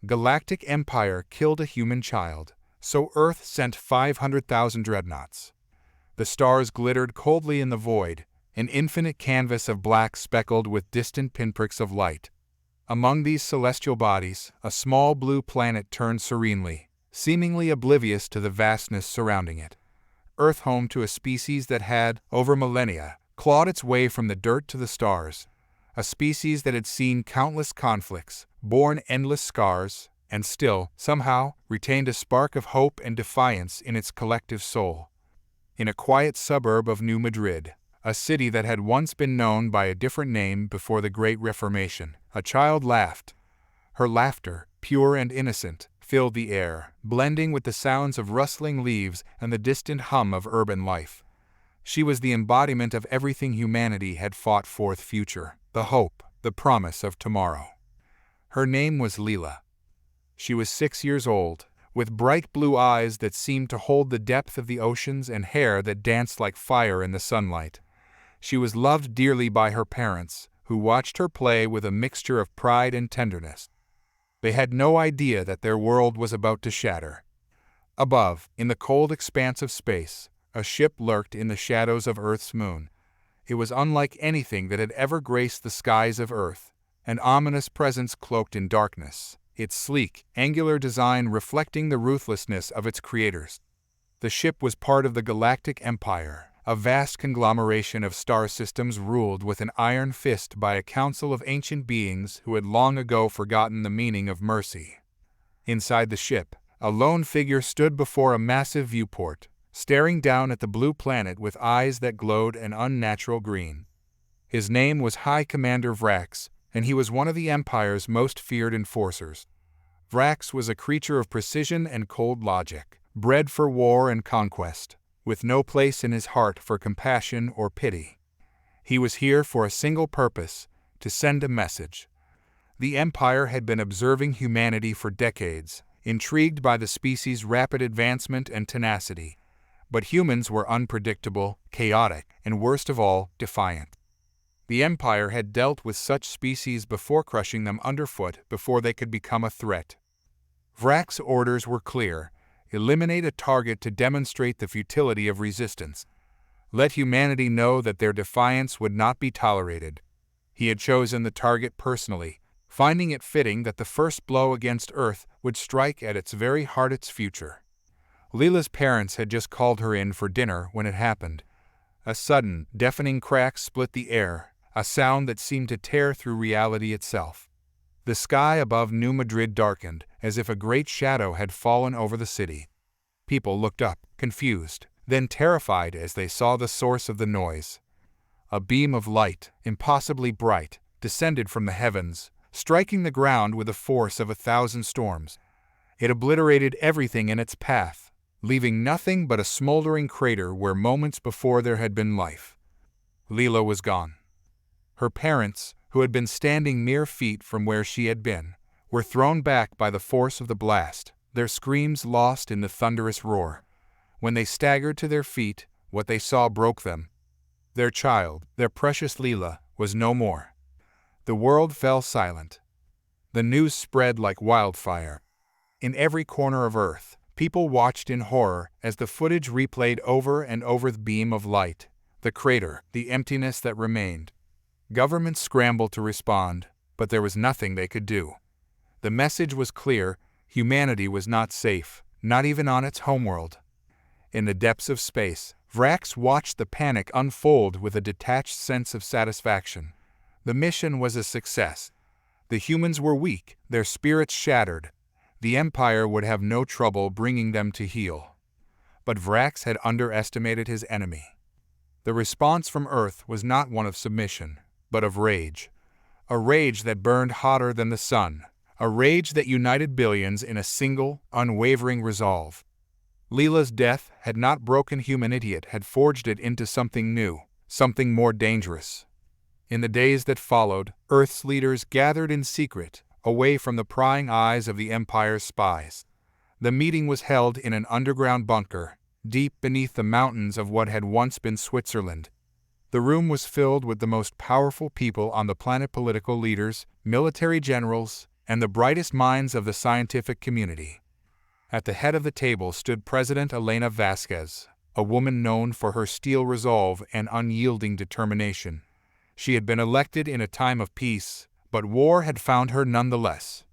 Galactic Empire killed a human child, so Earth sent 500,000 dreadnoughts. The stars glittered coldly in the void, an infinite canvas of black speckled with distant pinpricks of light. Among these celestial bodies, a small blue planet turned serenely, seemingly oblivious to the vastness surrounding it. Earth, home to a species that had, over millennia, clawed its way from the dirt to the stars. A species that had seen countless conflicts, borne endless scars, and still, somehow, retained a spark of hope and defiance in its collective soul. In a quiet suburb of New Madrid, a city that had once been known by a different name before the Great Reformation, a child laughed. Her laughter, pure and innocent, filled the air, blending with the sounds of rustling leaves and the distant hum of urban life. She was the embodiment of everything humanity had fought for: future, the hope, the promise of tomorrow. Her name was Lila. She was 6 years old, with bright blue eyes that seemed to hold the depth of the oceans and hair that danced like fire in the sunlight. She was loved dearly by her parents, who watched her play with a mixture of pride and tenderness. They had no idea that their world was about to shatter. Above, in the cold expanse of space, a ship lurked in the shadows of Earth's moon. It was unlike anything that had ever graced the skies of Earth, an ominous presence cloaked in darkness, its sleek, angular design reflecting the ruthlessness of its creators. The ship was part of the Galactic Empire, a vast conglomeration of star systems ruled with an iron fist by a council of ancient beings who had long ago forgotten the meaning of mercy. Inside the ship, a lone figure stood before a massive viewport, staring down at the blue planet with eyes that glowed an unnatural green. His name was High Commander Vrax, and he was one of the Empire's most feared enforcers. Vrax was a creature of precision and cold logic, bred for war and conquest, with no place in his heart for compassion or pity. He was here for a single purpose: to send a message. The Empire had been observing humanity for decades, intrigued by the species' rapid advancement and tenacity. But humans were unpredictable, chaotic, and worst of all, defiant. The Empire had dealt with such species before, crushing them underfoot before they could become a threat. Vrax's orders were clear: eliminate a target to demonstrate the futility of resistance. Let humanity know that their defiance would not be tolerated. He had chosen the target personally, finding it fitting that the first blow against Earth would strike at its very heart, its future. Lila's parents had just called her in for dinner when it happened. A sudden, deafening crack split the air, a sound that seemed to tear through reality itself. The sky above New Madrid darkened, as if a great shadow had fallen over the city. People looked up, confused, then terrified as they saw the source of the noise. A beam of light, impossibly bright, descended from the heavens, striking the ground with the force of 1,000 storms. It obliterated everything in its path, leaving nothing but a smoldering crater where moments before there had been life. Lila was gone. Her parents, who had been standing mere feet from where she had been, were thrown back by the force of the blast, their screams lost in the thunderous roar. When they staggered to their feet, what they saw broke them. Their child, their precious Lila, was no more. The world fell silent. The news spread like wildfire. In every corner of Earth, people watched in horror as the footage replayed over and over: the beam of light, the crater, the emptiness that remained. Governments scrambled to respond, but there was nothing they could do. The message was clear: humanity was not safe, not even on its homeworld. In the depths of space, Vrax watched the panic unfold with a detached sense of satisfaction. The mission was a success. The humans were weak, their spirits shattered. The Empire would have no trouble bringing them to heel. But Vrax had underestimated his enemy. The response from Earth was not one of submission, but of rage. A rage that burned hotter than the sun. A rage that united billions in a single, unwavering resolve. Lila's death had not broken humanity, it had forged it into something new, something more dangerous. In the days that followed, Earth's leaders gathered in secret, away from the prying eyes of the Empire's spies. The meeting was held in an underground bunker, deep beneath the mountains of what had once been Switzerland. The room was filled with the most powerful people on the planet: political leaders, military generals, and the brightest minds of the scientific community. At the head of the table stood President Elena Vasquez, a woman known for her steel resolve and unyielding determination. She had been elected in a time of peace, but war had found her nonetheless.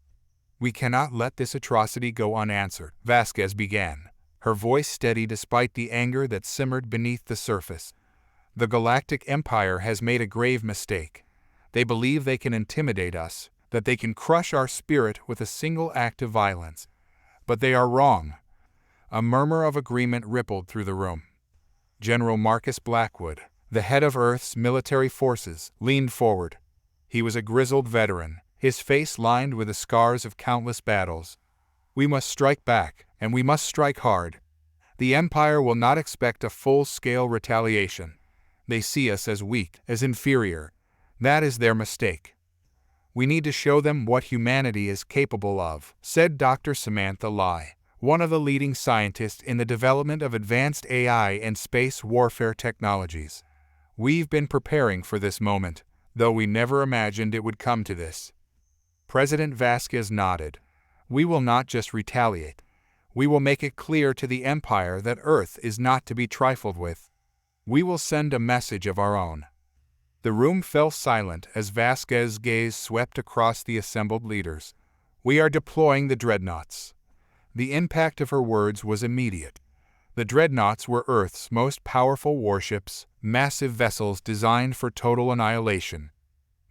"We cannot let this atrocity go unanswered," Vasquez began, her voice steady despite the anger that simmered beneath the surface. "The Galactic Empire has made a grave mistake. They believe they can intimidate us, that they can crush our spirit with a single act of violence. But they are wrong." A murmur of agreement rippled through the room. General Marcus Blackwood, the head of Earth's military forces, leaned forward. He was a grizzled veteran, his face lined with the scars of countless battles. "We must strike back, and we must strike hard. The Empire will not expect a full-scale retaliation. They see us as weak, as inferior. That is their mistake. We need to show them what humanity is capable of," said Dr. Samantha Lai, one of the leading scientists in the development of advanced AI and space warfare technologies. "We've been preparing for this moment, though we never imagined it would come to this." President Vasquez nodded. "We will not just retaliate. We will make it clear to the Empire that Earth is not to be trifled with. We will send a message of our own." The room fell silent as Vasquez's gaze swept across the assembled leaders. "We are deploying the Dreadnoughts." The impact of her words was immediate. The Dreadnoughts were Earth's most powerful warships, massive vessels designed for total annihilation.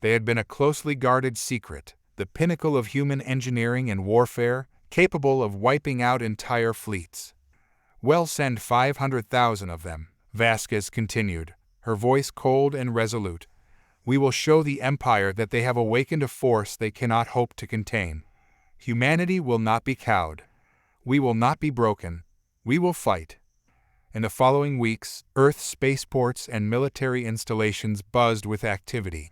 They had been a closely guarded secret, the pinnacle of human engineering and warfare, capable of wiping out entire fleets. "We'll send 500,000 of them," Vasquez continued, her voice cold and resolute. "We will show the Empire that they have awakened a force they cannot hope to contain. Humanity will not be cowed. We will not be broken. We will fight." In the following weeks, Earth's spaceports and military installations buzzed with activity.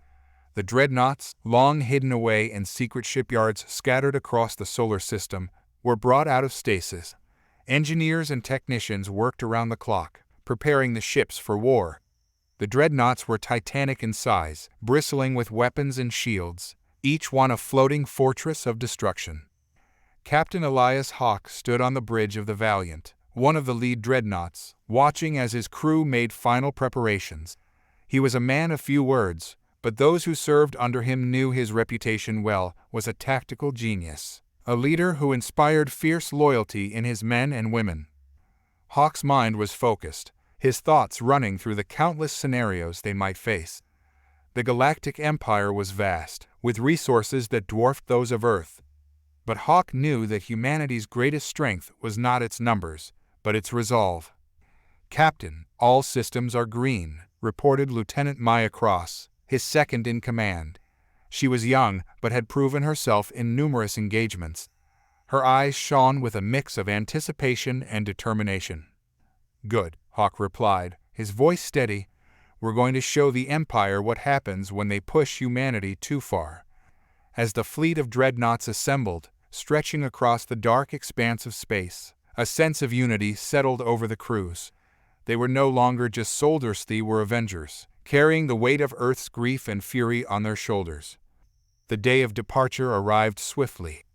The Dreadnoughts, long hidden away in secret shipyards scattered across the solar system, were brought out of stasis. Engineers and technicians worked around the clock, preparing the ships for war. The Dreadnoughts were titanic in size, bristling with weapons and shields, each one a floating fortress of destruction. Captain Elias Hawke stood on the bridge of the Valiant, one of the lead Dreadnoughts, watching as his crew made final preparations. He was a man of few words, but those who served under him knew his reputation well. Was a tactical genius, a leader who inspired fierce loyalty in his men and women. Hawke's mind was focused, his thoughts running through the countless scenarios they might face. The Galactic Empire was vast, with resources that dwarfed those of Earth. But Hawke knew that humanity's greatest strength was not its numbers, but its resolve. "Captain, all systems are green," reported Lieutenant Maya Cross, his second in command. She was young, but had proven herself in numerous engagements. Her eyes shone with a mix of anticipation and determination. "Good," Hawke replied, his voice steady. "We're going to show the Empire what happens when they push humanity too far." As the fleet of Dreadnoughts assembled, stretching across the dark expanse of space, a sense of unity settled over the crews. They were no longer just soldiers, they were avengers, carrying the weight of Earth's grief and fury on their shoulders. The day of departure arrived swiftly.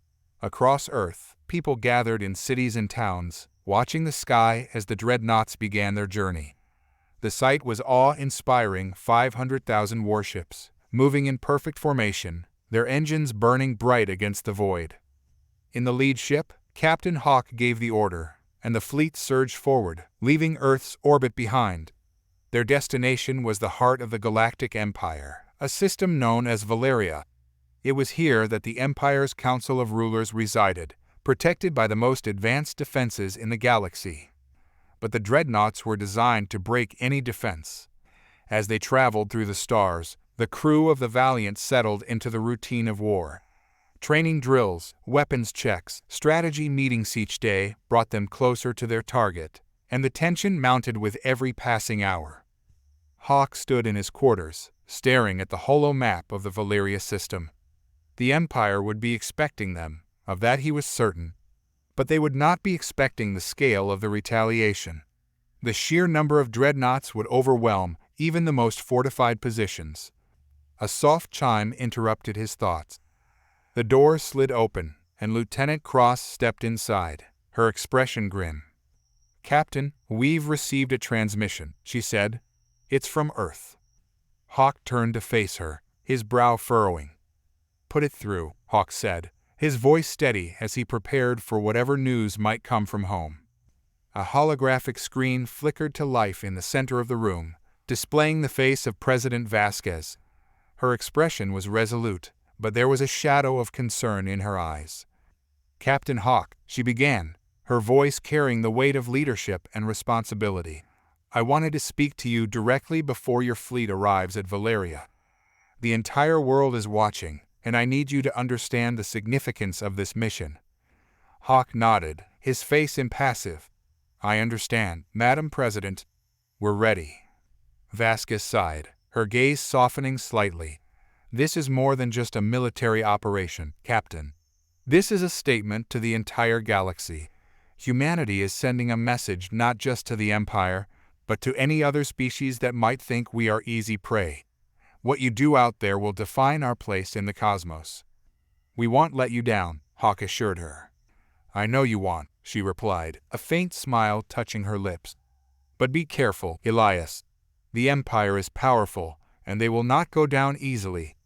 Across Earth, people gathered in cities and towns, watching the sky as the Dreadnoughts began their journey. The sight was awe-inspiring. 500,000 warships, moving in perfect formation, their engines burning bright against the void. In the lead ship, Captain Hawke gave the order, and the fleet surged forward, leaving Earth's orbit behind. Their destination was the heart of the Galactic Empire, a system known as Valeria. It was here that the Empire's Council of Rulers resided, protected by the most advanced defenses in the galaxy. But the Dreadnoughts were designed to break any defense. As they traveled through the stars, the crew of the Valiant settled into the routine of war. Training drills, weapons checks, strategy meetings each day brought them closer to their target, and the tension mounted with every passing hour. Hawke stood in his quarters, staring at the hollow map of the Valeria system. The Empire would be expecting them, of that he was certain. But they would not be expecting the scale of the retaliation. The sheer number of Dreadnoughts would overwhelm even the most fortified positions. A soft chime interrupted his thoughts. The door slid open, and Lieutenant Cross stepped inside, her expression grim. "Captain, we've received a transmission," she said. "It's from Earth." Hawke turned to face her, his brow furrowing. "Put it through," Hawke said, his voice steady as he prepared for whatever news might come from home. A holographic screen flickered to life in the center of the room, displaying the face of President Vasquez. Her expression was resolute, but there was a shadow of concern in her eyes. "Captain Hawke," she began, her voice carrying the weight of leadership and responsibility, "I wanted to speak to you directly before your fleet arrives at Valeria. The entire world is watching, and I need you to understand the significance of this mission." Hawke nodded, his face impassive. "I understand, Madam President. We're ready." Vasquez sighed, her gaze softening slightly. "This is more than just a military operation, Captain. This is a statement to the entire galaxy. Humanity is sending a message not just to the Empire, but to any other species that might think we are easy prey. What you do out there will define our place in the cosmos." "We won't let you down," Hawke assured her. "I know you won't," she replied, a faint smile touching her lips. "But be careful, Elias. The Empire is powerful, and they will not go down easily.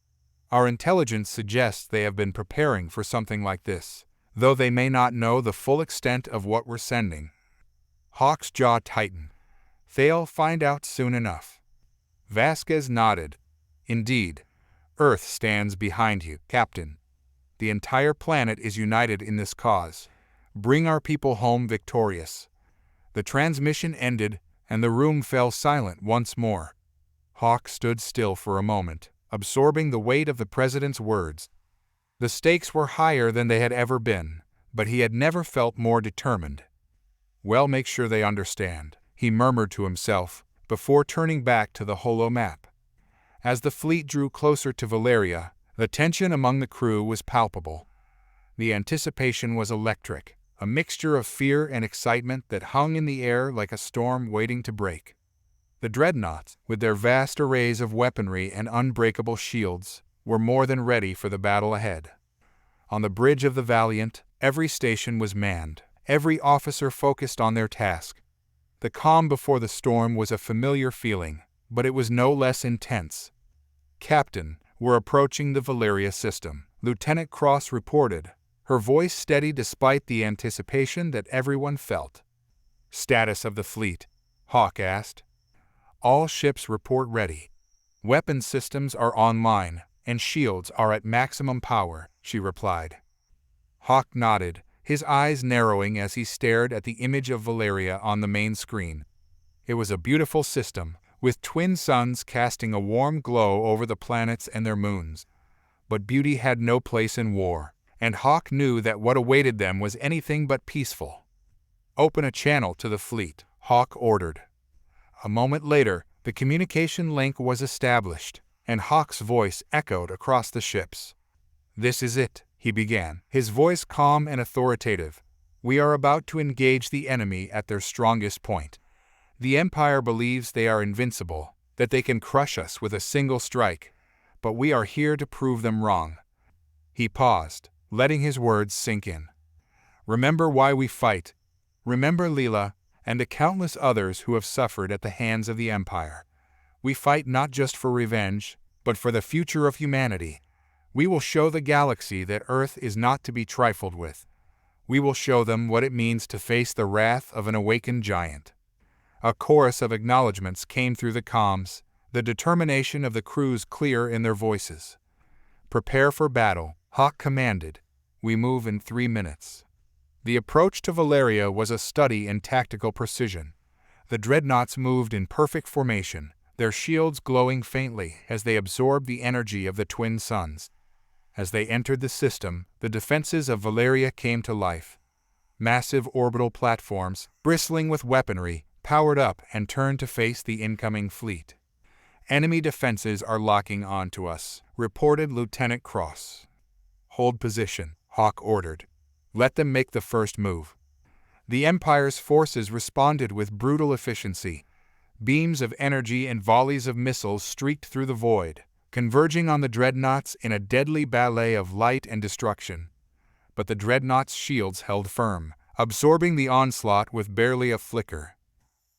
Our intelligence suggests they have been preparing for something like this, though they may not know the full extent of what we're sending." Hawke's jaw tightened. "They'll find out soon enough." Vasquez nodded. "Indeed. Earth stands behind you, Captain. The entire planet is united in this cause. Bring our people home victorious." The transmission ended, and the room fell silent once more. Hawke stood still for a moment, absorbing the weight of the President's words. The stakes were higher than they had ever been, but he had never felt more determined. "Well, make sure they understand," he murmured to himself, before turning back to the holo map. As the fleet drew closer to Valeria, the tension among the crew was palpable. The anticipation was electric, a mixture of fear and excitement that hung in the air like a storm waiting to break. The Dreadnoughts, with their vast arrays of weaponry and unbreakable shields, were more than ready for the battle ahead. On the bridge of the Valiant, every station was manned, every officer focused on their task. The calm before the storm was a familiar feeling, but it was no less intense. "Captain, we're approaching the Valeria system," Lieutenant Cross reported, her voice steady despite the anticipation that everyone felt. "Status of the fleet?" Hawke asked. "All ships report ready. Weapon systems are online, and shields are at maximum power," she replied. Hawke nodded, his eyes narrowing as he stared at the image of Valeria on the main screen. It was a beautiful system, with twin suns casting a warm glow over the planets and their moons. But beauty had no place in war, and Hawke knew that what awaited them was anything but peaceful. "Open a channel to the fleet," Hawke ordered. A moment later, the communication link was established, and Hawke's voice echoed across the ships. "This is it," he began, his voice calm and authoritative. "We are about to engage the enemy at their strongest point. The Empire believes they are invincible, that they can crush us with a single strike, but we are here to prove them wrong." He paused, letting his words sink in. "Remember why we fight. Remember Lila, and the countless others who have suffered at the hands of the Empire. We fight not just for revenge, but for the future of humanity. We will show the galaxy that Earth is not to be trifled with. We will show them what it means to face the wrath of an awakened giant." A chorus of acknowledgments came through the comms, the determination of the crews clear in their voices. "Prepare for battle," Hawke commanded. "We move in 3 minutes." The approach to Valeria was a study in tactical precision. The Dreadnoughts moved in perfect formation, their shields glowing faintly as they absorbed the energy of the twin suns. As they entered the system, the defenses of Valeria came to life. Massive orbital platforms, bristling with weaponry, powered up and turned to face the incoming fleet. "Enemy defenses are locking onto us," reported Lieutenant Cross. "Hold position," Hawke ordered. "Let them make the first move." The Empire's forces responded with brutal efficiency. Beams of energy and volleys of missiles streaked through the void, converging on the Dreadnoughts in a deadly ballet of light and destruction. But the Dreadnoughts' shields held firm, absorbing the onslaught with barely a flicker.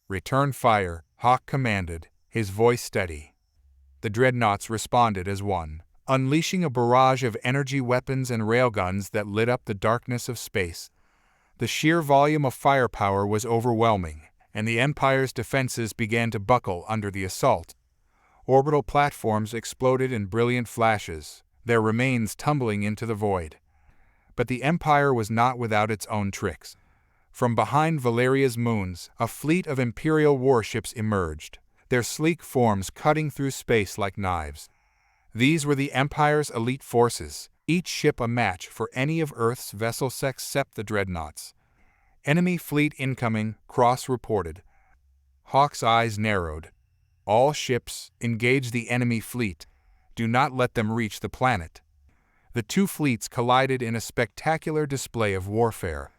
"Return fire," Hawke commanded, his voice steady. The Dreadnoughts responded as one, unleashing a barrage of energy weapons and railguns that lit up the darkness of space. The sheer volume of firepower was overwhelming, and the Empire's defenses began to buckle under the assault. Orbital platforms exploded in brilliant flashes, their remains tumbling into the void. But the Empire was not without its own tricks. From behind Valeria's moons, a fleet of Imperial warships emerged, their sleek forms cutting through space like knives. These were the Empire's elite forces, each ship a match for any of Earth's vessels except the Dreadnoughts. "Enemy fleet incoming," Cross reported. Hawke's eyes narrowed. "All ships, engage the enemy fleet. Do not let them reach the planet." The two fleets collided in a spectacular display of warfare.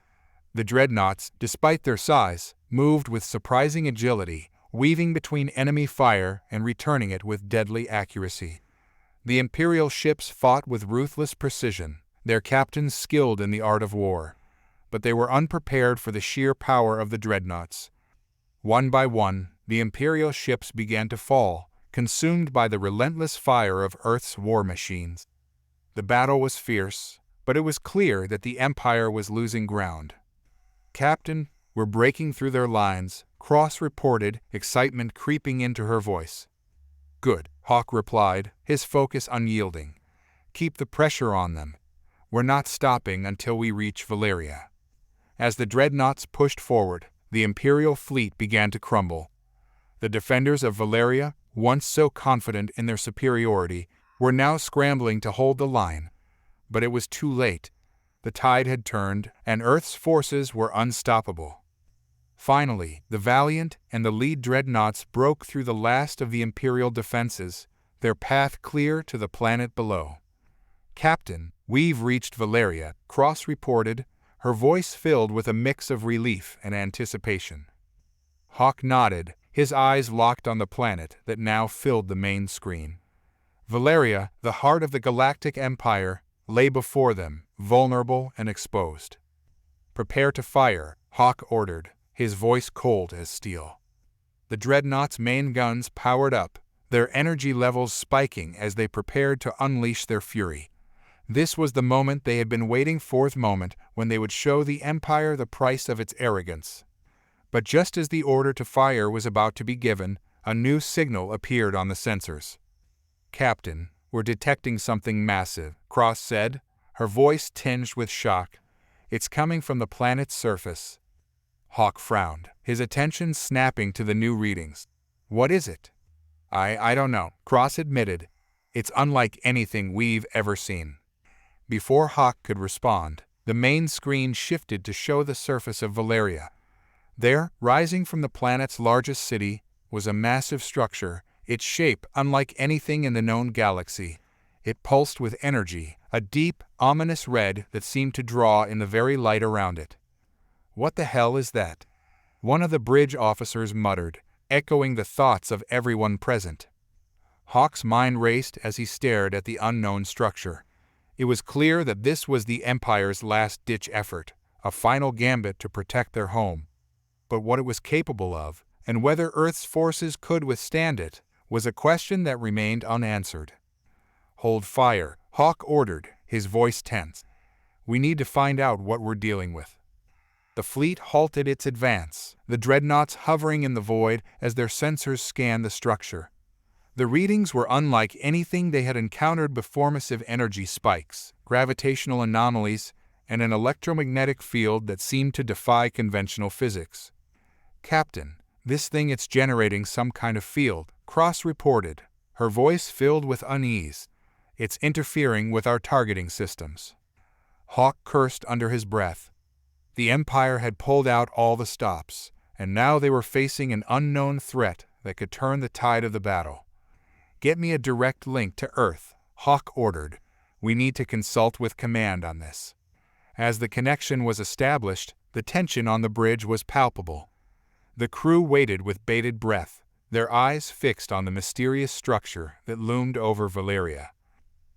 The Dreadnoughts, despite their size, moved with surprising agility, weaving between enemy fire and returning it with deadly accuracy. The Imperial ships fought with ruthless precision, their captains skilled in the art of war. But they were unprepared for the sheer power of the Dreadnoughts. One by one, the Imperial ships began to fall, consumed by the relentless fire of Earth's war machines. The battle was fierce, but it was clear that the Empire was losing ground. "Captain, we're breaking through their lines," Cross reported, excitement creeping into her voice. "Good," Hawke replied, his focus unyielding. "Keep the pressure on them. We're not stopping until we reach Valeria." As the Dreadnoughts pushed forward, the Imperial fleet began to crumble. The defenders of Valeria, once so confident in their superiority, were now scrambling to hold the line. But it was too late. The tide had turned, and Earth's forces were unstoppable. Finally, the Valiant and the lead Dreadnoughts broke through the last of the Imperial defenses, their path clear to the planet below. "Captain, we've reached Valeria," Cross reported, her voice filled with a mix of relief and anticipation. Hawke nodded, his eyes locked on the planet that now filled the main screen. Valeria, the heart of the Galactic Empire, lay before them, vulnerable and exposed. "Prepare to fire," Hawke ordered, his voice cold as steel. The Dreadnoughts' main guns powered up, their energy levels spiking as they prepared to unleash their fury. This was the moment they had been waiting for, the moment when they would show the Empire the price of its arrogance. But just as the order to fire was about to be given, a new signal appeared on the sensors. "Captain, we're detecting something massive," Cross said, her voice tinged with shock. "It's coming from the planet's surface." Hawke frowned, his attention snapping to the new readings. "What is it?" I don't know," Cross admitted. "It's unlike anything we've ever seen." Before Hawke could respond, the main screen shifted to show the surface of Valeria. There, rising from the planet's largest city, was a massive structure, its shape unlike anything in the known galaxy. It pulsed with energy, a deep, ominous red that seemed to draw in the very light around it. "What the hell is that?" one of the bridge officers muttered, echoing the thoughts of everyone present. Hawke's mind raced as he stared at the unknown structure. It was clear that this was the Empire's last-ditch effort, a final gambit to protect their home. But what it was capable of, and whether Earth's forces could withstand it, was a question that remained unanswered. "Hold fire," Hawke ordered, his voice tense. "We need to find out what we're dealing with." The fleet halted its advance, the Dreadnoughts hovering in the void as their sensors scanned the structure. The readings were unlike anything they had encountered before: massive energy spikes, gravitational anomalies, and an electromagnetic field that seemed to defy conventional physics. "Captain, this thing, it's generating some kind of field," Cross reported, her voice filled with unease. "It's interfering with our targeting systems." Hawke cursed under his breath. The Empire had pulled out all the stops, and now they were facing an unknown threat that could turn the tide of the battle. "Get me a direct link to Earth," Hawke ordered. "We need to consult with command on this." As the connection was established, the tension on the bridge was palpable. The crew waited with bated breath, their eyes fixed on the mysterious structure that loomed over Valeria.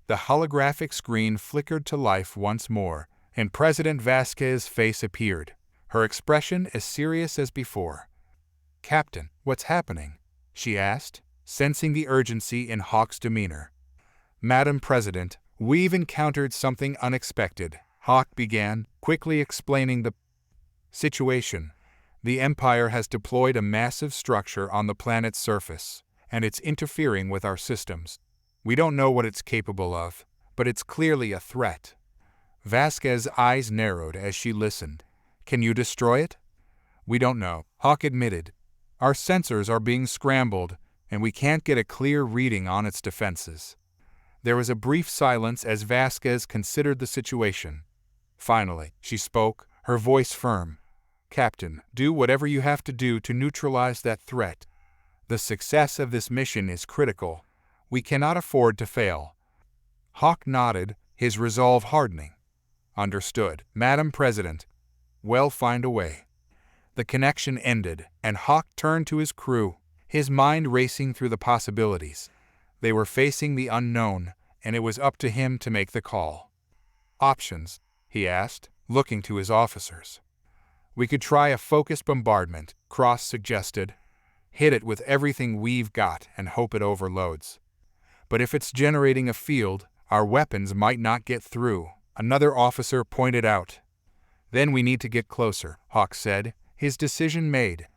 The holographic screen flickered to life once more, and President Vasquez's face appeared, her expression as serious as before. "Captain, what's happening?" she asked, sensing the urgency in Hawke's demeanor. "Madam President, we've encountered something unexpected," Hawke began, quickly explaining the situation. "The Empire has deployed a massive structure on the planet's surface, and it's interfering with our systems. We don't know what it's capable of, but it's clearly a threat." Vasquez's eyes narrowed as she listened. "Can you destroy it?" "We don't know," Hawke admitted. "Our sensors are being scrambled, and we can't get a clear reading on its defenses." There was a brief silence as Vasquez considered the situation. Finally, she spoke, her voice firm. "Captain, do whatever you have to do to neutralize that threat. The success of this mission is critical. We cannot afford to fail." Hawke nodded, his resolve hardening. "Understood, Madam President. We'll find a way." The connection ended, and Hawke turned to his crew, his mind racing through the possibilities. They were facing the unknown, and it was up to him to make the call. "Options?" he asked, looking to his officers. "We could try a focused bombardment," Cross suggested. "Hit it with everything we've got and hope it overloads. But if it's generating a field, our weapons might not get through," another officer pointed out. "Then we need to get closer," Hawke said, his decision made.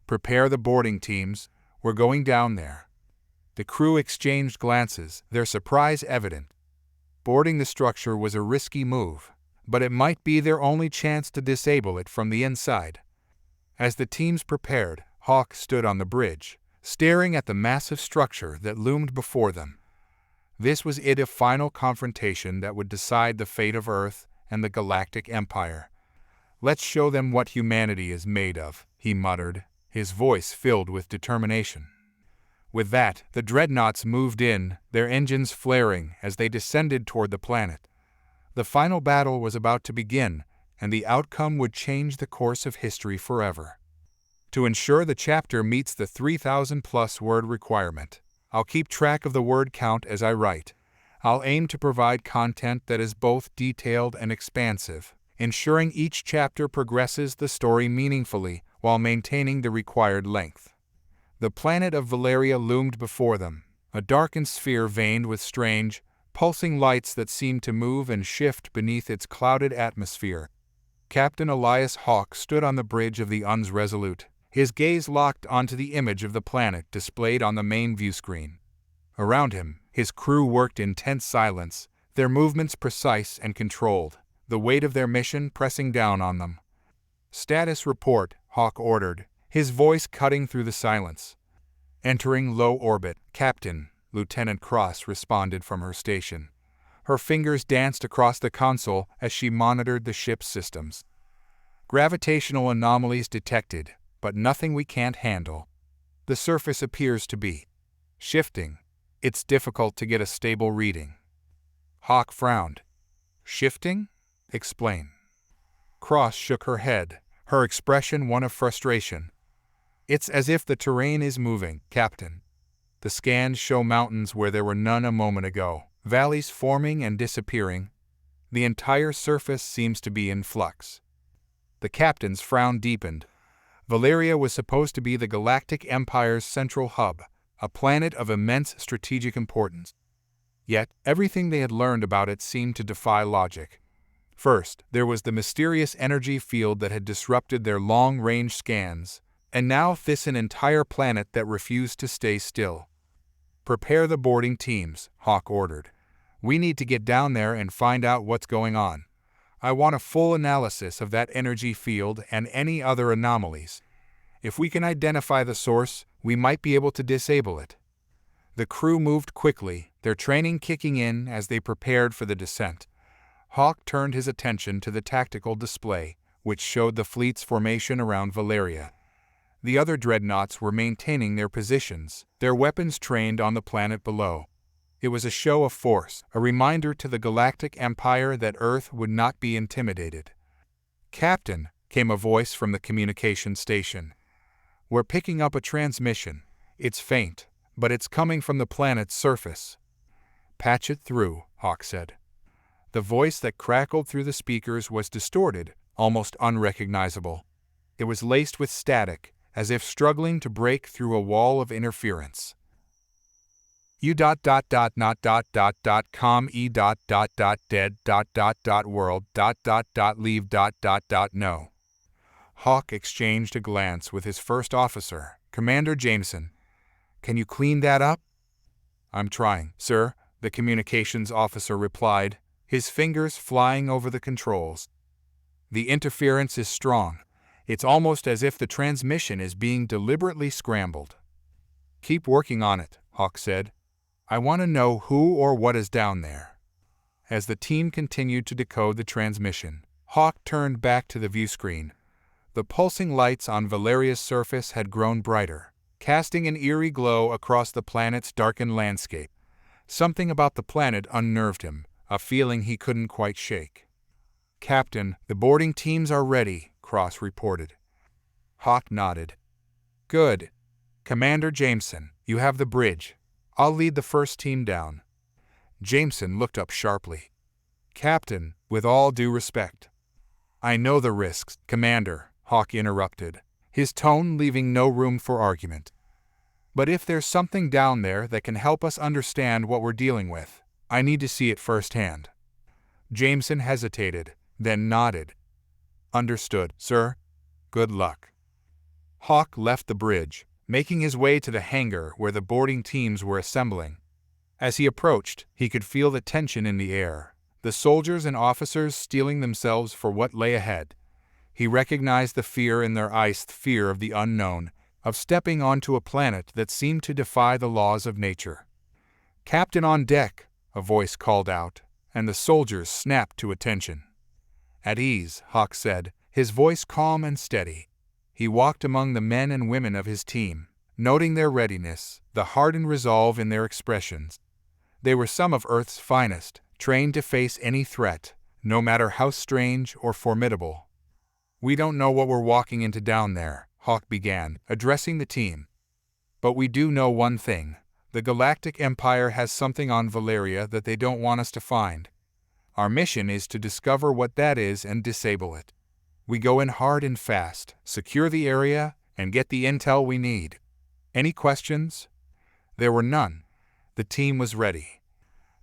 "Prepare the boarding teams. We're going down there." The crew exchanged glances, their surprise evident. Boarding the structure was a risky move, but it might be their only chance to disable it from the inside. As the teams prepared, Hawke stood on the bridge, staring at the massive structure that loomed before them. This was a final confrontation that would decide the fate of Earth and the Galactic Empire. "Let's show them what humanity is made of," he muttered, his voice filled with determination. With that, the Dreadnoughts moved in, their engines flaring as they descended toward the planet. The final battle was about to begin, and the outcome would change the course of history forever. To ensure the chapter meets the 3,000+ word requirement, I'll keep track of the word count as I write. I'll aim to provide content that is both detailed and expansive, ensuring each chapter progresses the story meaningfully while maintaining the required length. The planet of Valeria loomed before them, a darkened sphere veined with strange, pulsing lights that seemed to move and shift beneath its clouded atmosphere. Captain Elias Hawke stood on the bridge of the Uns Resolute, his gaze locked onto the image of the planet displayed on the main viewscreen. Around him, his crew worked in tense silence, their movements precise and controlled, the weight of their mission pressing down on them. "Status report," Hawke ordered, his voice cutting through the silence. "Entering low orbit, Captain," Lieutenant Cross responded from her station. Her fingers danced across the console as she monitored the ship's systems. "Gravitational anomalies detected, but nothing we can't handle. The surface appears to be shifting. It's difficult to get a stable reading." Hawke frowned. "Shifting? Explain." Cross shook her head, her expression one of frustration. "It's as if the terrain is moving, Captain. The scans show mountains where there were none a moment ago, valleys forming and disappearing. The entire surface seems to be in flux." The captain's frown deepened. Valeria was supposed to be the Galactic Empire's central hub, a planet of immense strategic importance. Yet, everything they had learned about it seemed to defy logic. First, there was the mysterious energy field that had disrupted their long-range scans, and now this an entire planet that refused to stay still. "Prepare the boarding teams," Hawke ordered. "We need to get down there and find out what's going on. I want a full analysis of that energy field and any other anomalies. If we can identify the source, we might be able to disable it." The crew moved quickly, their training kicking in as they prepared for the descent. Hawke turned his attention to the tactical display, which showed the fleet's formation around Valeria. The other dreadnoughts were maintaining their positions, their weapons trained on the planet below. It was a show of force, a reminder to the Galactic Empire that Earth would not be intimidated. "Captain," came a voice from the communication station. "We're picking up a transmission. It's faint, but it's coming from the planet's surface. Patch it through, Hawke said. The voice that crackled through the speakers was distorted, almost unrecognizable. It was laced with static, as if struggling to break through a wall of interference. U.com e.dead.world.leave.no. Hawke exchanged a glance with his first officer, Commander Jameson. Can you clean that up? I'm trying, sir, the communications officer replied, his fingers flying over the controls. The interference is strong. It's almost as if the transmission is being deliberately scrambled. Keep working on it, Hawke said. I want to know who or what is down there. As the team continued to decode the transmission, Hawke turned back to the view screen. The pulsing lights on Valeria's surface had grown brighter, casting an eerie glow across the planet's darkened landscape. Something about the planet unnerved him, a feeling he couldn't quite shake. Captain, the boarding teams are ready, Cross reported. Hawke nodded. Good. Commander Jameson, you have the bridge. I'll lead the first team down. Jameson looked up sharply. Captain, with all due respect. I know the risks, Commander, Hawke interrupted, his tone leaving no room for argument. But if there's something down there that can help us understand what we're dealing with, I need to see it firsthand. Jameson hesitated, then nodded. Understood, sir. Good luck. Hawke left the bridge, making his way to the hangar where the boarding teams were assembling. As he approached, he could feel the tension in the air, the soldiers and officers steeling themselves for what lay ahead. He recognized the fear in their eyes, the fear of the unknown, of stepping onto a planet that seemed to defy the laws of nature. Captain on deck, a voice called out, and the soldiers snapped to attention. At ease, Hawke said, his voice calm and steady. He walked among the men and women of his team, noting their readiness, the hardened resolve in their expressions. They were some of Earth's finest, trained to face any threat, no matter how strange or formidable. We don't know what we're walking into down there, Hawke began, addressing the team. But we do know one thing. The Galactic Empire has something on Valeria that they don't want us to find. Our mission is to discover what that is and disable it. We go in hard and fast, secure the area, and get the intel we need. Any questions? There were none. The team was ready.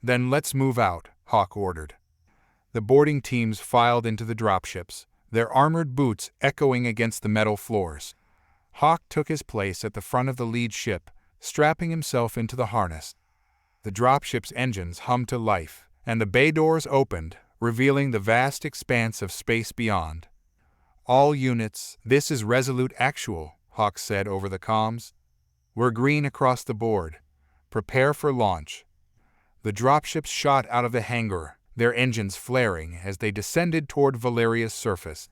Then let's move out, Hawke ordered. The boarding teams filed into the dropships, their armored boots echoing against the metal floors. Hawke took his place at the front of the lead ship, strapping himself into the harness. The dropship's engines hummed to life, and the bay doors opened, revealing the vast expanse of space beyond. All units, this is Resolute Actual, Hawke said over the comms. We're green across the board. Prepare for launch. The dropships shot out of the hangar, their engines flaring as they descended toward Valeria's surface.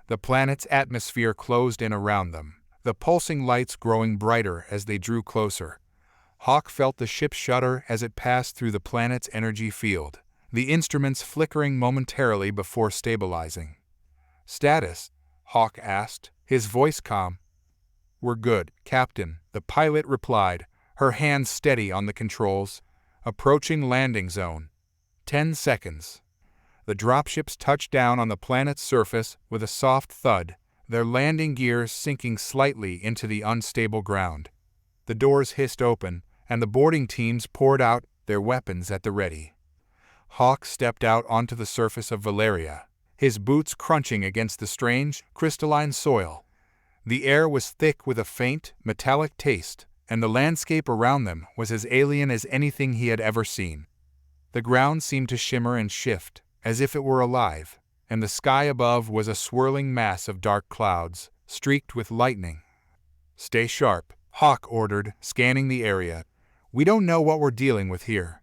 The planet's atmosphere closed in around them, the pulsing lights growing brighter as they drew closer. Hawke felt the ship shudder as it passed through the planet's energy field, the instruments flickering momentarily before stabilizing. Status? Hawke asked, his voice calm. We're good, Captain, the pilot replied, her hands steady on the controls. Approaching landing zone. 10 seconds. The dropships touched down on the planet's surface with a soft thud, their landing gears sinking slightly into the unstable ground. The doors hissed open, and the boarding teams poured out, their weapons at the ready. Hawke stepped out onto the surface of Valeria, his boots crunching against the strange, crystalline soil. The air was thick with a faint, metallic taste, and the landscape around them was as alien as anything he had ever seen. The ground seemed to shimmer and shift, as if it were alive, and the sky above was a swirling mass of dark clouds, streaked with lightning. Stay sharp, Hawke ordered, scanning the area. We don't know what we're dealing with here.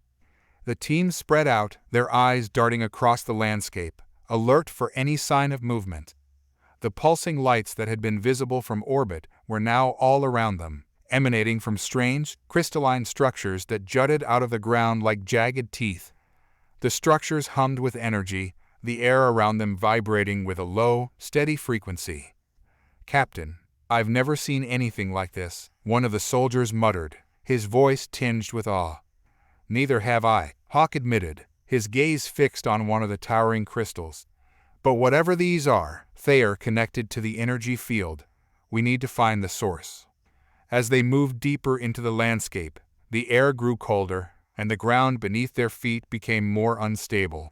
The team spread out, their eyes darting across the landscape, alert for any sign of movement. The pulsing lights that had been visible from orbit were now all around them, emanating from strange, crystalline structures that jutted out of the ground like jagged teeth. The structures hummed with energy, the air around them vibrating with a low, steady frequency. Captain, I've never seen anything like this, one of the soldiers muttered, his voice tinged with awe. "Neither have I," Hawke admitted, his gaze fixed on one of the towering crystals. "But whatever these are, they are connected to the energy field. We need to find the source." As they moved deeper into the landscape, the air grew colder, and the ground beneath their feet became more unstable.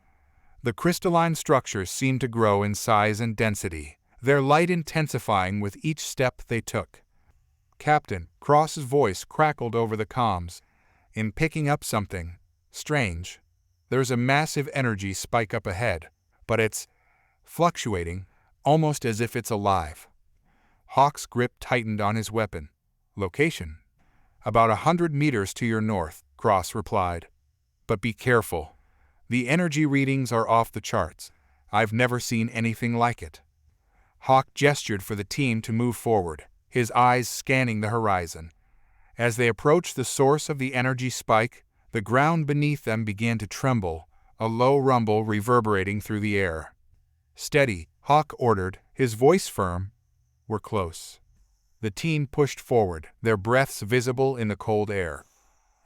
The crystalline structures seemed to grow in size and density, their light intensifying with each step they took. "Captain," Cross's voice crackled over the comms, "in picking up something strange. There's a massive energy spike up ahead, but it's fluctuating, almost as if it's alive." Hawke's grip tightened on his weapon. "Location?" "About 100 meters to your north," Cross replied. "But be careful. The energy readings are off the charts. I've never seen anything like it." Hawke gestured for the team to move forward, his eyes scanning the horizon. As they approached the source of the energy spike, the ground beneath them began to tremble, a low rumble reverberating through the air. "Steady," Hawke ordered, his voice firm. "We're close." The team pushed forward, their breaths visible in the cold air.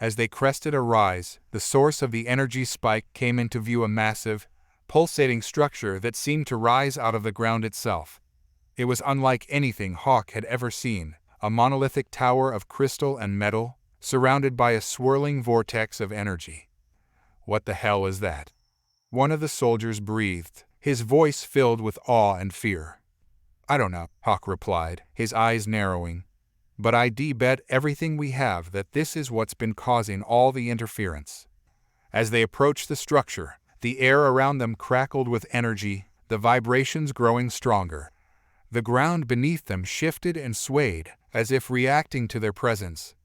As they crested a rise, the source of the energy spike came into view, a massive, pulsating structure that seemed to rise out of the ground itself. It was unlike anything Hawke had ever seen, a monolithic tower of crystal and metal, surrounded by a swirling vortex of energy. "What the hell is that?" one of the soldiers breathed, his voice filled with awe and fear. "I don't know," Hawke replied, his eyes narrowing. "But I'd bet everything we have that this is what's been causing all the interference." As they approached the structure, the air around them crackled with energy, the vibrations growing stronger. The ground beneath them shifted and swayed, as if reacting to their presence.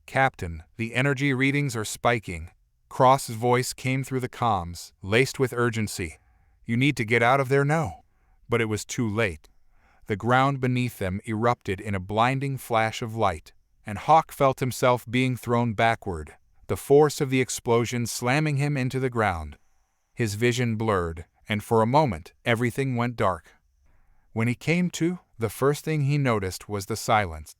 "Captain, the energy readings are spiking." Cross's voice came through the comms, laced with urgency. "You need to get out of there now." But it was too late. The ground beneath them erupted in a blinding flash of light, and Hawke felt himself being thrown backward, the force of the explosion slamming him into the ground. His vision blurred, and for a moment everything went dark. When he came to, the first thing he noticed was the silence.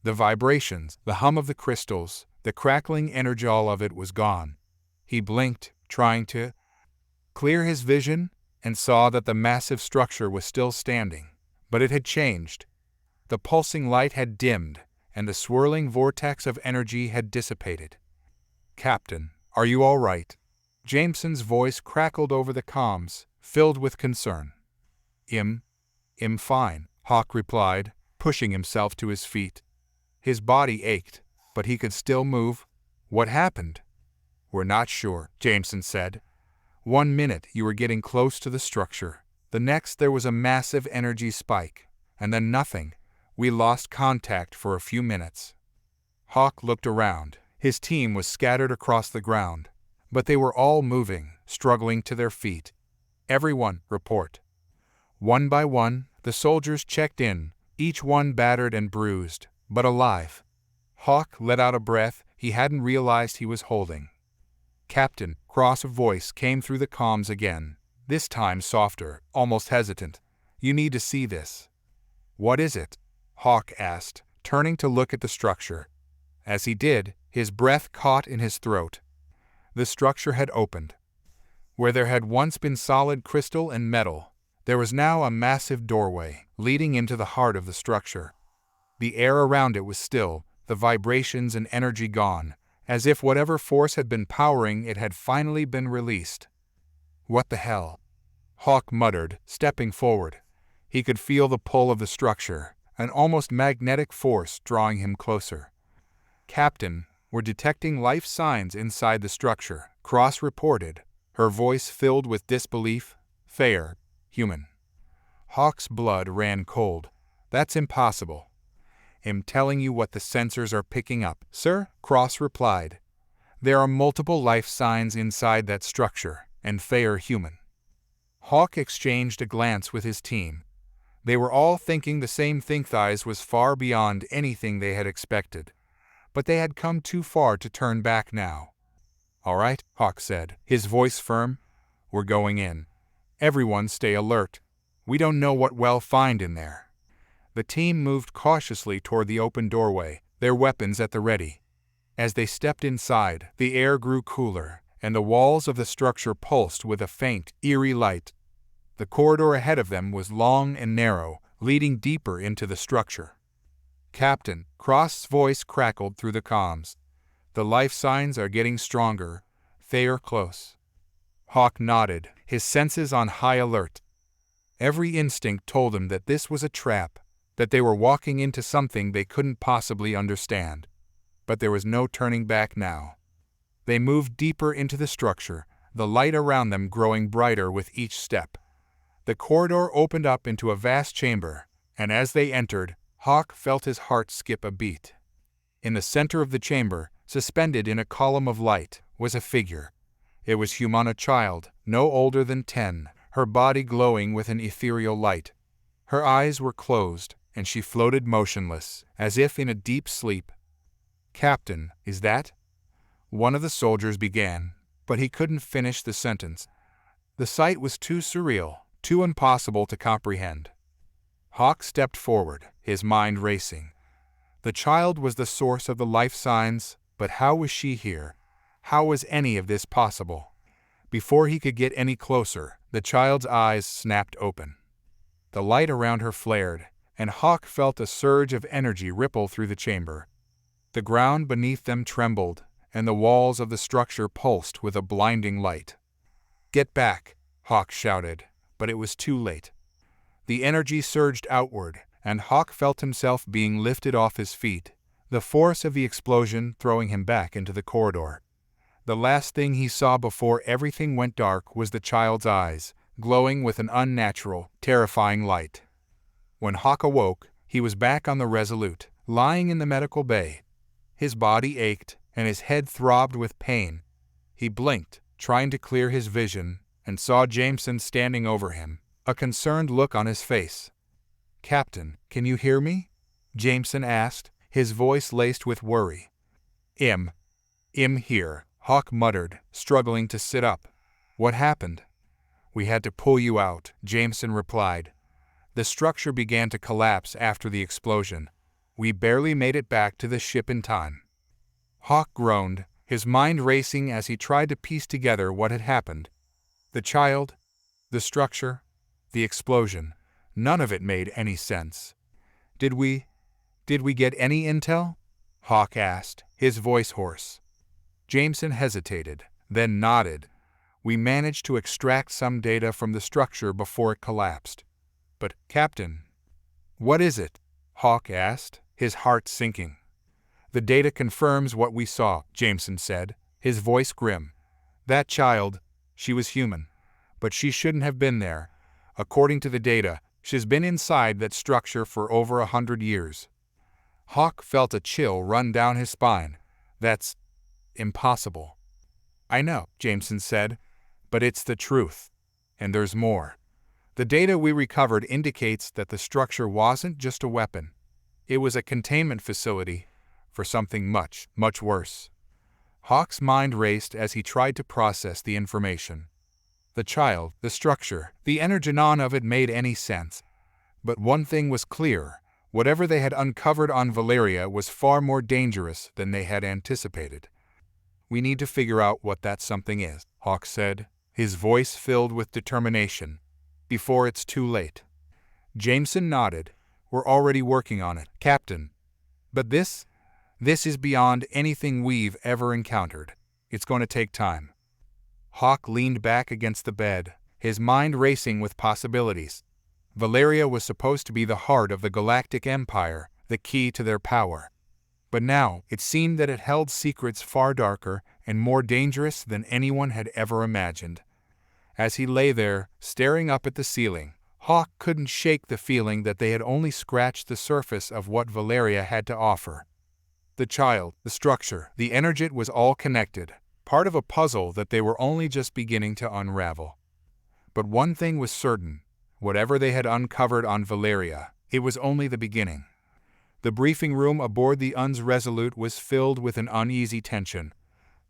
The vibrations, the hum of the crystals, the crackling energy, all of it was gone. He blinked, trying to clear his vision, and saw that the massive structure was still standing. But it had changed. The pulsing light had dimmed, and the swirling vortex of energy had dissipated. "Captain, are you all right?" Jameson's voice crackled over the comms, filled with concern. I'm fine," Hawke replied, pushing himself to his feet. His body ached, but he could still move. "What happened?" "We're not sure," Jameson said. "One minute you were getting close to the structure. The next there was a massive energy spike, and then nothing. We lost contact for a few minutes." Hawke looked around. His team was scattered across the ground, but they were all moving, struggling to their feet. "Everyone, report." One by one, the soldiers checked in, each one battered and bruised, but alive. Hawke let out a breath he hadn't realized he was holding. "Captain," Cross's voice came through the comms again, this time softer, almost hesitant. "You need to see this." "What is it?" Hawke asked, turning to look at the structure. As he did, his breath caught in his throat. The structure had opened. Where there had once been solid crystal and metal, there was now a massive doorway, leading into the heart of the structure. The air around it was still, the vibrations and energy gone, as if whatever force had been powering it had finally been released. "What the hell?" Hawke muttered, stepping forward. He could feel the pull of the structure, an almost magnetic force drawing him closer. "Captain, we're detecting life signs inside the structure," Cross reported, her voice filled with disbelief. "Fair, human." Hawke's blood ran cold. "That's impossible." "I'm telling you what the sensors are picking up, sir," Cross replied. "There are multiple life signs inside that structure, and they are human." Hawke exchanged a glance with his team. They were all thinking the same thing. This was far beyond anything they had expected. But they had come too far to turn back now. "All right," Hawke said, his voice firm. "We're going in. Everyone stay alert. We don't know what we'll find in there." The team moved cautiously toward the open doorway, their weapons at the ready. As they stepped inside, the air grew cooler, and the walls of the structure pulsed with a faint, eerie light. The corridor ahead of them was long and narrow, leading deeper into the structure. "Captain," Cross's voice crackled through the comms. "The life signs are getting stronger. They are close." Hawke nodded, his senses on high alert. Every instinct told him that this was a trap, that they were walking into something they couldn't possibly understand. But there was no turning back now. They moved deeper into the structure, the light around them growing brighter with each step. The corridor opened up into a vast chamber, and as they entered, Hawke felt his heart skip a beat. In the center of the chamber, suspended in a column of light, was a figure. It was Humana child, no older than 10, her body glowing with an ethereal light. Her eyes were closed, and she floated motionless, as if in a deep sleep. "Captain, is that?" one of the soldiers began, but he couldn't finish the sentence. The sight was too surreal, too impossible to comprehend. Hawke stepped forward, his mind racing. The child was the source of the life signs, but how was she here? How was any of this possible? Before he could get any closer, the child's eyes snapped open. The light around her flared, and Hawke felt a surge of energy ripple through the chamber. The ground beneath them trembled, and the walls of the structure pulsed with a blinding light. "Get back!" Hawke shouted, but it was too late. The energy surged outward, and Hawke felt himself being lifted off his feet, the force of the explosion throwing him back into the corridor. The last thing he saw before everything went dark was the child's eyes, glowing with an unnatural, terrifying light. When Hawke awoke, he was back on the Resolute, lying in the medical bay. His body ached, and his head throbbed with pain. He blinked, trying to clear his vision, and saw Jameson standing over him, a concerned look on his face. "Captain, can you hear me?" Jameson asked, his voice laced with worry. "I'm here," Hawke muttered, struggling to sit up. "What happened?" "We had to pull you out," Jameson replied. "The structure began to collapse after the explosion. We barely made it back to the ship in time." Hawke groaned, his mind racing as he tried to piece together what had happened. The child, the structure, the explosion. None of it made any sense. Did we get any intel?" Hawke asked, his voice hoarse. Jameson hesitated, then nodded. "We managed to extract some data from the structure before it collapsed." "But, Captain..." "What is it?" Hawke asked, his heart sinking. "The data confirms what we saw," Jameson said, his voice grim. "That child, she was human, but she shouldn't have been there. According to the data, she's been inside that structure for over 100 years. Hawke felt a chill run down his spine. "That's impossible." "I know," Jameson said, "but it's the truth. And there's more. The data we recovered indicates that the structure wasn't just a weapon. It was a containment facility for something much, much worse." Hawke's mind raced as he tried to process the information. The child, the structure, the energenon of it made any sense. But one thing was clear: whatever they had uncovered on Valeria was far more dangerous than they had anticipated. "We need to figure out what that something is," Hawke said, his voice filled with determination, "before it's too late." Jameson nodded. "We're already working on it, Captain. But this is beyond anything we've ever encountered. It's going to take time." Hawke leaned back against the bed, his mind racing with possibilities. Valeria was supposed to be the heart of the Galactic Empire, the key to their power. But now it seemed that it held secrets far darker and more dangerous than anyone had ever imagined. As he lay there, staring up at the ceiling, Hawke couldn't shake the feeling that they had only scratched the surface of what Valeria had to offer. The child, the structure, the energit was all connected, part of a puzzle that they were only just beginning to unravel. But one thing was certain: whatever they had uncovered on Valeria, it was only the beginning. The briefing room aboard the UN's Resolute was filled with an uneasy tension.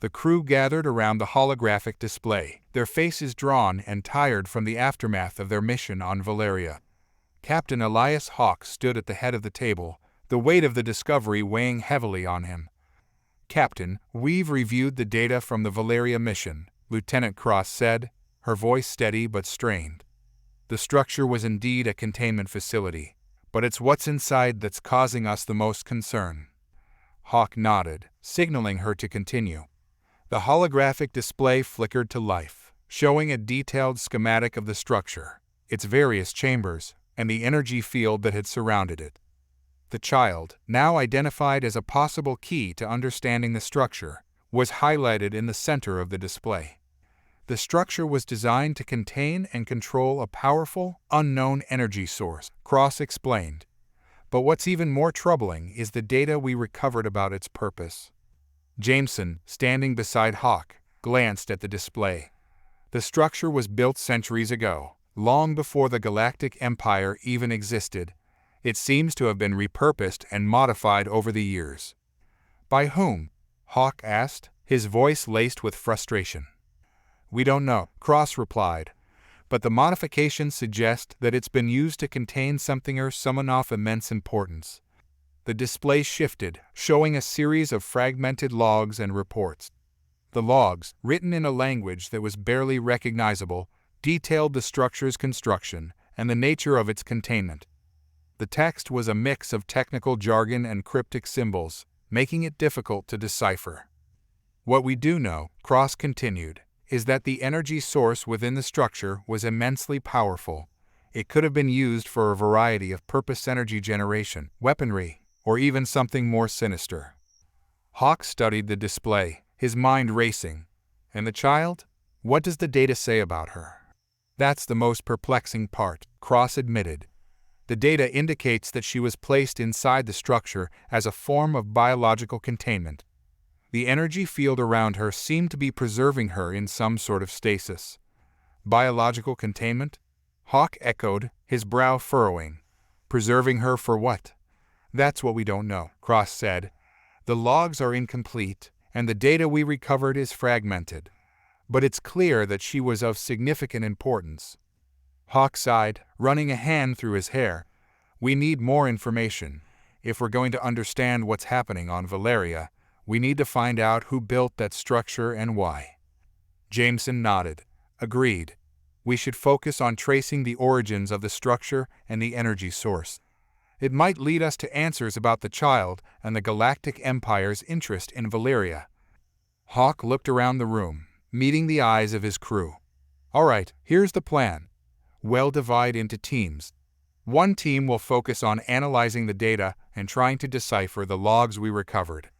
The crew gathered around the holographic display, their faces drawn and tired from the aftermath of their mission on Valeria. Captain Elias Hawke stood at the head of the table, the weight of the discovery weighing heavily on him. "Captain, we've reviewed the data from the Valeria mission," Lieutenant Cross said, her voice steady but strained. "The structure was indeed a containment facility, but it's what's inside that's causing us the most concern." Hawke nodded, signaling her to continue. The holographic display flickered to life, showing a detailed schematic of the structure, its various chambers, and the energy field that had surrounded it. The child, now identified as a possible key to understanding the structure, was highlighted in the center of the display. The structure was designed to contain and control a powerful, unknown energy source, Cross explained. But what's even more troubling is the data we recovered about its purpose. Jameson, standing beside Hawke, glanced at the display. The structure was built centuries ago, long before the Galactic Empire even existed. It seems to have been repurposed and modified over the years. "By whom?" Hawke asked, his voice laced with frustration. "We don't know," Cross replied, "but the modifications suggest that it's been used to contain something or someone of immense importance." The display shifted, showing a series of fragmented logs and reports. The logs, written in a language that was barely recognizable, detailed the structure's construction and the nature of its containment. The text was a mix of technical jargon and cryptic symbols, making it difficult to decipher. "What we do know," Cross continued, "is that the energy source within the structure was immensely powerful. It could have been used for a variety of purpose: energy generation, weaponry, or even something more sinister." Hawke studied the display, his mind racing. "And the child? What does the data say about her?" "That's the most perplexing part," Cross admitted. "The data indicates that she was placed inside the structure as a form of biological containment. The energy field around her seemed to be preserving her in some sort of stasis." "Biological containment?" Hawke echoed, his brow furrowing. "Preserving her for what?" "That's what we don't know," Cross said. "The logs are incomplete, and the data we recovered is fragmented. But it's clear that she was of significant importance." Hawke sighed, running a hand through his hair. "We need more information. If we're going to understand what's happening on Valeria, we need to find out who built that structure and why." Jameson nodded. "Agreed. We should focus on tracing the origins of the structure and the energy source. It might lead us to answers about the child and the Galactic Empire's interest in Valeria." Hawke looked around the room, meeting the eyes of his crew. "All right, here's the plan. We'll divide into teams. One team will focus on analyzing the data and trying to decipher the logs we recovered.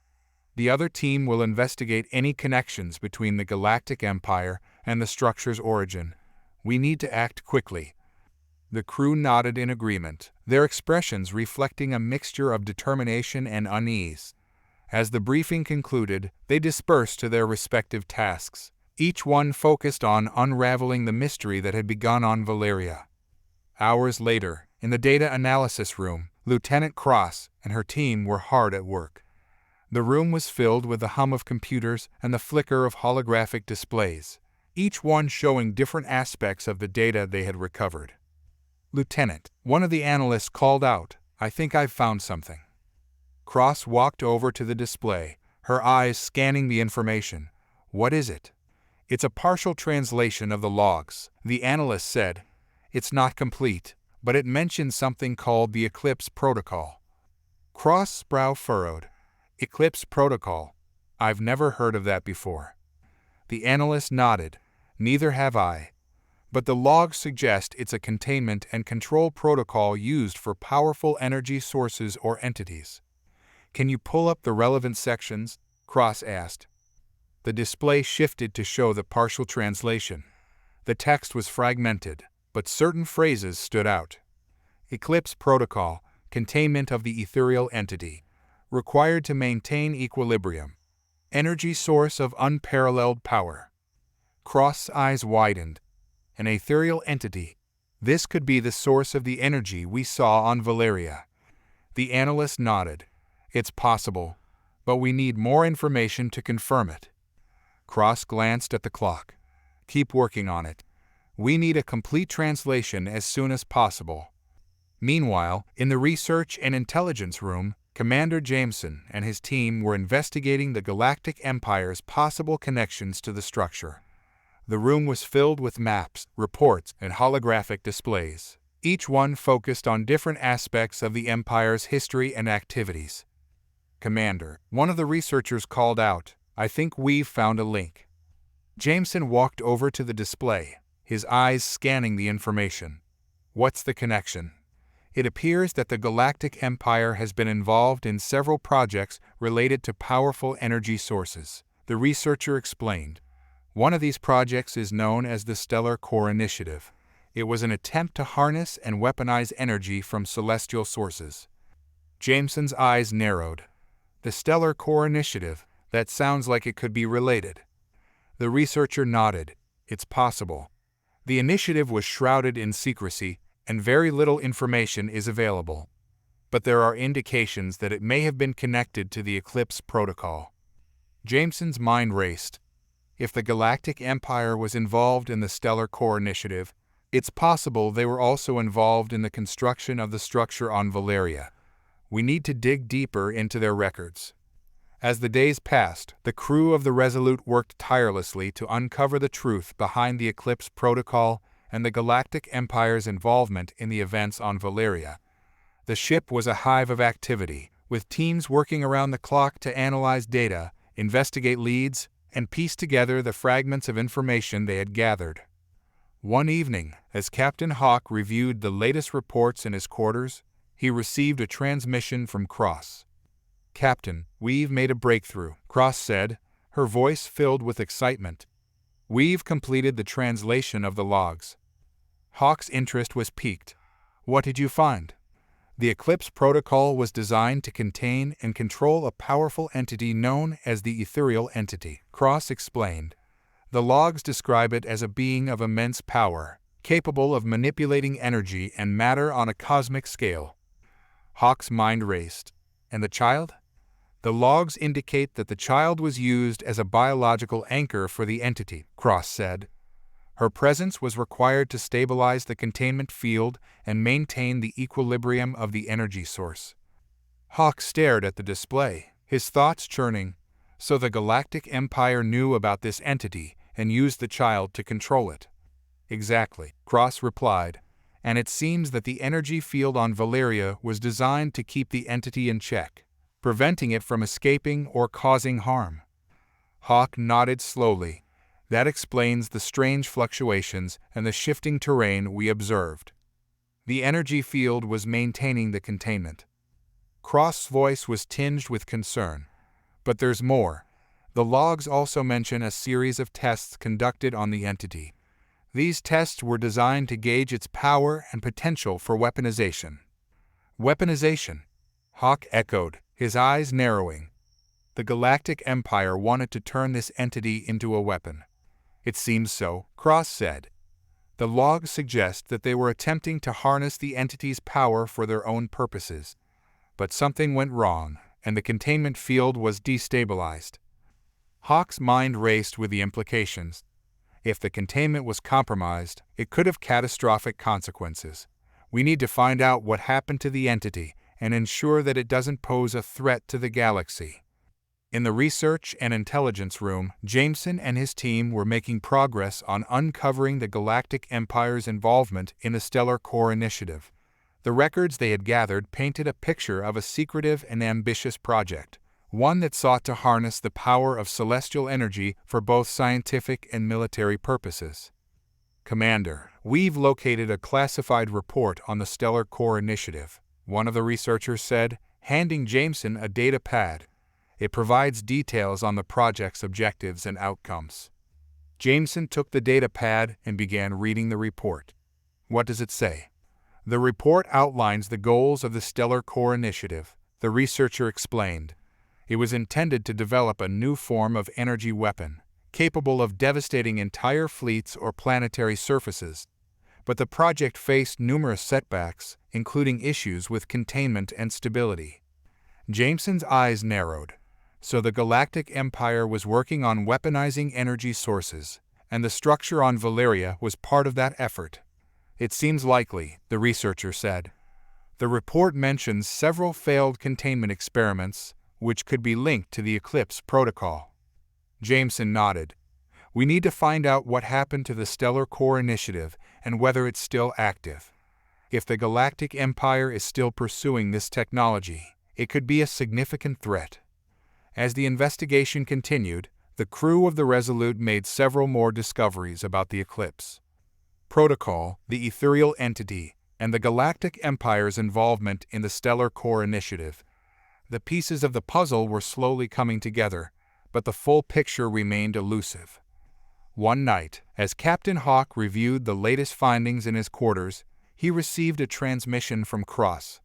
The other team will investigate any connections between the Galactic Empire and the structure's origin. We need to act quickly." The crew nodded in agreement, their expressions reflecting a mixture of determination and unease. As the briefing concluded, they dispersed to their respective tasks, each one focused on unraveling the mystery that had begun on Valeria. Hours later, in the data analysis room, Lieutenant Cross and her team were hard at work. The room was filled with the hum of computers and the flicker of holographic displays, each one showing different aspects of the data they had recovered. "Lieutenant," one of the analysts called out, "I think I've found something." Cross walked over to the display, her eyes scanning the information. "What is it?" "It's a partial translation of the logs," the analyst said. "It's not complete, but it mentions something called the Eclipse Protocol." Cross' brow furrowed. "Eclipse Protocol? I've never heard of that before." The analyst nodded. "Neither have I. But the logs suggest it's a containment and control protocol used for powerful energy sources or entities." "Can you pull up the relevant sections?" Cross asked. The display shifted to show the partial translation. The text was fragmented, but certain phrases stood out. "Eclipse Protocol, containment of the Aetherial Entity, required to maintain equilibrium. Energy source of unparalleled power." Cross' eyes widened. "An Aetherial Entity. This could be the source of the energy we saw on Valeria." The analyst nodded. "It's possible, but we need more information to confirm it." Cross glanced at the clock. "Keep working on it. We need a complete translation as soon as possible." Meanwhile, in the research and intelligence room, Commander Jameson and his team were investigating the Galactic Empire's possible connections to the structure. The room was filled with maps, reports, and holographic displays, each one focused on different aspects of the Empire's history and activities. "Commander," one of the researchers called out, "I think we've found a link." Jameson walked over to the display, his eyes scanning the information. "What's the connection?" "It appears that the Galactic Empire has been involved in several projects related to powerful energy sources," the researcher explained. "One of these projects is known as the Stellar Core Initiative. It was an attempt to harness and weaponize energy from celestial sources." Jameson's eyes narrowed. "The Stellar Core Initiative, that sounds like it could be related." The researcher nodded. "It's possible. The initiative was shrouded in secrecy, and very little information is available. But there are indications that it may have been connected to the Eclipse Protocol." Jameson's mind raced. If the Galactic Empire was involved in the Stellar Core Initiative, it's possible they were also involved in the construction of the structure on Valeria. We need to dig deeper into their records. As the days passed, the crew of the Resolute worked tirelessly to uncover the truth behind the Eclipse Protocol and the Galactic Empire's involvement in the events on Valeria. The ship was a hive of activity, with teams working around the clock to analyze data, investigate leads, and piece together the fragments of information they had gathered. One evening, as Captain Hawke reviewed the latest reports in his quarters, he received a transmission from Cross. "Captain, we've made a breakthrough," Cross said, her voice filled with excitement. "We've completed the translation of the logs." Hawke's interest was piqued. "What did you find?" "The Eclipse Protocol was designed to contain and control a powerful entity known as the Aetherial Entity," Cross explained. "The logs describe it as a being of immense power, capable of manipulating energy and matter on a cosmic scale." Hawke's mind raced. "And the child?" "The logs indicate that the child was used as a biological anchor for the entity," Cross said. "Her presence was required to stabilize the containment field and maintain the equilibrium of the energy source." Hawke stared at the display, his thoughts churning. So the Galactic Empire knew about this entity and used the child to control it. "Exactly," Cross replied. "And it seems that the energy field on Valeria was designed to keep the entity in check, preventing it from escaping or causing harm." Hawke nodded slowly. "That explains the strange fluctuations and the shifting terrain we observed. The energy field was maintaining the containment." Cross's voice was tinged with concern. "But there's more. The logs also mention a series of tests conducted on the entity. These tests were designed to gauge its power and potential for weaponization." "Weaponization?" Hawke echoed, his eyes narrowing. "The Galactic Empire wanted to turn this entity into a weapon." "It seems so," Cross said. "The logs suggest that they were attempting to harness the entity's power for their own purposes. But something went wrong, and the containment field was destabilized." Hawke's mind raced with the implications. If the containment was compromised, it could have catastrophic consequences. "We need to find out what happened to the entity and ensure that it doesn't pose a threat to the galaxy." In the research and intelligence room, Jameson and his team were making progress on uncovering the Galactic Empire's involvement in the Stellar Core Initiative. The records they had gathered painted a picture of a secretive and ambitious project, one that sought to harness the power of celestial energy for both scientific and military purposes. "Commander, we've located a classified report on the Stellar Core Initiative," one of the researchers said, handing Jameson a data pad. "It provides details on the project's objectives and outcomes." Jameson took the data pad and began reading the report. "What does it say?" "The report outlines the goals of the Stellar Core Initiative," the researcher explained. "It was intended to develop a new form of energy weapon, capable of devastating entire fleets or planetary surfaces. But the project faced numerous setbacks, including issues with containment and stability." Jameson's eyes narrowed. So the Galactic Empire was working on weaponizing energy sources, and the structure on Valeria was part of that effort. "It seems likely," the researcher said. The report mentions several failed containment experiments, which could be linked to the Eclipse protocol. Jameson nodded. We need to find out what happened to the Stellar Core Initiative and whether it's still active. If the Galactic Empire is still pursuing this technology, it could be a significant threat. As the investigation continued, the crew of the Resolute made several more discoveries about the Eclipse protocol, the Aetherial Entity, and the Galactic Empire's involvement in the Stellar Core Initiative. The pieces of the puzzle were slowly coming together, but the full picture remained elusive. One night, as Captain Hawke reviewed the latest findings in his quarters, he received a transmission from Cross.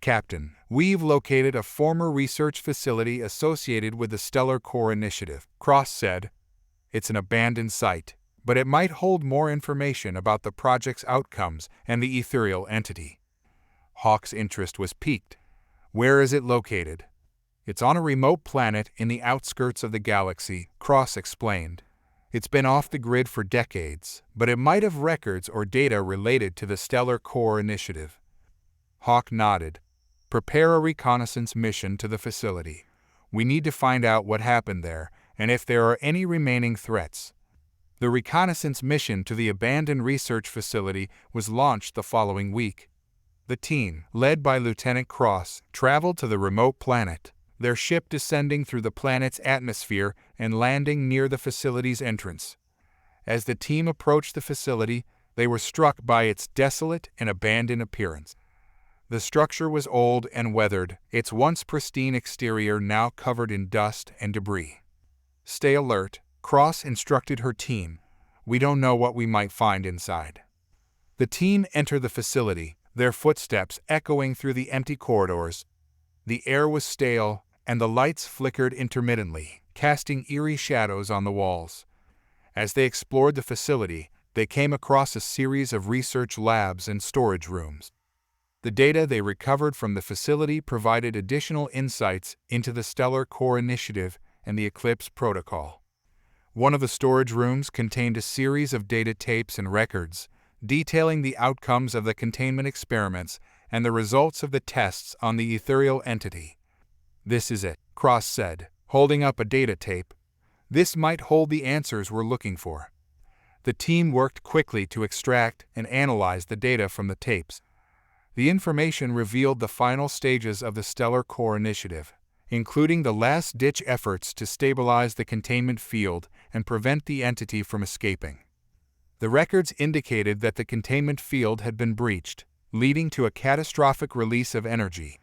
Captain, we've located a former research facility associated with the Stellar Core Initiative, Cross said. It's an abandoned site, but it might hold more information about the project's outcomes and the Aetherial Entity. Hawke's interest was piqued. Where is it located? It's on a remote planet in the outskirts of the galaxy, Cross explained. It's been off the grid for decades, but it might have records or data related to the Stellar Core Initiative. Hawke nodded. Prepare a reconnaissance mission to the facility. We need to find out what happened there and if there are any remaining threats. The reconnaissance mission to the abandoned research facility was launched the following week. The team, led by Lieutenant Cross, traveled to the remote planet, their ship descending through the planet's atmosphere and landing near the facility's entrance. As the team approached the facility, they were struck by its desolate and abandoned appearance. The structure was old and weathered, its once pristine exterior now covered in dust and debris. Stay alert, Cross instructed her team. We don't know what we might find inside. The team entered the facility, their footsteps echoing through the empty corridors. The air was stale, and the lights flickered intermittently, casting eerie shadows on the walls. As they explored the facility, they came across a series of research labs and storage rooms. The data they recovered from the facility provided additional insights into the Stellar Core Initiative and the Eclipse protocol. One of the storage rooms contained a series of data tapes and records, detailing the outcomes of the containment experiments and the results of the tests on the Aetherial Entity. This is it, Cross said, holding up a data tape. This might hold the answers we're looking for. The team worked quickly to extract and analyze the data from the tapes. The information revealed the final stages of the Stellar Core Initiative, including the last-ditch efforts to stabilize the containment field and prevent the entity from escaping. The records indicated that the containment field had been breached, leading to a catastrophic release of energy.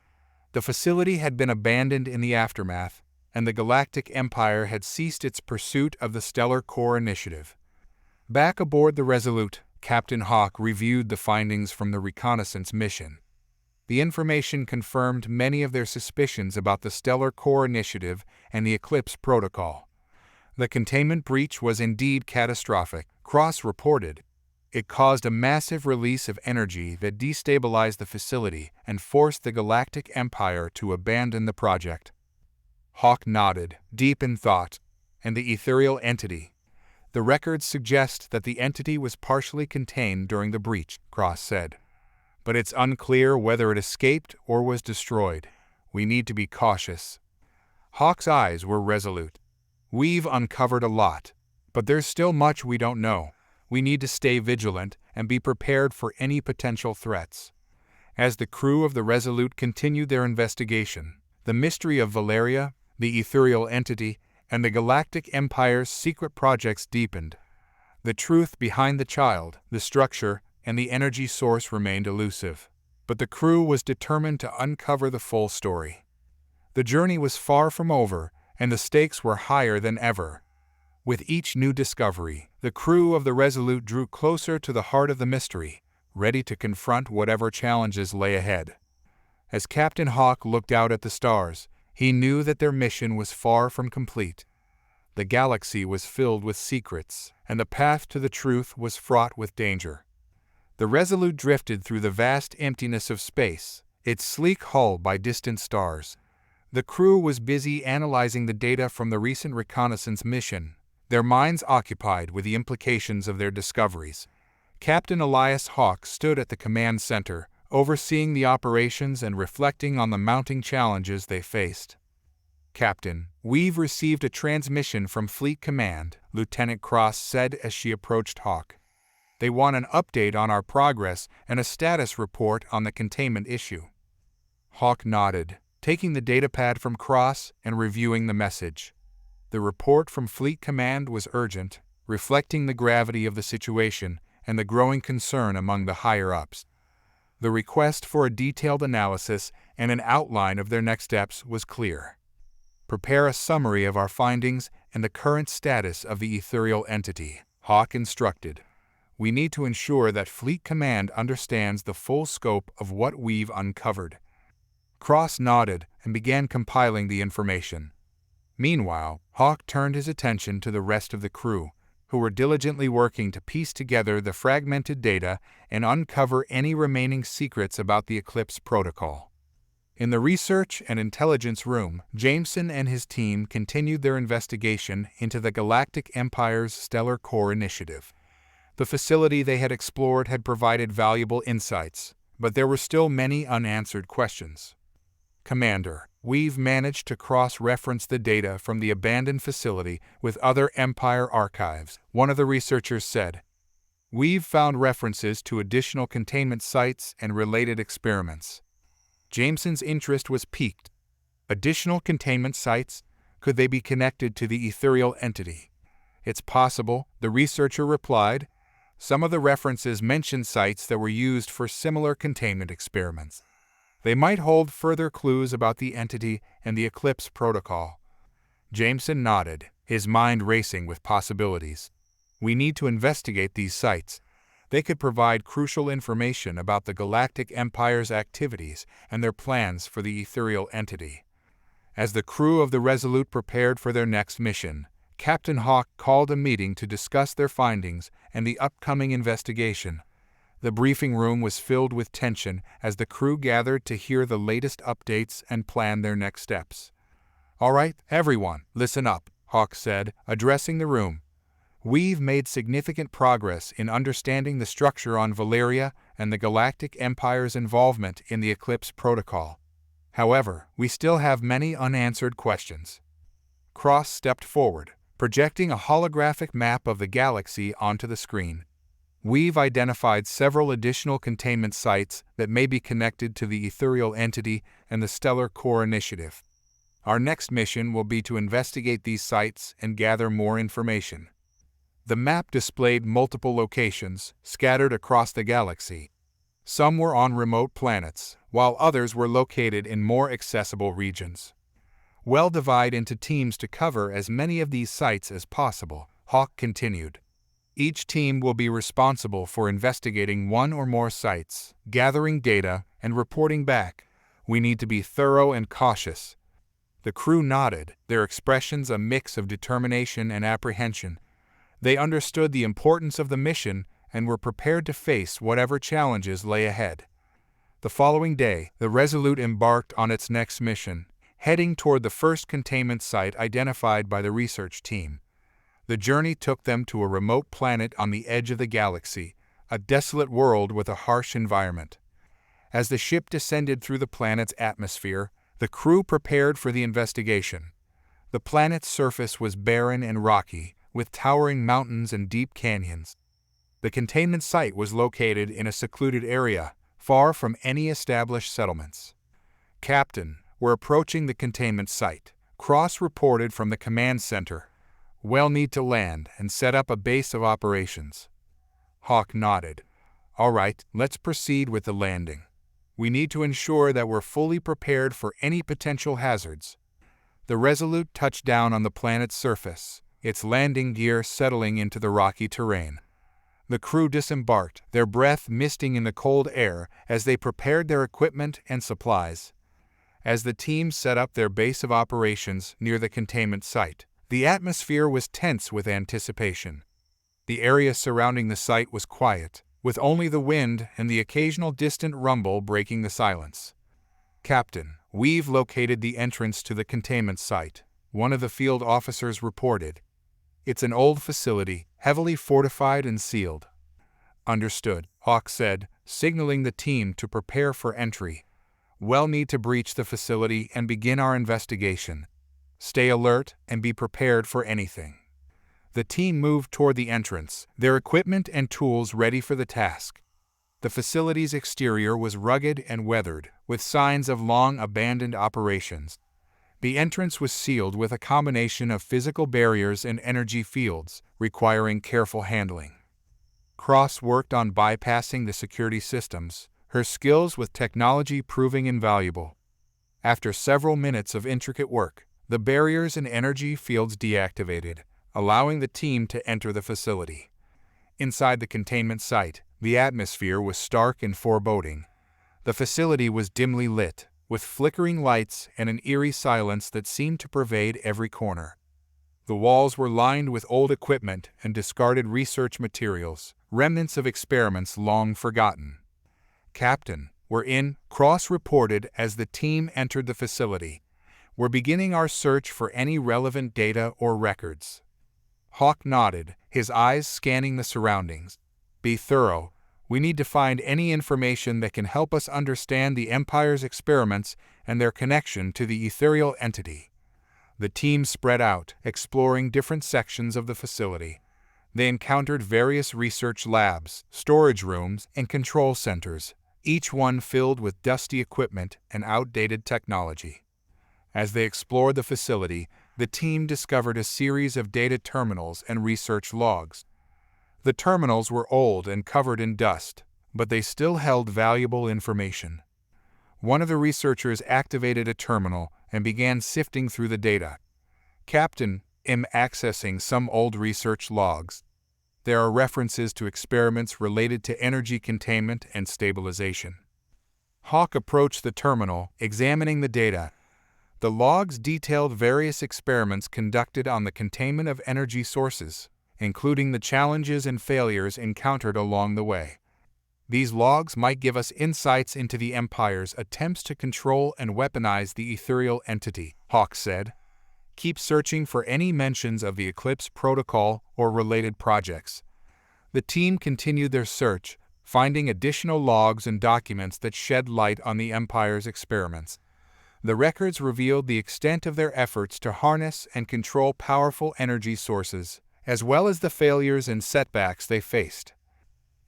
The facility had been abandoned in the aftermath, and the Galactic Empire had ceased its pursuit of the Stellar Core Initiative. Back aboard the Resolute, Captain Hawke reviewed the findings from the reconnaissance mission. The information confirmed many of their suspicions about the Stellar Core Initiative and the Eclipse protocol. The containment breach was indeed catastrophic, Cross reported. It caused a massive release of energy that destabilized the facility and forced the Galactic Empire to abandon the project. Hawke nodded, deep in thought. And the Aetherial Entity. The records suggest that the entity was partially contained during the breach, Cross said. But it's unclear whether it escaped or was destroyed. We need to be cautious. Hawke's eyes were resolute. We've uncovered a lot, but there's still much we don't know. We need to stay vigilant and be prepared for any potential threats. As the crew of the Resolute continued their investigation, the mystery of Valeria, the Aetherial Entity, and the Galactic Empire's secret projects deepened. The truth behind the child, the structure, and the energy source remained elusive, but the crew was determined to uncover the full story. The journey was far from over, and the stakes were higher than ever. With each new discovery, the crew of the Resolute drew closer to the heart of the mystery, ready to confront whatever challenges lay ahead. As Captain Hawke looked out at the stars, he knew that their mission was far from complete. The galaxy was filled with secrets, and the path to the truth was fraught with danger. The Resolute drifted through the vast emptiness of space, its sleek hull by distant stars. The crew was busy analyzing the data from the recent reconnaissance mission, their minds occupied with the implications of their discoveries. Captain Elias Hawke stood at the command center, overseeing the operations and reflecting on the mounting challenges they faced. "Captain, we've received a transmission from Fleet Command," Lieutenant Cross said as she approached Hawke. "They want an update on our progress and a status report on the containment issue." Hawke nodded, taking the datapad from Cross and reviewing the message. The report from Fleet Command was urgent, reflecting the gravity of the situation and the growing concern among the higher-ups. The request for a detailed analysis and an outline of their next steps was clear. "Prepare a summary of our findings and the current status of the Aetherial Entity," Hawke instructed. "We need to ensure that Fleet Command understands the full scope of what we've uncovered." Cross nodded and began compiling the information. Meanwhile, Hawke turned his attention to the rest of the crew, who were diligently working to piece together the fragmented data and uncover any remaining secrets about the Eclipse Protocol. In the research and intelligence room, Jameson and his team continued their investigation into the Galactic Empire's Stellar Core Initiative. The facility they had explored had provided valuable insights, but there were still many unanswered questions. "Commander, we've managed to cross-reference the data from the abandoned facility with other Empire archives," one of the researchers said. "We've found references to additional containment sites and related experiments." Jameson's interest was piqued. Additional containment sites? Could they be connected to the Aetherial Entity? "It's possible," the researcher replied. "Some of the references mention sites that were used for similar containment experiments. They might hold further clues about the entity and the Eclipse Protocol." Jameson nodded, his mind racing with possibilities. "We need to investigate these sites. They could provide crucial information about the Galactic Empire's activities and their plans for the Aetherial Entity." As the crew of the Resolute prepared for their next mission, Captain Hawke called a meeting to discuss their findings and the upcoming investigation. The briefing room was filled with tension as the crew gathered to hear the latest updates and plan their next steps. "All right, everyone, listen up," Hawke said, addressing the room. "We've made significant progress in understanding the structure on Valeria and the Galactic Empire's involvement in the Eclipse Protocol. However, we still have many unanswered questions." Cross stepped forward, projecting a holographic map of the galaxy onto the screen. "We've identified several additional containment sites that may be connected to the Aetherial Entity and the Stellar Core Initiative. Our next mission will be to investigate these sites and gather more information." The map displayed multiple locations, scattered across the galaxy. Some were on remote planets, while others were located in more accessible regions. "We'll divide into teams to cover as many of these sites as possible," Hawke continued. "Each team will be responsible for investigating one or more sites, gathering data, and reporting back. We need to be thorough and cautious." The crew nodded, their expressions a mix of determination and apprehension. They understood the importance of the mission and were prepared to face whatever challenges lay ahead. The following day, the Resolute embarked on its next mission, heading toward the first containment site identified by the research team. The journey took them to a remote planet on the edge of the galaxy, a desolate world with a harsh environment. As the ship descended through the planet's atmosphere, the crew prepared for the investigation. The planet's surface was barren and rocky, with towering mountains and deep canyons. The containment site was located in a secluded area, far from any established settlements. "Captain, we're approaching the containment site," Cross reported from the command center. "We'll need to land and set up a base of operations." Hawke nodded. "All right, let's proceed with the landing. We need to ensure that we're fully prepared for any potential hazards." The Resolute touched down on the planet's surface, its landing gear settling into the rocky terrain. The crew disembarked, their breath misting in the cold air as they prepared their equipment and supplies. As the team set up their base of operations near the containment site, the atmosphere was tense with anticipation. The area surrounding the site was quiet, with only the wind and the occasional distant rumble breaking the silence. "Captain, we've located the entrance to the containment site," one of the field officers reported. "It's an old facility, heavily fortified and sealed." "Understood," Hawke said, signaling the team to prepare for entry. We'll need to breach the facility and begin our investigation. Stay alert and be prepared for anything. The team moved toward the entrance, their equipment and tools ready for the task. The facility's exterior was rugged and weathered, with signs of long abandoned operations. The entrance was sealed with a combination of physical barriers and energy fields, requiring careful handling. Cross worked on bypassing the security systems, her skills with technology proving invaluable. After several minutes of intricate work, the barriers and energy fields deactivated, allowing the team to enter the facility. Inside the containment site, the atmosphere was stark and foreboding. The facility was dimly lit, with flickering lights and an eerie silence that seemed to pervade every corner. The walls were lined with old equipment and discarded research materials, remnants of experiments long forgotten. "Captain, we're in," Cross reported as the team entered the facility. "We're beginning our search for any relevant data or records." Hawke nodded, his eyes scanning the surroundings. "Be thorough. We need to find any information that can help us understand the Empire's experiments and their connection to the Aetherial Entity." The team spread out, exploring different sections of the facility. They encountered various research labs, storage rooms, and control centers, each one filled with dusty equipment and outdated technology. As they explored the facility, the team discovered a series of data terminals and research logs. The terminals were old and covered in dust, but they still held valuable information. One of the researchers activated a terminal and began sifting through the data. "Captain, I'm accessing some old research logs. There are references to experiments related to energy containment and stabilization." Hawke approached the terminal, examining the data. The logs detailed various experiments conducted on the containment of energy sources, including the challenges and failures encountered along the way. "These logs might give us insights into the Empire's attempts to control and weaponize the Aetherial Entity," Hawke said. "Keep searching for any mentions of the Eclipse Protocol or related projects." The team continued their search, finding additional logs and documents that shed light on the Empire's experiments. The records revealed the extent of their efforts to harness and control powerful energy sources, as well as the failures and setbacks they faced.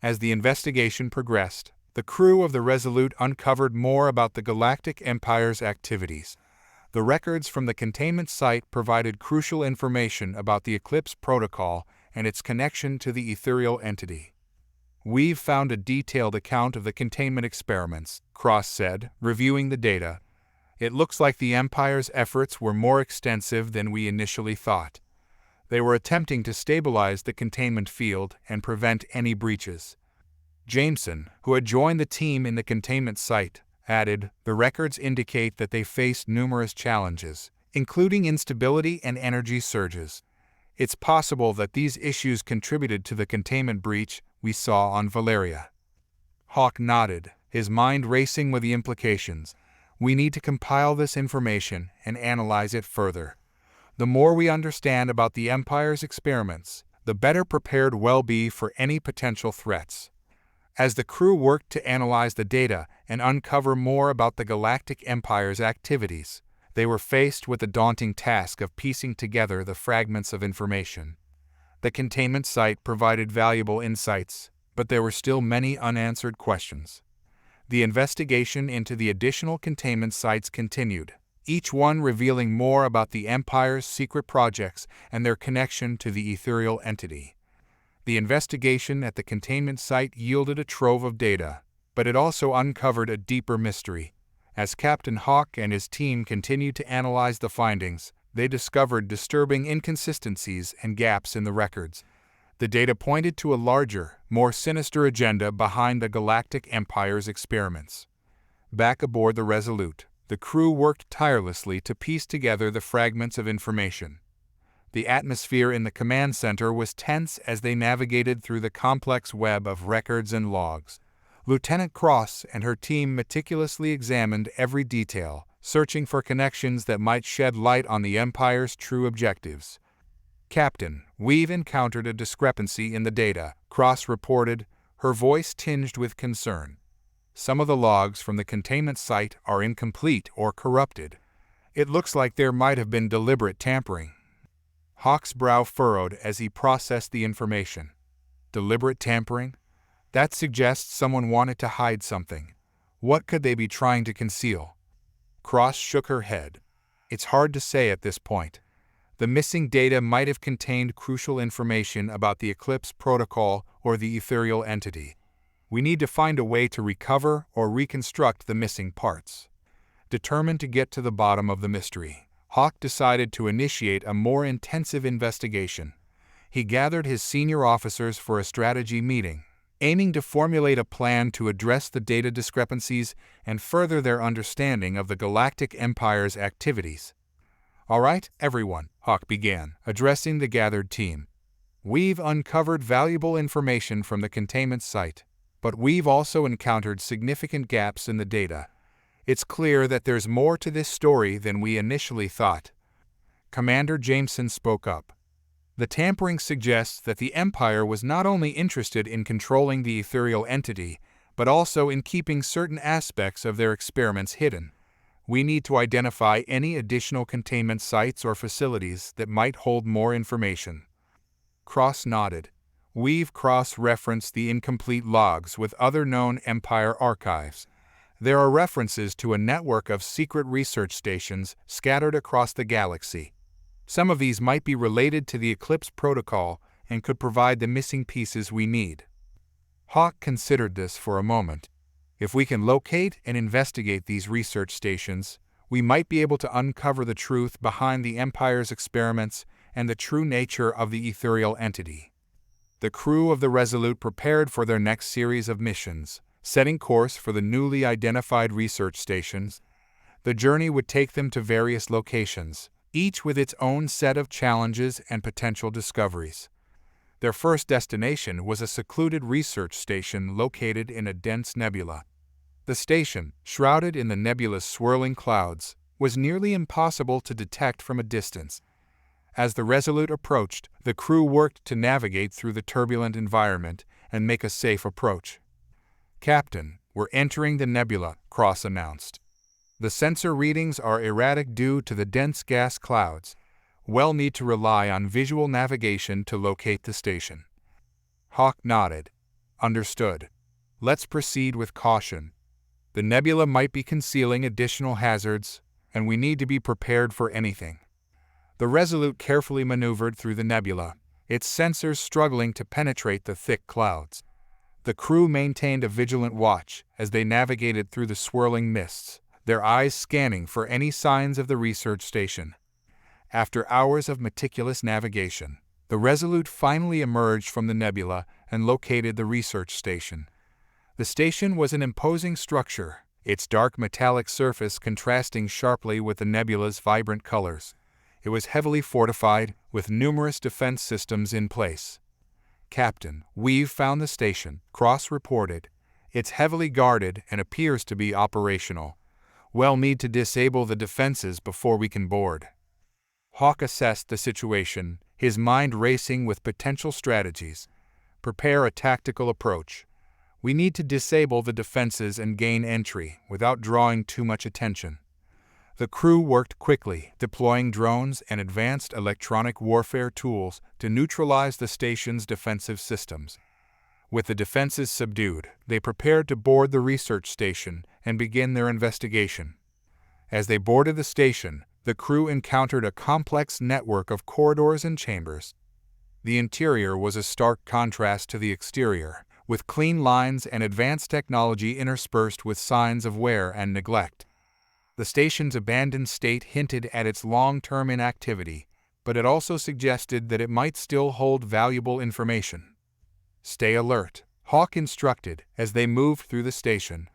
As the investigation progressed, the crew of the Resolute uncovered more about the Galactic Empire's activities. The records from the containment site provided crucial information about the Eclipse Protocol and its connection to the Aetherial Entity. "We've found a detailed account of the containment experiments," Cross said, reviewing the data. "It looks like the Empire's efforts were more extensive than we initially thought. They were attempting to stabilize the containment field and prevent any breaches." Jameson, who had joined the team in the containment site, added, "The records indicate that they faced numerous challenges, including instability and energy surges. It's possible that these issues contributed to the containment breach we saw on Valeria." Hawke nodded, his mind racing with the implications. "We need to compile this information and analyze it further. The more we understand about the Empire's experiments, the better prepared we'll be for any potential threats." As the crew worked to analyze the data and uncover more about the Galactic Empire's activities, they were faced with the daunting task of piecing together the fragments of information. The containment site provided valuable insights, but there were still many unanswered questions. The investigation into the additional containment sites continued, each one revealing more about the Empire's secret projects and their connection to the Aetherial Entity. The investigation at the containment site yielded a trove of data, but it also uncovered a deeper mystery. As Captain Hawke and his team continued to analyze the findings, they discovered disturbing inconsistencies and gaps in the records. The data pointed to a larger, more sinister agenda behind the Galactic Empire's experiments. Back aboard the Resolute, the crew worked tirelessly to piece together the fragments of information. The atmosphere in the command center was tense as they navigated through the complex web of records and logs. Lieutenant Cross and her team meticulously examined every detail, searching for connections that might shed light on the Empire's true objectives. "Captain, we've encountered a discrepancy in the data," Cross reported, her voice tinged with concern. "Some of the logs from the containment site are incomplete or corrupted. It looks like there might have been deliberate tampering." Hawke's brow furrowed as he processed the information. Deliberate tampering? That suggests someone wanted to hide something. What could they be trying to conceal? Cross shook her head. "It's hard to say at this point. The missing data might have contained crucial information about the Eclipse Protocol or the Aetherial Entity. We need to find a way to recover or reconstruct the missing parts." Determined to get to the bottom of the mystery, Hawke decided to initiate a more intensive investigation. He gathered his senior officers for a strategy meeting, aiming to formulate a plan to address the data discrepancies and further their understanding of the Galactic Empire's activities. "All right, everyone," Hawke began, addressing the gathered team. "We've uncovered valuable information from the containment site, but we've also encountered significant gaps in the data. It's clear that there's more to this story than we initially thought." Commander Jameson spoke up. "The tampering suggests that the Empire was not only interested in controlling the Aetherial Entity, but also in keeping certain aspects of their experiments hidden. We need to identify any additional containment sites or facilities that might hold more information." Cross nodded. "We've cross-referenced the incomplete logs with other known Empire archives. There are references to a network of secret research stations scattered across the galaxy. Some of these might be related to the Eclipse Protocol and could provide the missing pieces we need." Hawke considered this for a moment. "If we can locate and investigate these research stations, we might be able to uncover the truth behind the Empire's experiments and the true nature of the Aetherial Entity." The crew of the Resolute prepared for their next series of missions, setting course for the newly identified research stations. The journey would take them to various locations, each with its own set of challenges and potential discoveries. Their first destination was a secluded research station located in a dense nebula. The station, shrouded in the nebula's swirling clouds, was nearly impossible to detect from a distance. As the Resolute approached, the crew worked to navigate through the turbulent environment and make a safe approach. "Captain, we're entering the nebula," Cross announced. "The sensor readings are erratic due to the dense gas clouds. We'll need to rely on visual navigation to locate the station." Hawke nodded. "Understood. Let's proceed with caution. The nebula might be concealing additional hazards, and we need to be prepared for anything." The Resolute carefully maneuvered through the nebula, its sensors struggling to penetrate the thick clouds. The crew maintained a vigilant watch as they navigated through the swirling mists, their eyes scanning for any signs of the research station. After hours of meticulous navigation, the Resolute finally emerged from the nebula and located the research station. The station was an imposing structure, its dark metallic surface contrasting sharply with the nebula's vibrant colors. It was heavily fortified, with numerous defense systems in place. "Captain, we've found the station," Cross reported. "It's heavily guarded and appears to be operational. We'll need to disable the defenses before we can board." Hawke assessed the situation, his mind racing with potential strategies. "Prepare a tactical approach. We need to disable the defenses and gain entry without drawing too much attention." The crew worked quickly, deploying drones and advanced electronic warfare tools to neutralize the station's defensive systems. With the defenses subdued, they prepared to board the research station and begin their investigation. As they boarded the station, the crew encountered a complex network of corridors and chambers. The interior was a stark contrast to the exterior, with clean lines and advanced technology interspersed with signs of wear and neglect. The station's abandoned state hinted at its long-term inactivity, but it also suggested that it might still hold valuable information. "Stay alert," Hawke instructed as they moved through the station.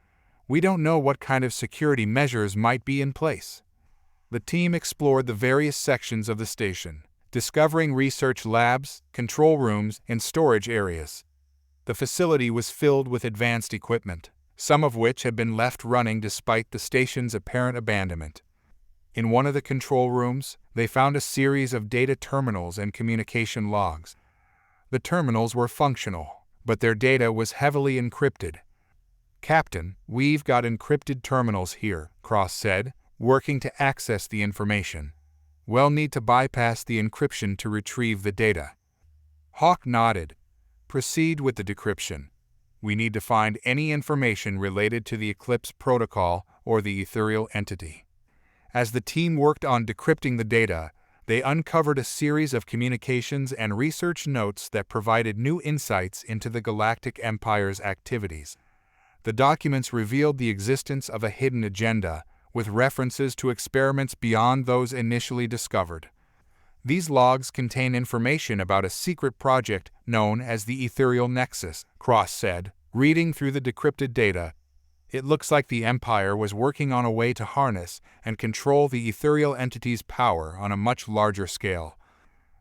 "We don't know what kind of security measures might be in place." The team explored the various sections of the station, discovering research labs, control rooms, and storage areas. The facility was filled with advanced equipment, some of which had been left running despite the station's apparent abandonment. In one of the control rooms, they found a series of data terminals and communication logs. The terminals were functional, but their data was heavily encrypted. "Captain, we've got encrypted terminals here," Cross said, working to access the information. "We'll need to bypass the encryption to retrieve the data." Hawke nodded. "Proceed with the decryption. We need to find any information related to the Eclipse protocol or the Aetherial Entity." As the team worked on decrypting the data, they uncovered a series of communications and research notes that provided new insights into the Galactic Empire's activities. The documents revealed the existence of a hidden agenda, with references to experiments beyond those initially discovered. These logs contain information about a secret project known as the Ethereal Nexus, Cross said, reading through the decrypted data. "It looks like the Empire was working on a way to harness and control the Ethereal Entity's power on a much larger scale."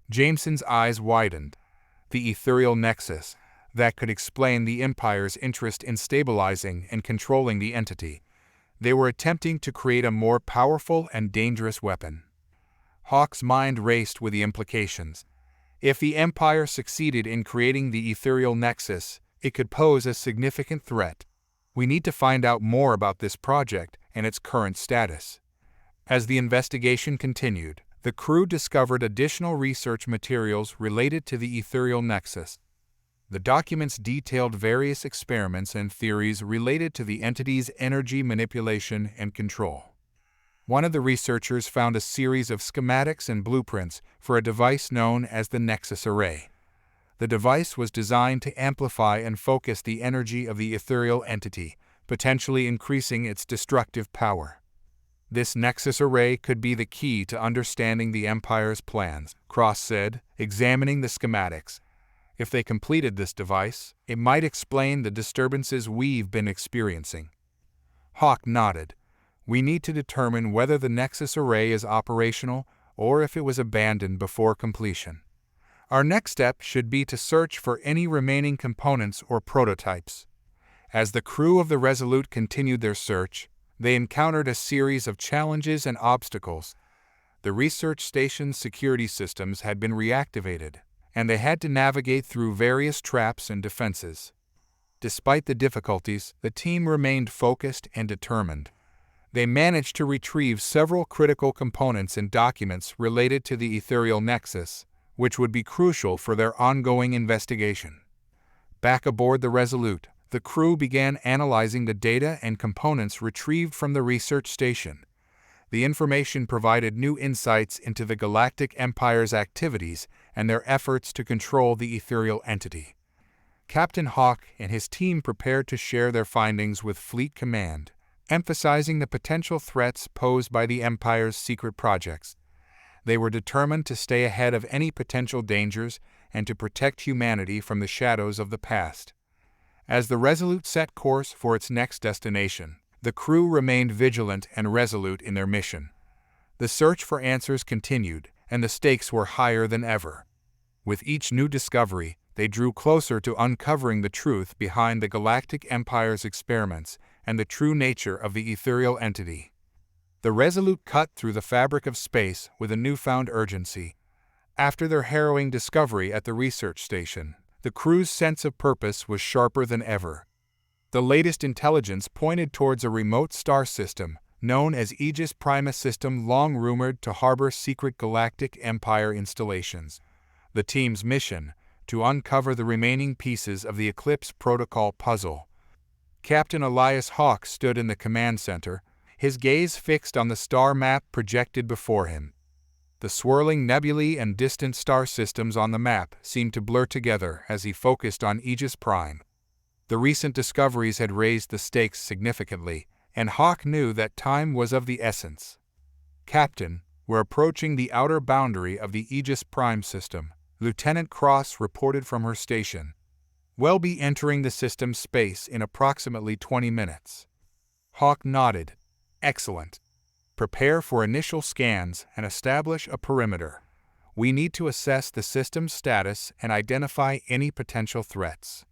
Jameson's eyes widened. The Ethereal Nexus, that could explain the Empire's interest in stabilizing and controlling the entity. They were attempting to create a more powerful and dangerous weapon. Hawke's mind raced with the implications. If the Empire succeeded in creating the Ethereal Nexus, it could pose a significant threat. "We need to find out more about this project and its current status." As the investigation continued, the crew discovered additional research materials related to the Ethereal Nexus. The documents detailed various experiments and theories related to the entity's energy manipulation and control. One of the researchers found a series of schematics and blueprints for a device known as the Nexus Array. The device was designed to amplify and focus the energy of the Ethereal Entity, potentially increasing its destructive power. "This Nexus Array could be the key to understanding the Empire's plans," Cross said, examining the schematics. "If they completed this device, it might explain the disturbances we've been experiencing." Hawke nodded. "We need to determine whether the Nexus Array is operational or if it was abandoned before completion. Our next step should be to search for any remaining components or prototypes." As the crew of the Resolute continued their search, they encountered a series of challenges and obstacles. The research station's security systems had been reactivated, and they had to navigate through various traps and defenses. Despite the difficulties, the team remained focused and determined. They managed to retrieve several critical components and documents related to the Ethereal Nexus, which would be crucial for their ongoing investigation. Back aboard the Resolute, the crew began analyzing the data and components retrieved from the research station. The information provided new insights into the Galactic Empire's activities and their efforts to control the Ethereal Entity. Captain Hawke and his team prepared to share their findings with Fleet Command, emphasizing the potential threats posed by the Empire's secret projects. They were determined to stay ahead of any potential dangers and to protect humanity from the shadows of the past. As the Resolute set course for its next destination, the crew remained vigilant and resolute in their mission. The search for answers continued, and the stakes were higher than ever. With each new discovery, they drew closer to uncovering the truth behind the Galactic Empire's experiments and the true nature of the Ethereal Entity. The Resolute cut through the fabric of space with a newfound urgency. After their harrowing discovery at the research station, the crew's sense of purpose was sharper than ever. The latest intelligence pointed towards a remote star system, known as Aegis Prima system, long rumored to harbor secret Galactic Empire installations. The team's mission: to uncover the remaining pieces of the Eclipse protocol puzzle. Captain Elias Hawke stood in the command center, his gaze fixed on the star map projected before him. The swirling nebulae and distant star systems on the map seemed to blur together as he focused on Aegis Prime. The recent discoveries had raised the stakes significantly, and Hawke knew that time was of the essence. "Captain, we're approaching the outer boundary of the Aegis Prime system," Lieutenant Cross reported from her station. "We'll be entering the system's space in approximately 20 minutes. Hawke nodded. "Excellent. Prepare for initial scans and establish a perimeter. We need to assess the system's status and identify any potential threats."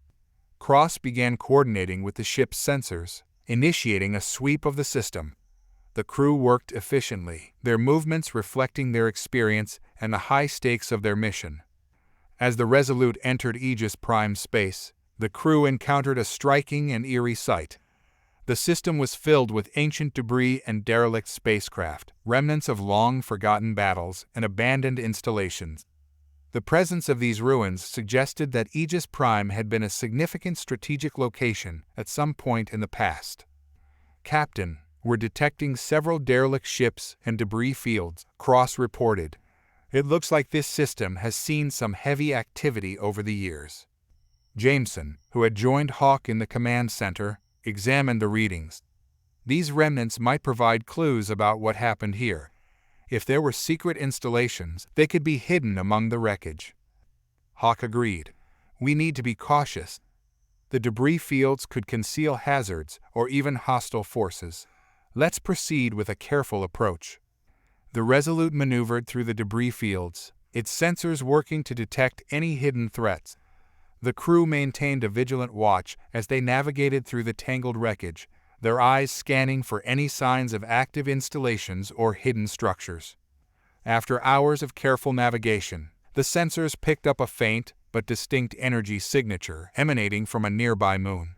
Cross began coordinating with the ship's sensors, initiating a sweep of the system. The crew worked efficiently, their movements reflecting their experience and the high stakes of their mission. As the Resolute entered Aegis Prime space, The crew encountered a striking and eerie sight. The system was filled with ancient debris and derelict spacecraft, remnants of long-forgotten battles and abandoned installations. The presence of these ruins suggested that Aegis Prime had been a significant strategic location at some point in the past. Captain, we're detecting several derelict ships and debris fields, Cross reported. It looks like this system has seen some heavy activity over the years. Jameson, who had joined Hawke in the command center, examined the readings. These remnants might provide clues about what happened here. If there were secret installations, they could be hidden among the wreckage. Hawke agreed. We need to be cautious. The debris fields could conceal hazards or even hostile forces. Let's proceed with a careful approach. The Resolute maneuvered through the debris fields, its sensors working to detect any hidden threats. The crew maintained a vigilant watch as they navigated through the tangled wreckage, their eyes scanning for any signs of active installations or hidden structures. After hours of careful navigation, the sensors picked up a faint but distinct energy signature emanating from a nearby moon.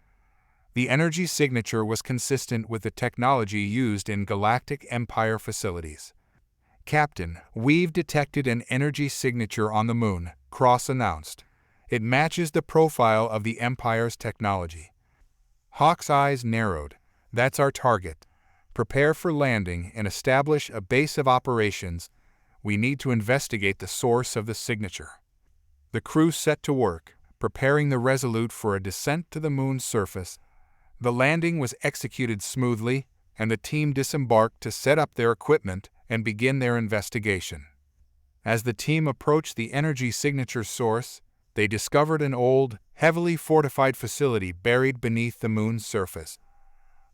The energy signature was consistent with the technology used in Galactic Empire facilities. Captain, we've detected an energy signature on the moon, Cross announced. It matches the profile of the Empire's technology. Hawke's eyes narrowed. That's our target. Prepare for landing and establish a base of operations. We need to investigate the source of the signature. The crew set to work, preparing the Resolute for a descent to the moon's surface. The landing was executed smoothly, and the team disembarked to set up their equipment and begin their investigation. As the team approached the energy signature source, they discovered an old, heavily fortified facility buried beneath the moon's surface.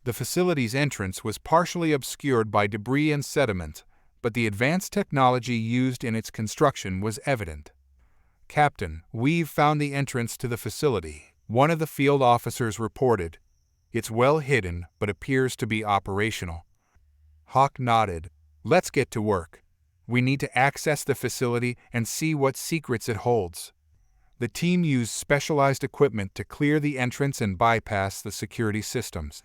The facility's entrance was partially obscured by debris and sediment, but the advanced technology used in its construction was evident. Captain, we've found the entrance to the facility, one of the field officers reported. It's well hidden, but appears to be operational. Hawke nodded. Let's get to work. We need to access the facility and see what secrets it holds. The team used specialized equipment to clear the entrance and bypass the security systems.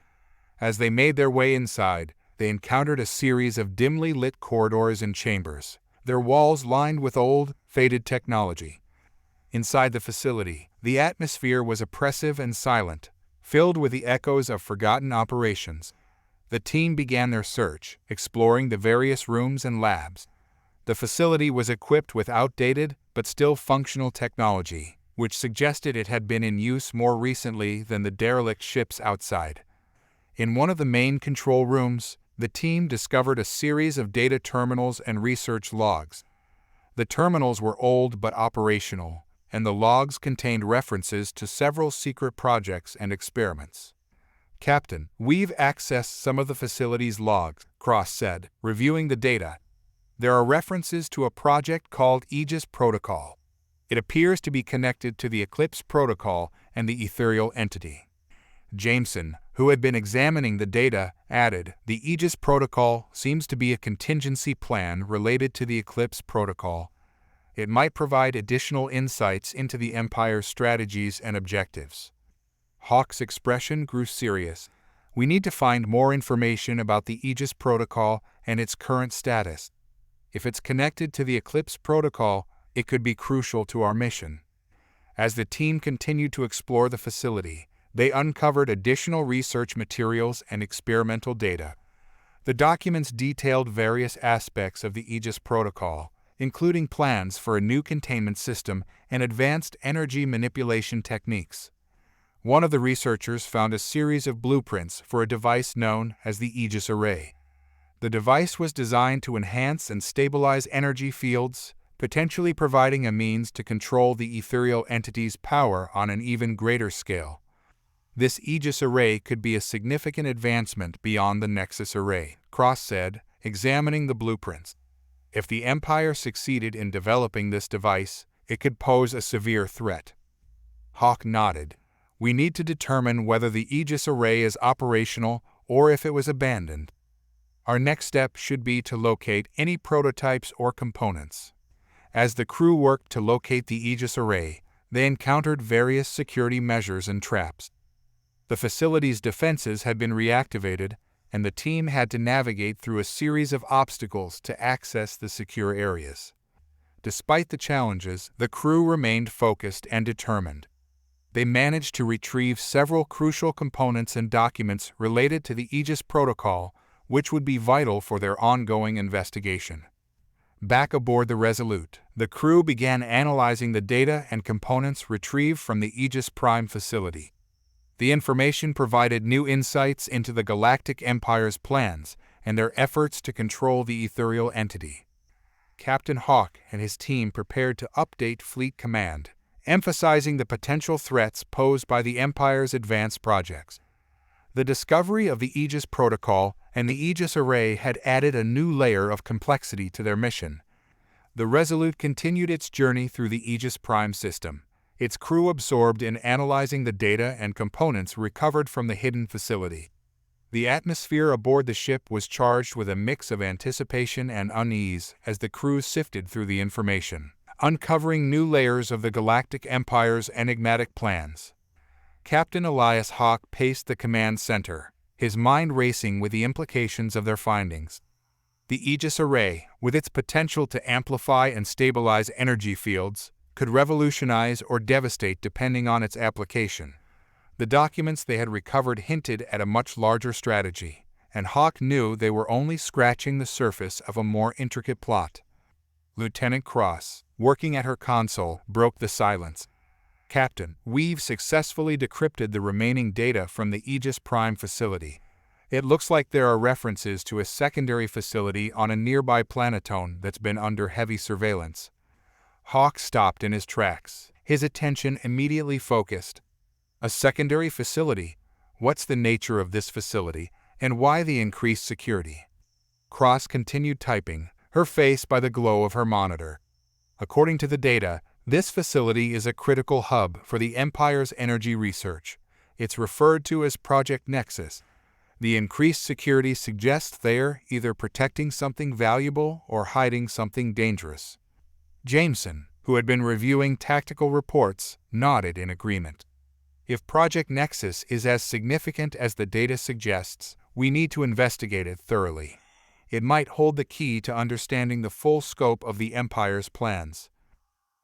As they made their way inside, they encountered a series of dimly lit corridors and chambers, their walls lined with old, faded technology. Inside the facility, the atmosphere was oppressive and silent, filled with the echoes of forgotten operations. The team began their search, exploring the various rooms and labs. The facility was equipped with outdated but still functional technology, which suggested it had been in use more recently than the derelict ships outside. In one of the main control rooms, the team discovered a series of data terminals and research logs. The terminals were old but operational, and the logs contained references to several secret projects and experiments. Captain, we've accessed some of the facility's logs, Cross said, reviewing the data. There are references to a project called Aegis Protocol. It appears to be connected to the Eclipse Protocol and the Aetherial Entity. Jameson, who had been examining the data, added, the Aegis Protocol seems to be a contingency plan related to the Eclipse Protocol. It might provide additional insights into the Empire's strategies and objectives. Hawke's expression grew serious. We need to find more information about the Aegis Protocol and its current status. If it's connected to the Eclipse Protocol, it could be crucial to our mission. As the team continued to explore the facility, they uncovered additional research materials and experimental data. The documents detailed various aspects of the Aegis Protocol, including plans for a new containment system and advanced energy manipulation techniques. One of the researchers found a series of blueprints for a device known as the Aegis Array. The device was designed to enhance and stabilize energy fields, potentially providing a means to control the Aetherial Entity's power on an even greater scale. This Aegis Array could be a significant advancement beyond the Nexus Array, Cross said, examining the blueprints. If the Empire succeeded in developing this device, it could pose a severe threat. Hawke nodded. We need to determine whether the Aegis Array is operational or if it was abandoned. Our next step should be to locate any prototypes or components. As the crew worked to locate the Aegis Array, they encountered various security measures and traps. The facility's defenses had been reactivated, and the team had to navigate through a series of obstacles to access the secure areas. Despite the challenges, the crew remained focused and determined. They managed to retrieve several crucial components and documents related to the Aegis Protocol, which would be vital for their ongoing investigation. Back aboard the Resolute, the crew began analyzing the data and components retrieved from the Aegis Prime facility. The information provided new insights into the Galactic Empire's plans and their efforts to control the Aetherial Entity. Captain Hawke and his team prepared to update Fleet Command, emphasizing the potential threats posed by the Empire's advanced projects. The discovery of the Aegis Protocol and the Aegis Array had added a new layer of complexity to their mission. The Resolute continued its journey through the Aegis Prime system, its crew absorbed in analyzing the data and components recovered from the hidden facility. The atmosphere aboard the ship was charged with a mix of anticipation and unease as the crew sifted through the information, uncovering new layers of the Galactic Empire's enigmatic plans. Captain Elias Hawke paced the command center, his mind racing with the implications of their findings. The Aegis Array, with its potential to amplify and stabilize energy fields, could revolutionize or devastate depending on its application. The documents they had recovered hinted at a much larger strategy, and Hawke knew they were only scratching the surface of a more intricate plot. Lieutenant Cross, working at her console, broke the silence. "Captain, we've successfully decrypted the remaining data from the Aegis Prime facility. It looks like there are references to a secondary facility on a nearby planetone that's been under heavy surveillance." Hawke stopped in his tracks, his attention immediately focused. "A secondary facility? What's the nature of this facility, and why the increased security?" Cross continued typing, her face by the glow of her monitor. "According to the data, this facility is a critical hub for the Empire's energy research. It's referred to as Project Nexus. The increased security suggests they're either protecting something valuable or hiding something dangerous." Jameson, who had been reviewing tactical reports, nodded in agreement. "If Project Nexus is as significant as the data suggests, we need to investigate it thoroughly. It might hold the key to understanding the full scope of the Empire's plans."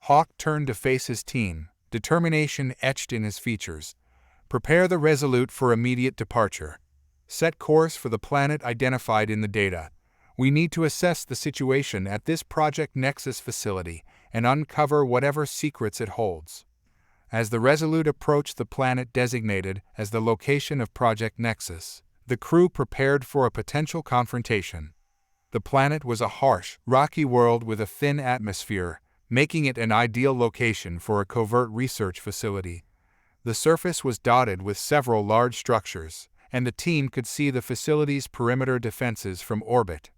Hawke turned to face his team, determination etched in his features. "Prepare the Resolute for immediate departure. Set course for the planet identified in the data. We need to assess the situation at this Project Nexus facility and uncover whatever secrets it holds." As the Resolute approached the planet designated as the location of Project Nexus, the crew prepared for a potential confrontation. The planet was a harsh, rocky world with a thin atmosphere, making it an ideal location for a covert research facility. The surface was dotted with several large structures, and the team could see the facility's perimeter defenses from orbit.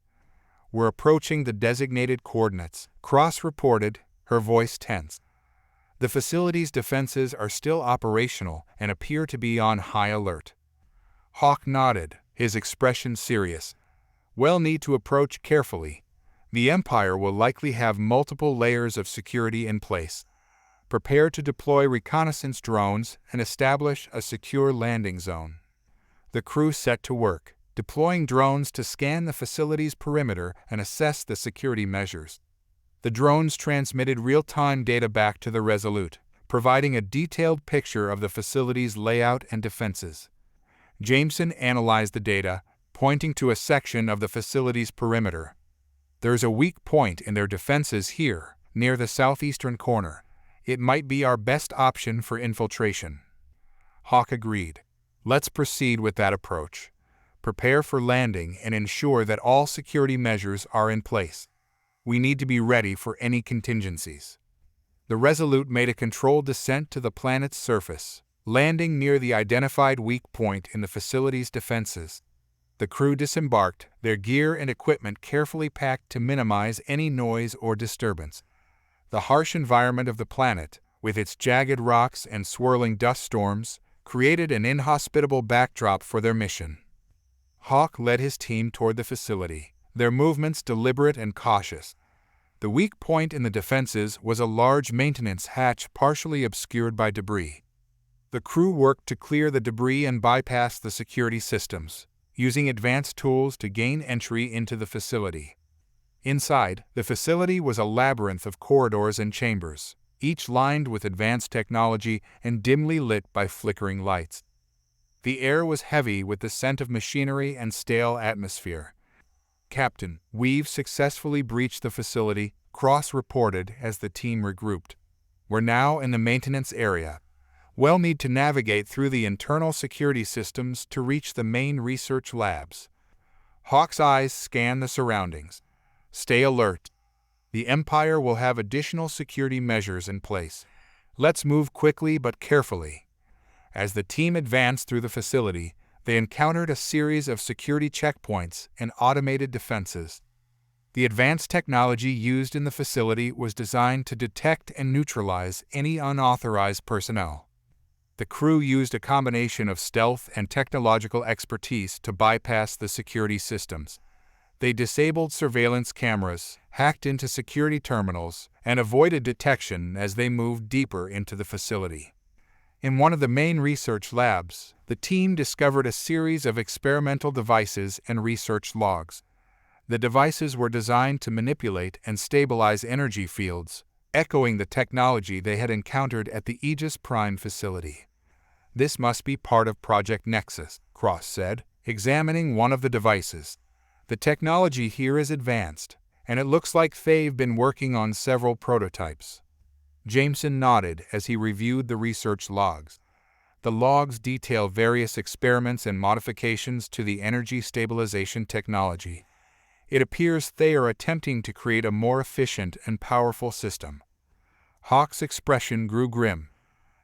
"We're approaching the designated coordinates," Cross reported, her voice tense. "The facility's defenses are still operational and appear to be on high alert." Hawke nodded, his expression serious. "We'll need to approach carefully. The Empire will likely have multiple layers of security in place. Prepare to deploy reconnaissance drones and establish a secure landing zone." The crew set to work, deploying drones to scan the facility's perimeter and assess the security measures. The drones transmitted real-time data back to the Resolute, providing a detailed picture of the facility's layout and defenses. Jameson analyzed the data, pointing to a section of the facility's perimeter. "There's a weak point in their defenses here, near the southeastern corner. It might be our best option for infiltration." Hawke agreed. "Let's proceed with that approach. Prepare for landing and ensure that all security measures are in place. We need to be ready for any contingencies." The Resolute made a controlled descent to the planet's surface, landing near the identified weak point in the facility's defenses. The crew disembarked, their gear and equipment carefully packed to minimize any noise or disturbance. The harsh environment of the planet, with its jagged rocks and swirling dust storms, created an inhospitable backdrop for their mission. Hawke led his team toward the facility, their movements deliberate and cautious. The weak point in the defenses was a large maintenance hatch partially obscured by debris. The crew worked to clear the debris and bypass the security systems, using advanced tools to gain entry into the facility. Inside, the facility was a labyrinth of corridors and chambers, each lined with advanced technology and dimly lit by flickering lights. The air was heavy with the scent of machinery and stale atmosphere. "Captain, we've successfully breached the facility," Cross reported as the team regrouped. "We're now in the maintenance area. We'll need to navigate through the internal security systems to reach the main research labs." Hawke's eyes scanned the surroundings. "Stay alert. The Empire will have additional security measures in place. Let's move quickly but carefully." As the team advanced through the facility, they encountered a series of security checkpoints and automated defenses. The advanced technology used in the facility was designed to detect and neutralize any unauthorized personnel. The crew used a combination of stealth and technological expertise to bypass the security systems. They disabled surveillance cameras, hacked into security terminals, and avoided detection as they moved deeper into the facility. In one of the main research labs, the team discovered a series of experimental devices and research logs. The devices were designed to manipulate and stabilize energy fields, echoing the technology they had encountered at the Aegis Prime facility. "This must be part of Project Nexus," Cross said, examining one of the devices. "The technology here is advanced, and it looks like they've been working on several prototypes." Jameson nodded as he reviewed the research logs. The logs detail various experiments and modifications to the energy stabilization technology. It appears they are attempting to create a more efficient and powerful system. Hawke's expression grew grim.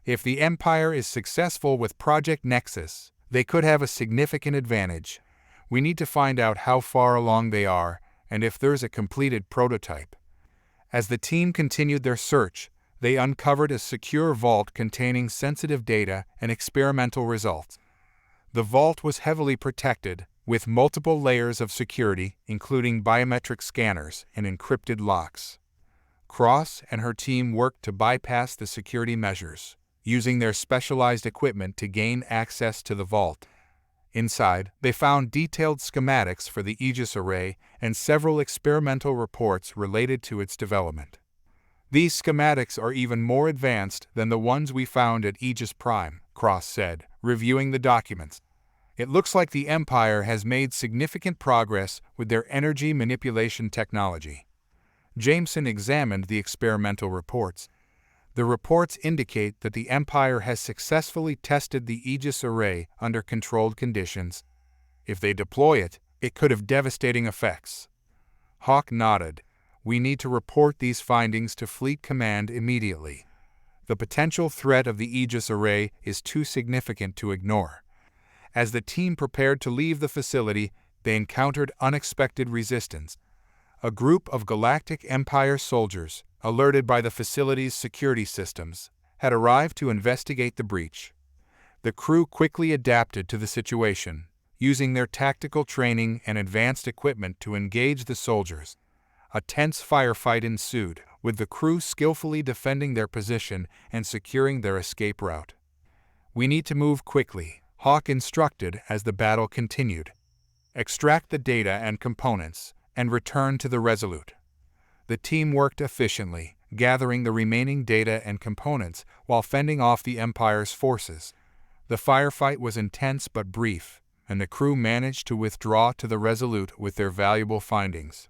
"If the Empire is successful with Project Nexus, they could have a significant advantage. We need to find out how far along they are and if there's a completed prototype." As the team continued their search, they uncovered a secure vault containing sensitive data and experimental results. The vault was heavily protected, with multiple layers of security, including biometric scanners and encrypted locks. Cross and her team worked to bypass the security measures, using their specialized equipment to gain access to the vault. Inside, they found detailed schematics for the Aegis array and several experimental reports related to its development. "These schematics are even more advanced than the ones we found at Aegis Prime," Cross said, reviewing the documents. "It looks like the Empire has made significant progress with their energy manipulation technology." Jameson examined the experimental reports. The reports indicate that the Empire has successfully tested the Aegis array under controlled conditions. If they deploy it, it could have devastating effects. Hawke nodded. "We need to report these findings to Fleet Command immediately. The potential threat of the Aegis array is too significant to ignore." As the team prepared to leave the facility, they encountered unexpected resistance. A group of Galactic Empire soldiers, alerted by the facility's security systems, had arrived to investigate the breach. The crew quickly adapted to the situation, using their tactical training and advanced equipment to engage the soldiers. A tense firefight ensued, with the crew skillfully defending their position and securing their escape route. "We need to move quickly," Hawke instructed as the battle continued. "Extract the data and components, and return to the Resolute." The team worked efficiently, gathering the remaining data and components while fending off the Empire's forces. The firefight was intense but brief, and the crew managed to withdraw to the Resolute with their valuable findings.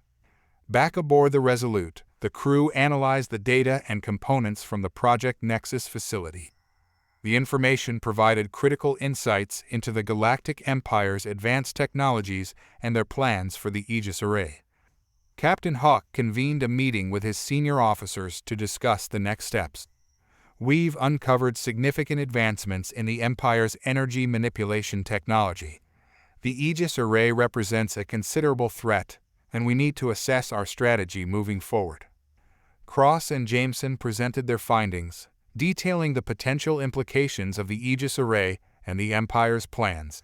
Back aboard the Resolute, the crew analyzed the data and components from the Project Nexus facility. The information provided critical insights into the Galactic Empire's advanced technologies and their plans for the Aegis array. Captain Hawke convened a meeting with his senior officers to discuss the next steps. "We've uncovered significant advancements in the Empire's energy manipulation technology. The Aegis array represents a considerable threat, and we need to assess our strategy moving forward." Cross and Jameson presented their findings, detailing the potential implications of the Aegis array and the Empire's plans.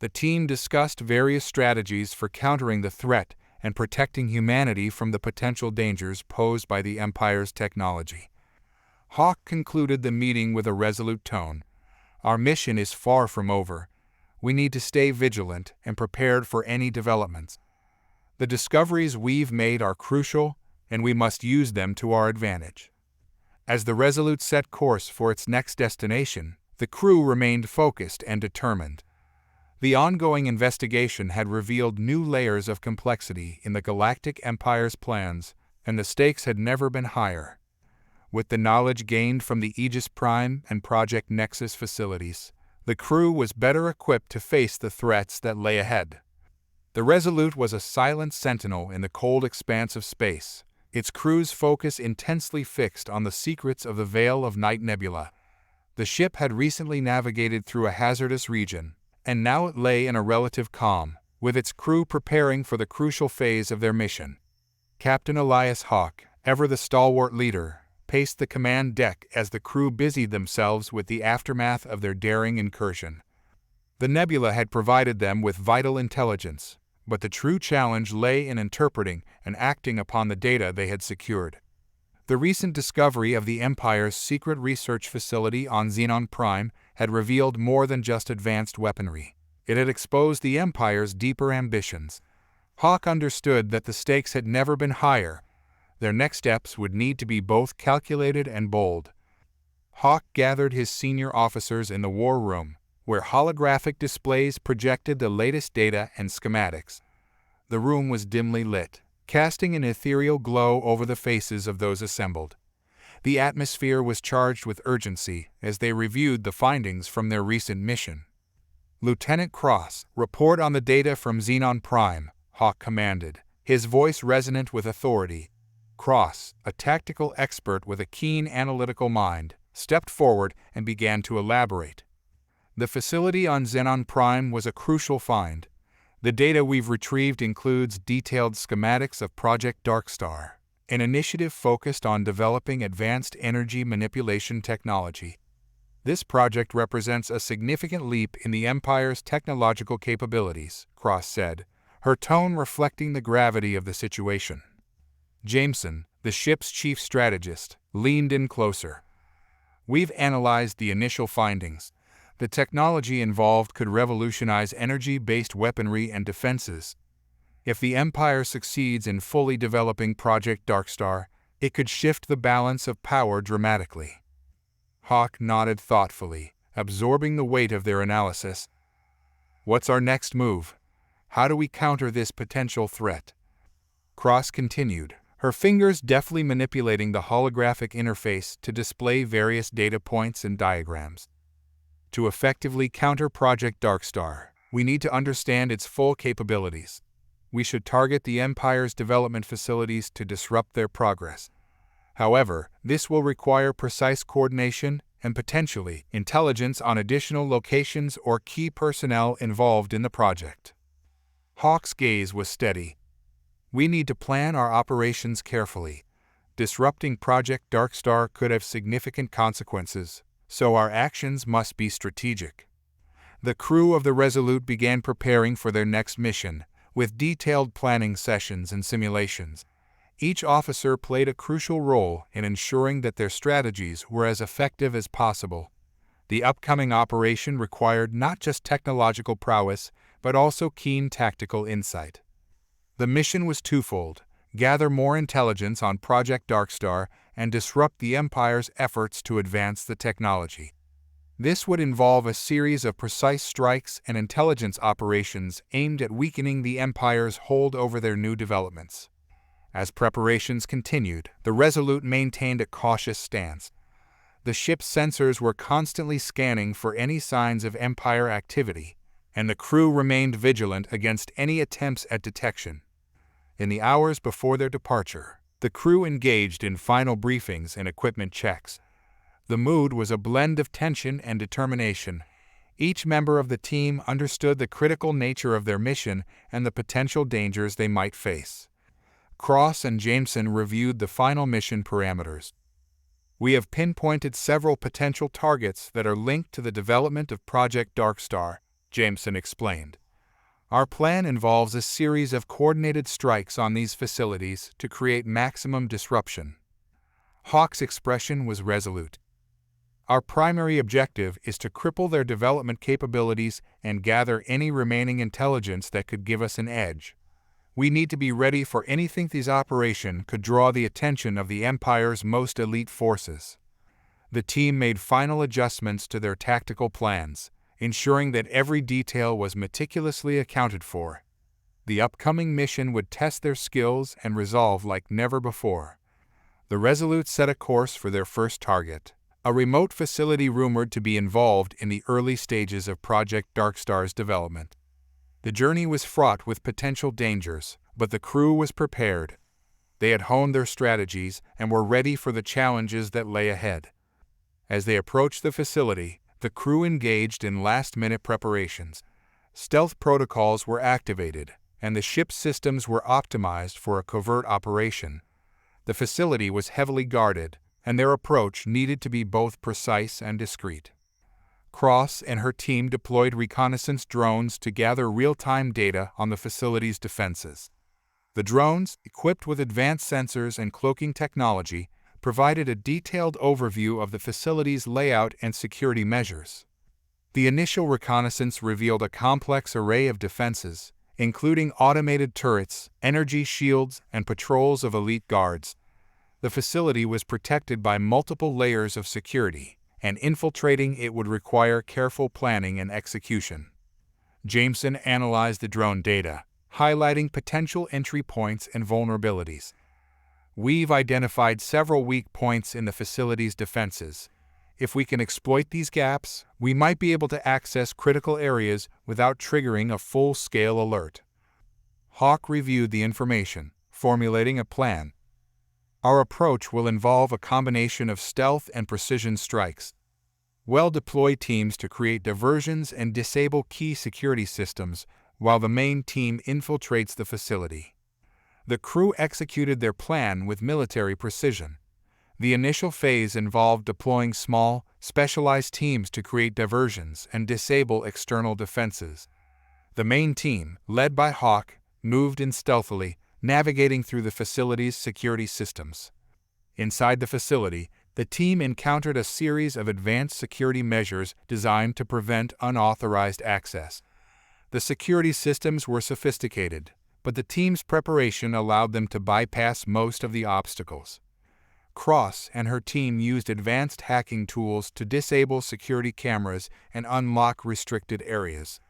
The team discussed various strategies for countering the threat and protecting humanity from the potential dangers posed by the Empire's technology. Hawke concluded the meeting with a resolute tone. Our mission is far from over. We need to stay vigilant and prepared for any developments. The discoveries we've made are crucial, and we must use them to our advantage. As the Resolute set course for its next destination, the crew remained focused and determined. The ongoing investigation had revealed new layers of complexity in the Galactic Empire's plans, and the stakes had never been higher. With the knowledge gained from the Aegis Prime and Project Nexus facilities, the crew was better equipped to face the threats that lay ahead. The Resolute was a silent sentinel in the cold expanse of space, its crew's focus intensely fixed on the secrets of the Veil of Night Nebula. The ship had recently navigated through a hazardous region, and now it lay in a relative calm, with its crew preparing for the crucial phase of their mission. Captain Elias Hawke, ever the stalwart leader, paced the command deck as the crew busied themselves with the aftermath of their daring incursion. The nebula had provided them with vital intelligence, but the true challenge lay in interpreting and acting upon the data they had secured. The recent discovery of the Empire's secret research facility on Xenon Prime had revealed more than just advanced weaponry. It had exposed the Empire's deeper ambitions. Hawke understood that the stakes had never been higher. Their next steps would need to be both calculated and bold. Hawke gathered his senior officers in the war room, where holographic displays projected the latest data and schematics. The room was dimly lit, casting an ethereal glow over the faces of those assembled. The atmosphere was charged with urgency as they reviewed the findings from their recent mission. "Lieutenant Cross, report on the data from Xenon Prime," Hawke commanded, his voice resonant with authority. Cross, a tactical expert with a keen analytical mind, stepped forward and began to elaborate. "The facility on Xenon Prime was a crucial find. The data we've retrieved includes detailed schematics of Project Darkstar, an initiative focused on developing advanced energy manipulation technology. This project represents a significant leap in the Empire's technological capabilities," Cross said, her tone reflecting the gravity of the situation. Jameson, the ship's chief strategist, leaned in closer. "We've analyzed the initial findings. The technology involved could revolutionize energy-based weaponry and defenses. If the Empire succeeds in fully developing Project Darkstar, it could shift the balance of power dramatically." Hawke nodded thoughtfully, absorbing the weight of their analysis. "What's our next move? How do we counter this potential threat?" Cross continued, her fingers deftly manipulating the holographic interface to display various data points and diagrams. "To effectively counter Project Darkstar, we need to understand its full capabilities. We should target the Empire's development facilities to disrupt their progress. However, this will require precise coordination and potentially intelligence on additional locations or key personnel involved in the project." Hawke's gaze was steady. "We need to plan our operations carefully. Disrupting Project Darkstar could have significant consequences, so our actions must be strategic." The crew of the Resolute began preparing for their next mission, with detailed planning sessions and simulations. Each officer played a crucial role in ensuring that their strategies were as effective as possible. The upcoming operation required not just technological prowess, but also keen tactical insight. The mission was twofold: gather more intelligence on Project Darkstar and disrupt the Empire's efforts to advance the technology. This would involve a series of precise strikes and intelligence operations aimed at weakening the Empire's hold over their new developments. As preparations continued, the Resolute maintained a cautious stance. The ship's sensors were constantly scanning for any signs of Empire activity, and the crew remained vigilant against any attempts at detection. In the hours before their departure, the crew engaged in final briefings and equipment checks. The mood was a blend of tension and determination. Each member of the team understood the critical nature of their mission and the potential dangers they might face. Cross and Jameson reviewed the final mission parameters. "We have pinpointed several potential targets that are linked to the development of Project Darkstar," Jameson explained. Our plan involves a series of coordinated strikes on these facilities to create maximum disruption. Hawke's expression was resolute. Our primary objective is to cripple their development capabilities and gather any remaining intelligence that could give us an edge. We need to be ready for anything. This operation could draw the attention of the Empire's most elite forces. The team made final adjustments to their tactical plans, ensuring that every detail was meticulously accounted for. The upcoming mission would test their skills and resolve like never before. The Resolute set a course for their first target, a remote facility rumored to be involved in the early stages of Project Darkstar's development. The journey was fraught with potential dangers, but the crew was prepared. They had honed their strategies and were ready for the challenges that lay ahead. As they approached the facility, the crew engaged in last-minute preparations. Stealth protocols were activated, and the ship's systems were optimized for a covert operation. The facility was heavily guarded, and their approach needed to be both precise and discreet. Cross and her team deployed reconnaissance drones to gather real-time data on the facility's defenses. The drones, equipped with advanced sensors and cloaking technology, provided a detailed overview of the facility's layout and security measures. The initial reconnaissance revealed a complex array of defenses, including automated turrets, energy shields, and patrols of elite guards. The facility was protected by multiple layers of security, and infiltrating it would require careful planning and execution. Jameson analyzed the drone data, highlighting potential entry points and vulnerabilities. We've identified several weak points in the facility's defenses. If we can exploit these gaps, we might be able to access critical areas without triggering a full-scale alert. Hawke reviewed the information, formulating a plan. Our approach will involve a combination of stealth and precision strikes. We'll deploy teams to create diversions and disable key security systems while the main team infiltrates the facility. The crew executed their plan with military precision. The initial phase involved deploying small, specialized teams to create diversions and disable external defenses. The main team, led by Hawke, moved in stealthily, navigating through the facility's security systems. Inside the facility, the team encountered a series of advanced security measures designed to prevent unauthorized access. The security systems were sophisticated, but the team's preparation allowed them to bypass most of the obstacles. Cross and her team used advanced hacking tools to disable security cameras and unlock restricted areas.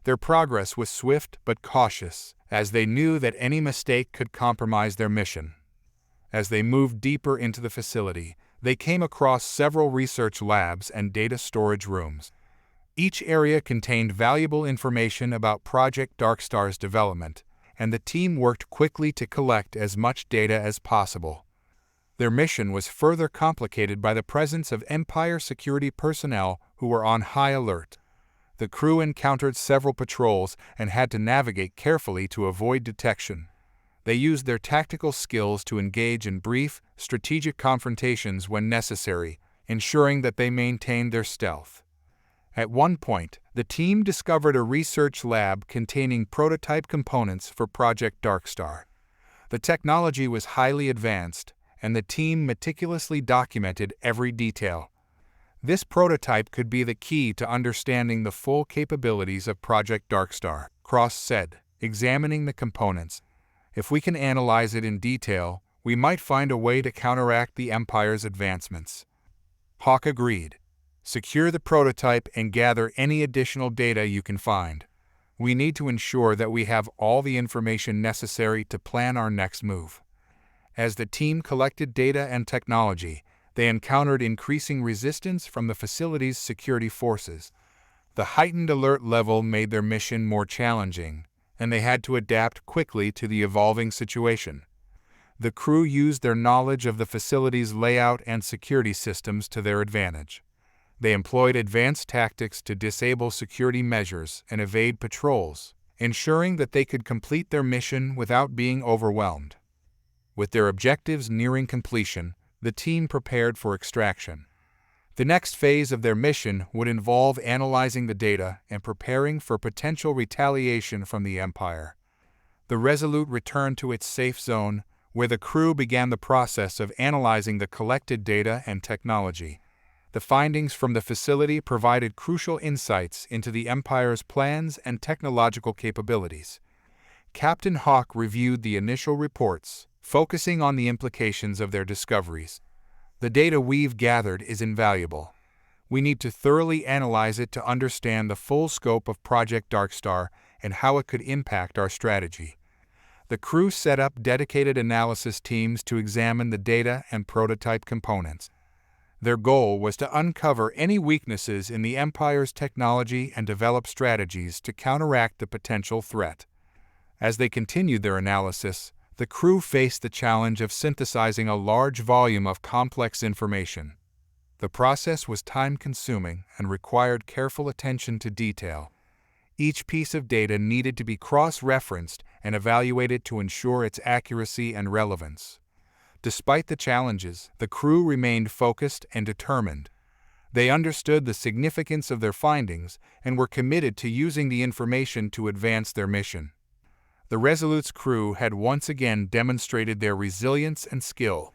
Their progress was swift but cautious, as they knew that any mistake could compromise their mission. As they moved deeper into the facility, they came across several research labs and data storage rooms. Each area contained valuable information about Project Darkstar's development, and the team worked quickly to collect as much data as possible. Their mission was further complicated by the presence of Empire security personnel who were on high alert. The crew encountered several patrols and had to navigate carefully to avoid detection. They used their tactical skills to engage in brief, strategic confrontations when necessary, ensuring that they maintained their stealth. At one point, the team discovered a research lab containing prototype components for Project Darkstar. The technology was highly advanced, and the team meticulously documented every detail. This prototype could be the key to understanding the full capabilities of Project Darkstar, Cross said, examining the components. If we can analyze it in detail, we might find a way to counteract the Empire's advancements. Hawke agreed. Secure the prototype and gather any additional data you can find. We need to ensure that we have all the information necessary to plan our next move. As the team collected data and technology, they encountered increasing resistance from the facility's security forces. The heightened alert level made their mission more challenging, and they had to adapt quickly to the evolving situation. The crew used their knowledge of the facility's layout and security systems to their advantage. They employed advanced tactics to disable security measures and evade patrols, ensuring that they could complete their mission without being overwhelmed. With their objectives nearing completion, the team prepared for extraction. The next phase of their mission would involve analyzing the data and preparing for potential retaliation from the Empire. The Resolute returned to its safe zone, where the crew began the process of analyzing the collected data and technology. The findings from the facility provided crucial insights into the Empire's plans and technological capabilities. Captain Hawke reviewed the initial reports, focusing on the implications of their discoveries. The data we've gathered is invaluable. We need to thoroughly analyze it to understand the full scope of Project Darkstar and how it could impact our strategy. The crew set up dedicated analysis teams to examine the data and prototype components. Their goal was to uncover any weaknesses in the Empire's technology and develop strategies to counteract the potential threat. As they continued their analysis, the crew faced the challenge of synthesizing a large volume of complex information. The process was time-consuming and required careful attention to detail. Each piece of data needed to be cross-referenced and evaluated to ensure its accuracy and relevance. Despite the challenges, the crew remained focused and determined. They understood the significance of their findings and were committed to using the information to advance their mission. The Resolute's crew had once again demonstrated their resilience and skill.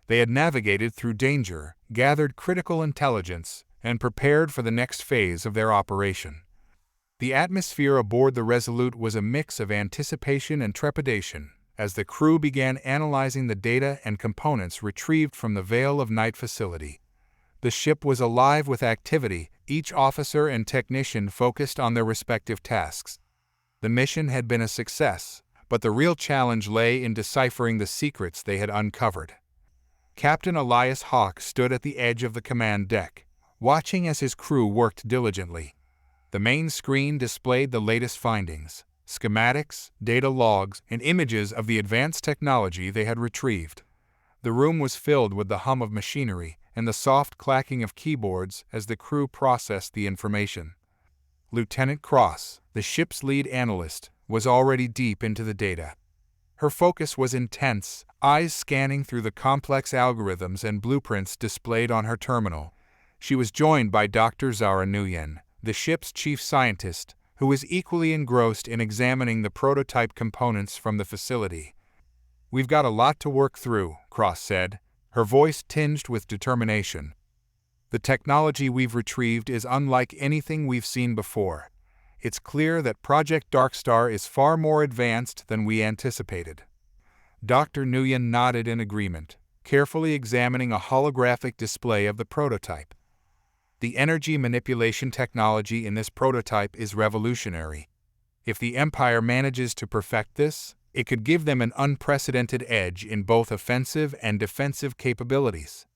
They had navigated through danger, gathered critical intelligence, and prepared for the next phase of their operation. The atmosphere aboard the Resolute was a mix of anticipation and trepidation as the crew began analyzing the data and components retrieved from the Veil of Night facility. The ship was alive with activity, each officer and technician focused on their respective tasks. The mission had been a success, but the real challenge lay in deciphering the secrets they had uncovered. Captain Elias Hawke stood at the edge of the command deck, watching as his crew worked diligently. The main screen displayed the latest findings, schematics, data logs, and images of the advanced technology they had retrieved. The room was filled with the hum of machinery and the soft clacking of keyboards as the crew processed the information. Lieutenant Cross, the ship's lead analyst, was already deep into the data. Her focus was intense, eyes scanning through the complex algorithms and blueprints displayed on her terminal. She was joined by Dr. Zara Nguyen, the ship's chief scientist, who was equally engrossed in examining the prototype components from the facility. "We've got a lot to work through," Cross said, her voice tinged with determination. "The technology we've retrieved is unlike anything we've seen before. It's clear that Project Darkstar is far more advanced than we anticipated." Dr. Nguyen nodded in agreement, carefully examining a holographic display of the prototype. "The energy manipulation technology in this prototype is revolutionary. If the Empire manages to perfect this, it could give them an unprecedented edge in both offensive and defensive capabilities."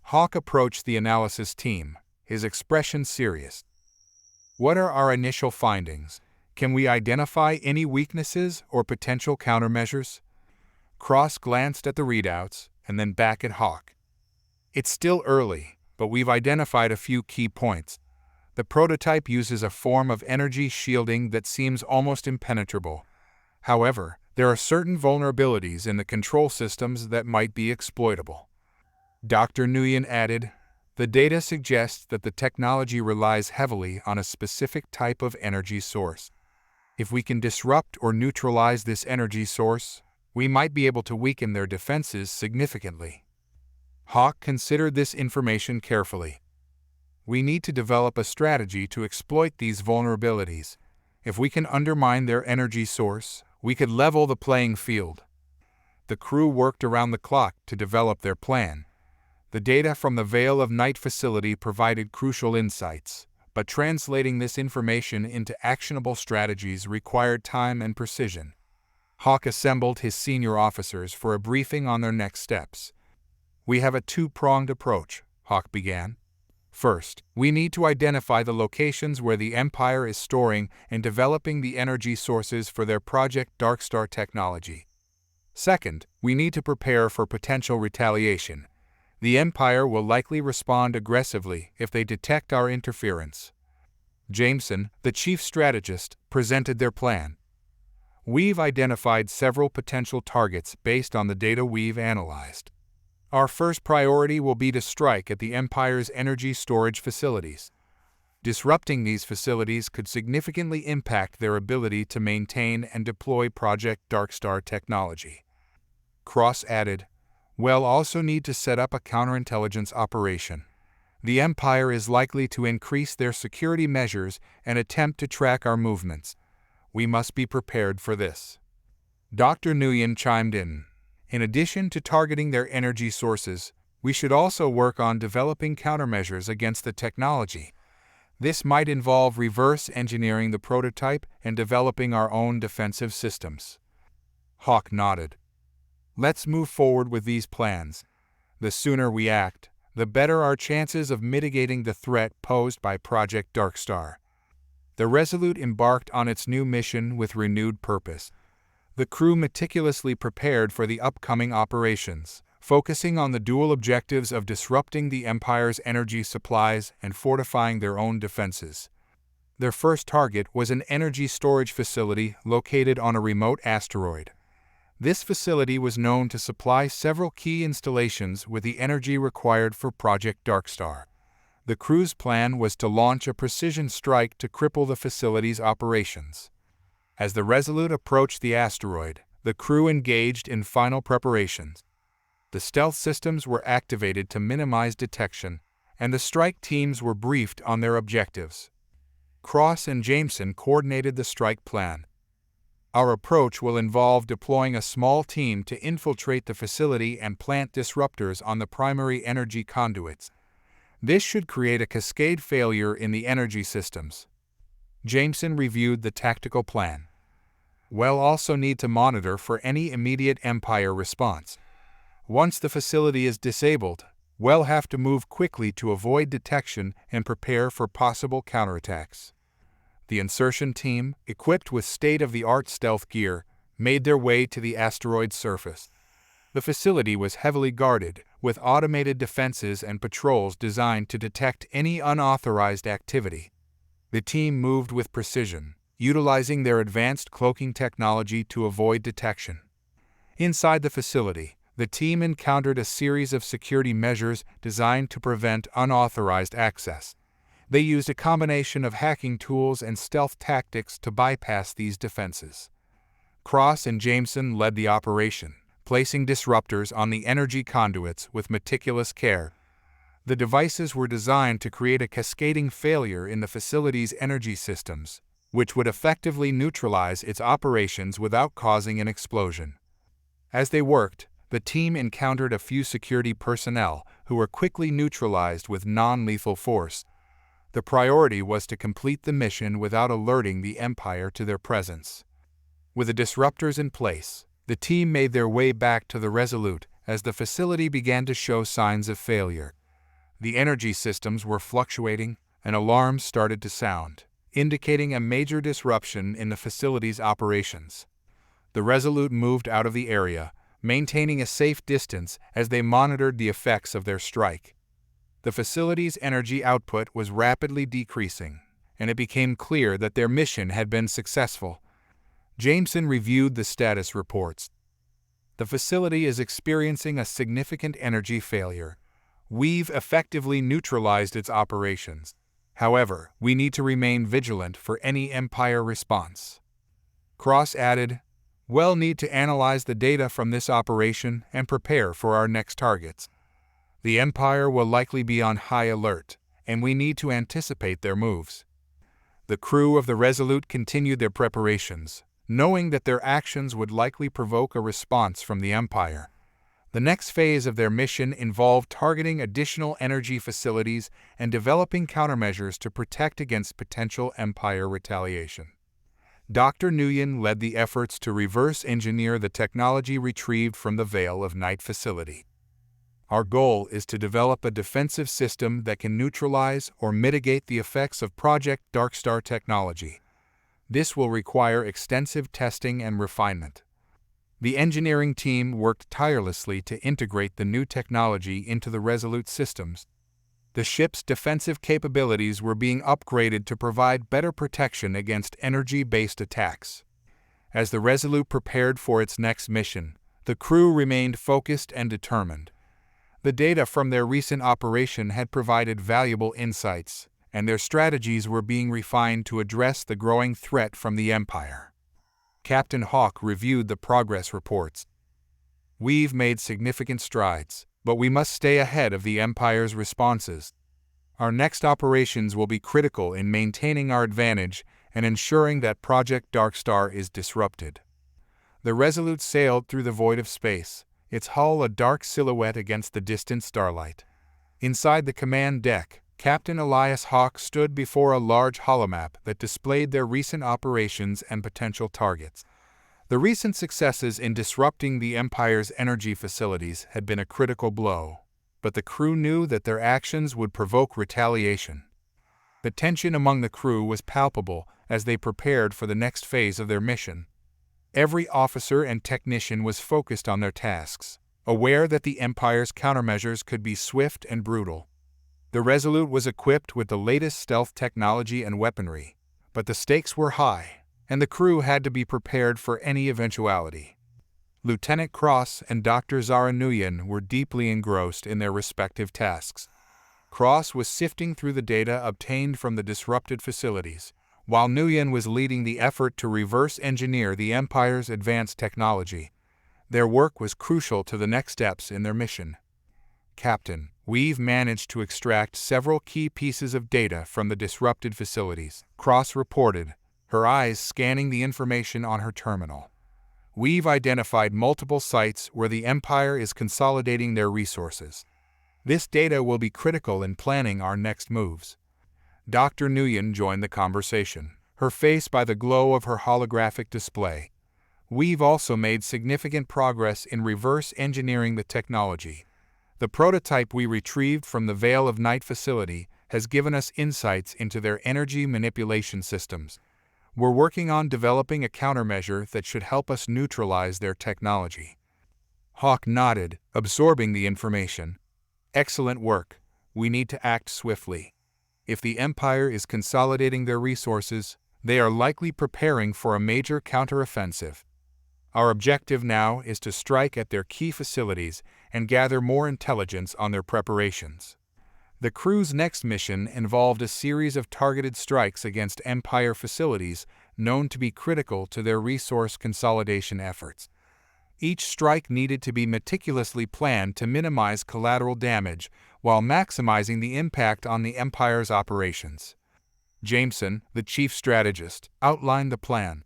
Hawke approached the analysis team, his expression serious. "What are our initial findings? Can we identify any weaknesses or potential countermeasures?" Cross glanced at the readouts and then back at Hawke. "It's still early, but we've identified a few key points. The prototype uses a form of energy shielding that seems almost impenetrable. However, there are certain vulnerabilities in the control systems that might be exploitable." Dr. Nguyen added, "The data suggests that the technology relies heavily on a specific type of energy source. If we can disrupt or neutralize this energy source, we might be able to weaken their defenses significantly." Hawke considered this information carefully. "We need to develop a strategy to exploit these vulnerabilities. If we can undermine their energy source, we could level the playing field." The crew worked around the clock to develop their plan. The data from the Veil of Night facility provided crucial insights, but translating this information into actionable strategies required time and precision. Hawke assembled his senior officers for a briefing on their next steps. "We have a two-pronged approach," Hawke began. "First, we need to identify the locations where the Empire is storing and developing the energy sources for their Project Darkstar technology. Second, we need to prepare for potential retaliation. The Empire will likely respond aggressively if they detect our interference." Jameson, the chief strategist, presented their plan. "We've identified several potential targets based on the data we've analyzed. Our first priority will be to strike at the Empire's energy storage facilities. Disrupting these facilities could significantly impact their ability to maintain and deploy Project Darkstar technology. Cross added, "We'll also need to set up a counterintelligence operation. The Empire is likely to increase their security measures and attempt to track our movements. We must be prepared for this." Dr. Nguyen chimed in. "In addition to targeting their energy sources, we should also work on developing countermeasures against the technology. This might involve reverse engineering the prototype and developing our own defensive systems." Hawke nodded. "Let's move forward with these plans. The sooner we act, the better our chances of mitigating the threat posed by Project Darkstar." The Resolute embarked on its new mission with renewed purpose. The crew meticulously prepared for the upcoming operations, focusing on the dual objectives of disrupting the Empire's energy supplies and fortifying their own defenses. Their first target was an energy storage facility located on a remote asteroid. This facility was known to supply several key installations with the energy required for Project Darkstar. The crew's plan was to launch a precision strike to cripple the facility's operations. As the Resolute approached the asteroid, the crew engaged in final preparations. The stealth systems were activated to minimize detection, and the strike teams were briefed on their objectives. Cross and Jameson coordinated the strike plan. "Our approach will involve deploying a small team to infiltrate the facility and plant disruptors on the primary energy conduits. This should create a cascade failure in the energy systems." Jameson reviewed the tactical plan. "We'll also need to monitor for any immediate Empire response. Once the facility is disabled, we'll have to move quickly to avoid detection and prepare for possible counterattacks." The insertion team, equipped with state-of-the-art stealth gear, made their way to the asteroid's surface. The facility was heavily guarded, with automated defenses and patrols designed to detect any unauthorized activity. The team moved with precision, utilizing their advanced cloaking technology to avoid detection. Inside the facility, the team encountered a series of security measures designed to prevent unauthorized access. They used a combination of hacking tools and stealth tactics to bypass these defenses. Cross and Jameson led the operation, placing disruptors on the energy conduits with meticulous care. The devices were designed to create a cascading failure in the facility's energy systems, which would effectively neutralize its operations without causing an explosion. As they worked, the team encountered a few security personnel who were quickly neutralized with non-lethal force. The priority was to complete the mission without alerting the Empire to their presence. With the disruptors in place, the team made their way back to the Resolute as the facility began to show signs of failure. The energy systems were fluctuating, and alarms started to sound, indicating a major disruption in the facility's operations. The Resolute moved out of the area, maintaining a safe distance as they monitored the effects of their strike. The facility's energy output was rapidly decreasing, and it became clear that their mission had been successful. Jameson reviewed the status reports. "The facility is experiencing a significant energy failure. We've effectively neutralized its operations. However, we need to remain vigilant for any Empire response." Cross added, "We'll need to analyze the data from this operation and prepare for our next targets. The Empire will likely be on high alert, and we need to anticipate their moves." The crew of the Resolute continued their preparations, knowing that their actions would likely provoke a response from the Empire. The next phase of their mission involved targeting additional energy facilities and developing countermeasures to protect against potential Empire retaliation. Dr. Nguyen led the efforts to reverse engineer the technology retrieved from the Veil of Night facility. "Our goal is to develop a defensive system that can neutralize or mitigate the effects of Project Darkstar technology. This will require extensive testing and refinement." The engineering team worked tirelessly to integrate the new technology into the Resolute systems. The ship's defensive capabilities were being upgraded to provide better protection against energy-based attacks. As the Resolute prepared for its next mission, the crew remained focused and determined. The data from their recent operation had provided valuable insights, and their strategies were being refined to address the growing threat from the Empire. Captain Hawke reviewed the progress reports. "We've made significant strides, but we must stay ahead of the Empire's responses. Our next operations will be critical in maintaining our advantage and ensuring that Project Darkstar is disrupted." The Resolute sailed through the void of space, its hull a dark silhouette against the distant starlight. Inside the command deck, Captain Elias Hawke stood before a large holomap that displayed their recent operations and potential targets. The recent successes in disrupting the Empire's energy facilities had been a critical blow, but the crew knew that their actions would provoke retaliation. The tension among the crew was palpable as they prepared for the next phase of their mission. Every officer and technician was focused on their tasks, aware that the Empire's countermeasures could be swift and brutal. The Resolute was equipped with the latest stealth technology and weaponry, but the stakes were high, and the crew had to be prepared for any eventuality. Lieutenant Cross and Dr. Zara Nguyen were deeply engrossed in their respective tasks. Cross was sifting through the data obtained from the disrupted facilities, while Nguyen was leading the effort to reverse engineer the Empire's advanced technology. Their work was crucial to the next steps in their mission. "Captain, we've managed to extract several key pieces of data from the disrupted facilities," Cross reported, her eyes scanning the information on her terminal. "We've identified multiple sites where the Empire is consolidating their resources. This data will be critical in planning our next moves." Dr. Nguyen joined the conversation, her face by the glow of her holographic display. "We've also made significant progress in reverse engineering the technology. The prototype we retrieved from the Veil of Night facility has given us insights into their energy manipulation systems. We're working on developing a countermeasure that should help us neutralize their technology." Hawke nodded, absorbing the information. "Excellent work. We need to act swiftly. If the Empire is consolidating their resources, they are likely preparing for a major counteroffensive. Our objective now is to strike at their key facilities and gather more intelligence on their preparations." The crew's next mission involved a series of targeted strikes against Empire facilities known to be critical to their resource consolidation efforts. Each strike needed to be meticulously planned to minimize collateral damage while maximizing the impact on the Empire's operations. Jameson, the chief strategist, outlined the plan.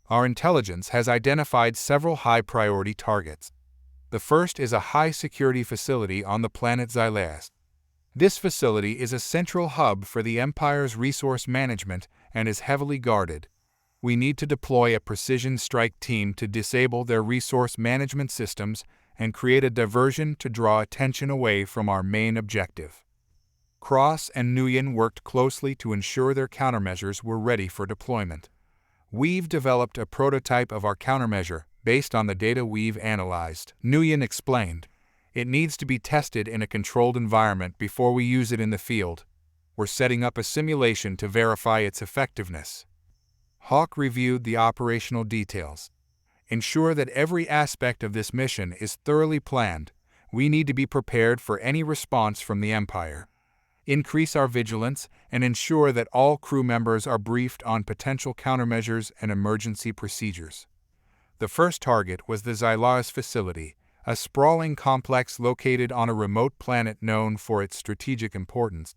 "Our intelligence has identified several high-priority targets. The first is a high-security facility on the planet Xylas. This facility is a central hub for the Empire's resource management and is heavily guarded. We need to deploy a precision strike team to disable their resource management systems and create a diversion to draw attention away from our main objective." Cross and Nguyen worked closely to ensure their countermeasures were ready for deployment. "We've developed a prototype of our countermeasure based on the data we've analyzed," Nguyen explained. "It needs to be tested in a controlled environment before we use it in the field. We're setting up a simulation to verify its effectiveness." Hawke reviewed the operational details. "Ensure that every aspect of this mission is thoroughly planned. We need to be prepared for any response from the Empire. Increase our vigilance and ensure that all crew members are briefed on potential countermeasures and emergency procedures." The first target was the Xylas facility, a sprawling complex located on a remote planet known for its strategic importance.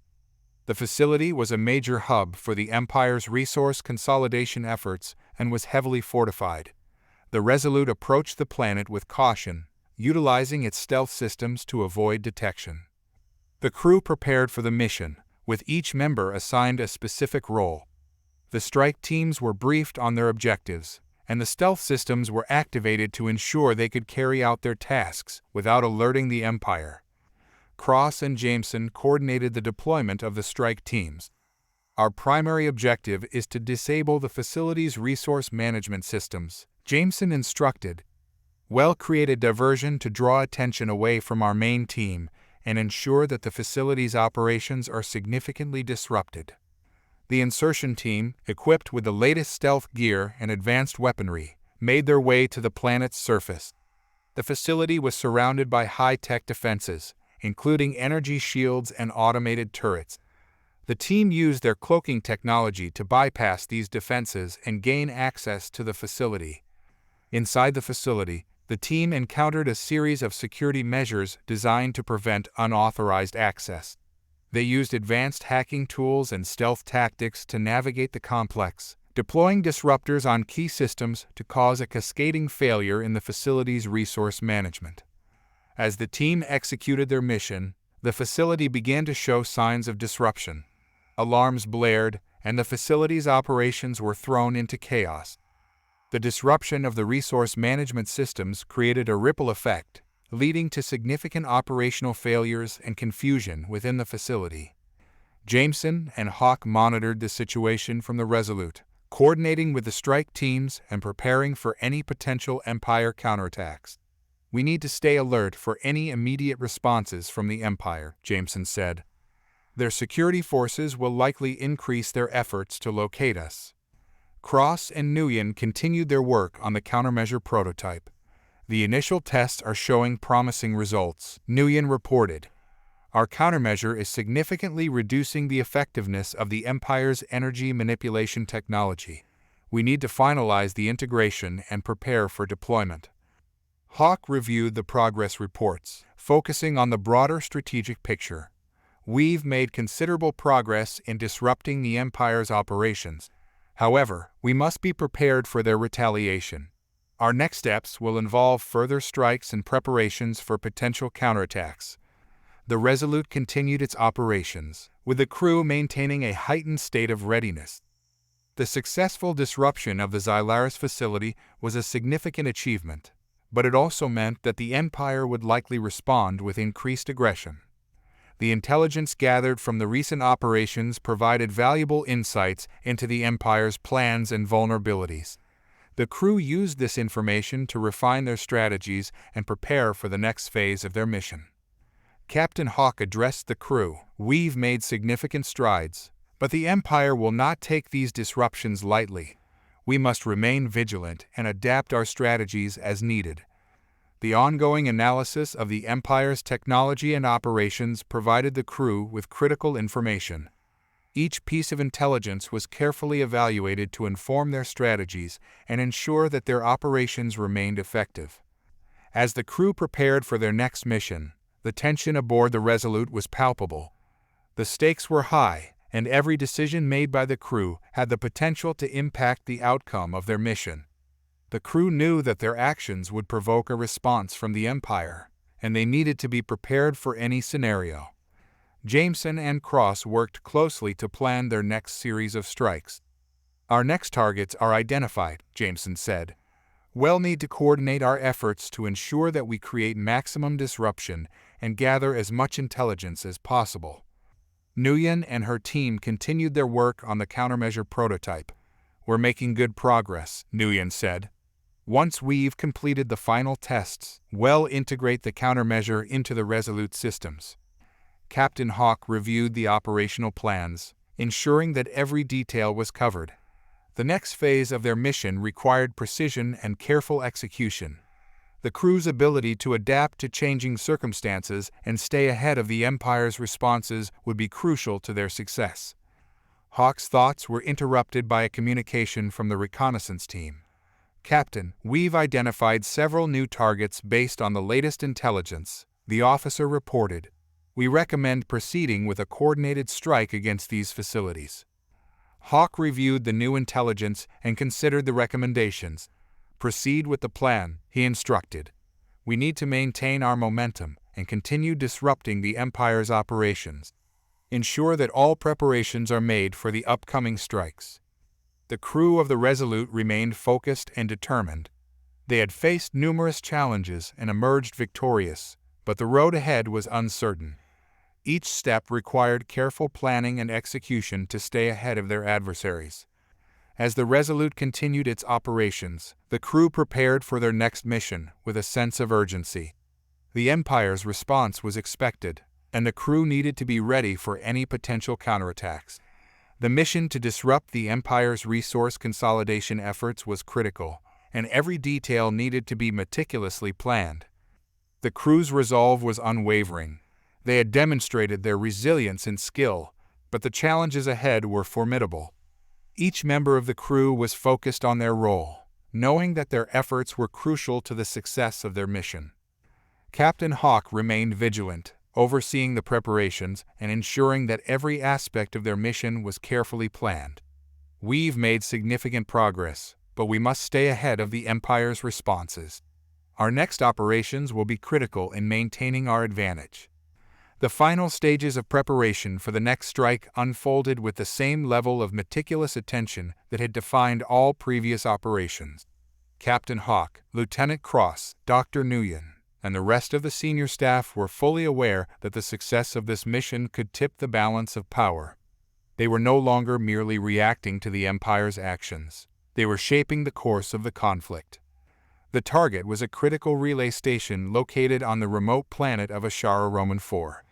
The facility was a major hub for the Empire's resource consolidation efforts and was heavily fortified. The Resolute approached the planet with caution, utilizing its stealth systems to avoid detection. The crew prepared for the mission, with each member assigned a specific role. The strike teams were briefed on their objectives, and the stealth systems were activated to ensure they could carry out their tasks without alerting the Empire. Cross and Jameson coordinated the deployment of the strike teams. "Our primary objective is to disable the facility's resource management systems," Jameson instructed. "We'll create a diversion to draw attention away from our main team and ensure that the facility's operations are significantly disrupted." The insertion team, equipped with the latest stealth gear and advanced weaponry, made their way to the planet's surface. The facility was surrounded by high-tech defenses, including energy shields and automated turrets. The team used their cloaking technology to bypass these defenses and gain access to the facility. Inside the facility, the team encountered a series of security measures designed to prevent unauthorized access. They used advanced hacking tools and stealth tactics to navigate the complex, deploying disruptors on key systems to cause a cascading failure in the facility's resource management. As the team executed their mission, the facility began to show signs of disruption. Alarms blared, and the facility's operations were thrown into chaos. The disruption of the resource management systems created a ripple effect, leading to significant operational failures and confusion within the facility. Jameson and Hawke monitored the situation from the Resolute, coordinating with the strike teams and preparing for any potential Empire counterattacks. "We need to stay alert for any immediate responses from the Empire," Jameson said. "Their security forces will likely increase their efforts to locate us." Cross and Nguyen continued their work on the countermeasure prototype. "The initial tests are showing promising results," Nguyen reported. "Our countermeasure is significantly reducing the effectiveness of the Empire's energy manipulation technology. We need to finalize the integration and prepare for deployment." Hawke reviewed the progress reports, focusing on the broader strategic picture. "We've made considerable progress in disrupting the Empire's operations. However, we must be prepared for their retaliation. Our next steps will involve further strikes and preparations for potential counterattacks." The Resolute continued its operations, with the crew maintaining a heightened state of readiness. The successful disruption of the Xylaris facility was a significant achievement, but it also meant that the Empire would likely respond with increased aggression. The intelligence gathered from the recent operations provided valuable insights into the Empire's plans and vulnerabilities. The crew used this information to refine their strategies and prepare for the next phase of their mission. Captain Hawke addressed the crew. "We've made significant strides, but the Empire will not take these disruptions lightly. We must remain vigilant and adapt our strategies as needed." The ongoing analysis of the Empire's technology and operations provided the crew with critical information. Each piece of intelligence was carefully evaluated to inform their strategies and ensure that their operations remained effective. As the crew prepared for their next mission, the tension aboard the Resolute was palpable. The stakes were high, and every decision made by the crew had the potential to impact the outcome of their mission. The crew knew that their actions would provoke a response from the Empire, and they needed to be prepared for any scenario. Jameson and Cross worked closely to plan their next series of strikes. "Our next targets are identified," Jameson said. "We'll need to coordinate our efforts to ensure that we create maximum disruption and gather as much intelligence as possible." Nguyen and her team continued their work on the countermeasure prototype. "We're making good progress," Nguyen said. "Once we've completed the final tests, we'll integrate the countermeasure into the Resolute systems." Captain Hawke reviewed the operational plans, ensuring that every detail was covered. The next phase of their mission required precision and careful execution. The crew's ability to adapt to changing circumstances and stay ahead of the Empire's responses would be crucial to their success. Hawke's thoughts were interrupted by a communication from the reconnaissance team. "Captain, we've identified several new targets based on the latest intelligence," the officer reported. "We recommend proceeding with a coordinated strike against these facilities." Hawke reviewed the new intelligence and considered the recommendations. "Proceed with the plan," he instructed. "We need to maintain our momentum and continue disrupting the Empire's operations. Ensure that all preparations are made for the upcoming strikes." The crew of the Resolute remained focused and determined. They had faced numerous challenges and emerged victorious, but the road ahead was uncertain. Each step required careful planning and execution to stay ahead of their adversaries. As the Resolute continued its operations, the crew prepared for their next mission with a sense of urgency. The Empire's response was expected, and the crew needed to be ready for any potential counterattacks. The mission to disrupt the Empire's resource consolidation efforts was critical, and every detail needed to be meticulously planned. The crew's resolve was unwavering. They had demonstrated their resilience and skill, but the challenges ahead were formidable. Each member of the crew was focused on their role, knowing that their efforts were crucial to the success of their mission. Captain Hawke remained vigilant, overseeing the preparations and ensuring that every aspect of their mission was carefully planned. We've made significant progress, but we must stay ahead of the Empire's responses. Our next operations will be critical in maintaining our advantage. The final stages of preparation for the next strike unfolded with the same level of meticulous attention that had defined all previous operations. Captain Hawke, Lieutenant Cross, Dr. Nguyen, and the rest of the senior staff were fully aware that the success of this mission could tip the balance of power. They were no longer merely reacting to the Empire's actions. They were shaping the course of the conflict. The target was a critical relay station located on the remote planet of Ashara Roman 4.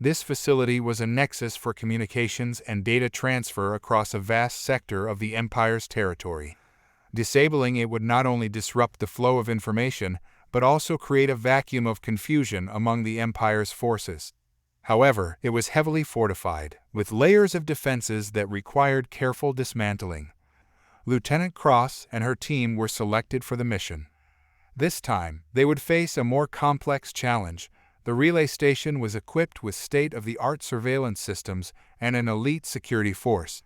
This facility was a nexus for communications and data transfer across a vast sector of the Empire's territory. Disabling it would not only disrupt the flow of information, but also create a vacuum of confusion among the Empire's forces. However, it was heavily fortified, with layers of defenses that required careful dismantling. Lieutenant Cross and her team were selected for the mission. This time, they would face a more complex challenge. The relay station was equipped with state-of-the-art surveillance systems and an elite security force.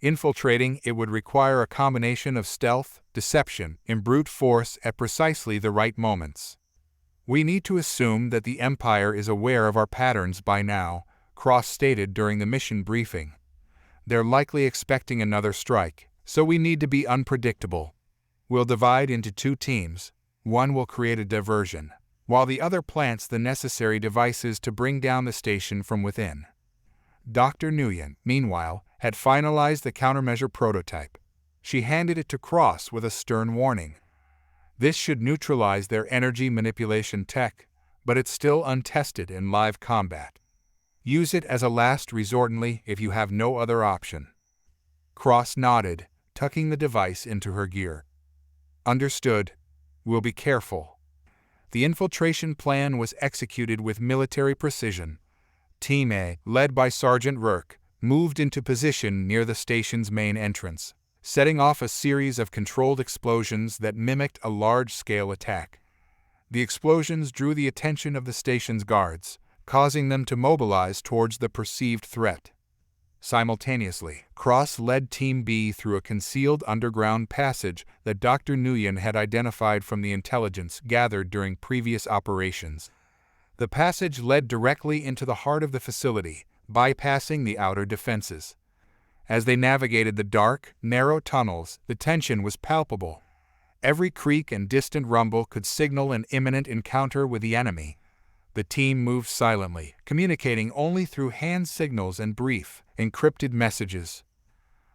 Infiltrating it would require a combination of stealth, deception, and brute force at precisely the right moments. "We need to assume that the Empire is aware of our patterns by now," Cross stated during the mission briefing. "They're likely expecting another strike, so we need to be unpredictable. We'll divide into 2 teams. One will create a diversion, while the other plants the necessary devices to bring down the station from within." Dr. Nguyen, meanwhile, had finalized the countermeasure prototype. She handed it to Cross with a stern warning. "This should neutralize their energy manipulation tech, but it's still untested in live combat. Use it as a last resort only if you have no other option." Cross nodded, tucking the device into her gear. "Understood. We'll be careful." The infiltration plan was executed with military precision. Team A, led by Sergeant Rourke, moved into position near the station's main entrance, setting off a series of controlled explosions that mimicked a large-scale attack. The explosions drew the attention of the station's guards, causing them to mobilize towards the perceived threat. Simultaneously, Cross led Team B through a concealed underground passage that Dr. Nguyen had identified from the intelligence gathered during previous operations. The passage led directly into the heart of the facility, bypassing the outer defenses. As they navigated the dark, narrow tunnels, the tension was palpable. Every creak and distant rumble could signal an imminent encounter with the enemy. The team moved silently, communicating only through hand signals and brief, encrypted messages.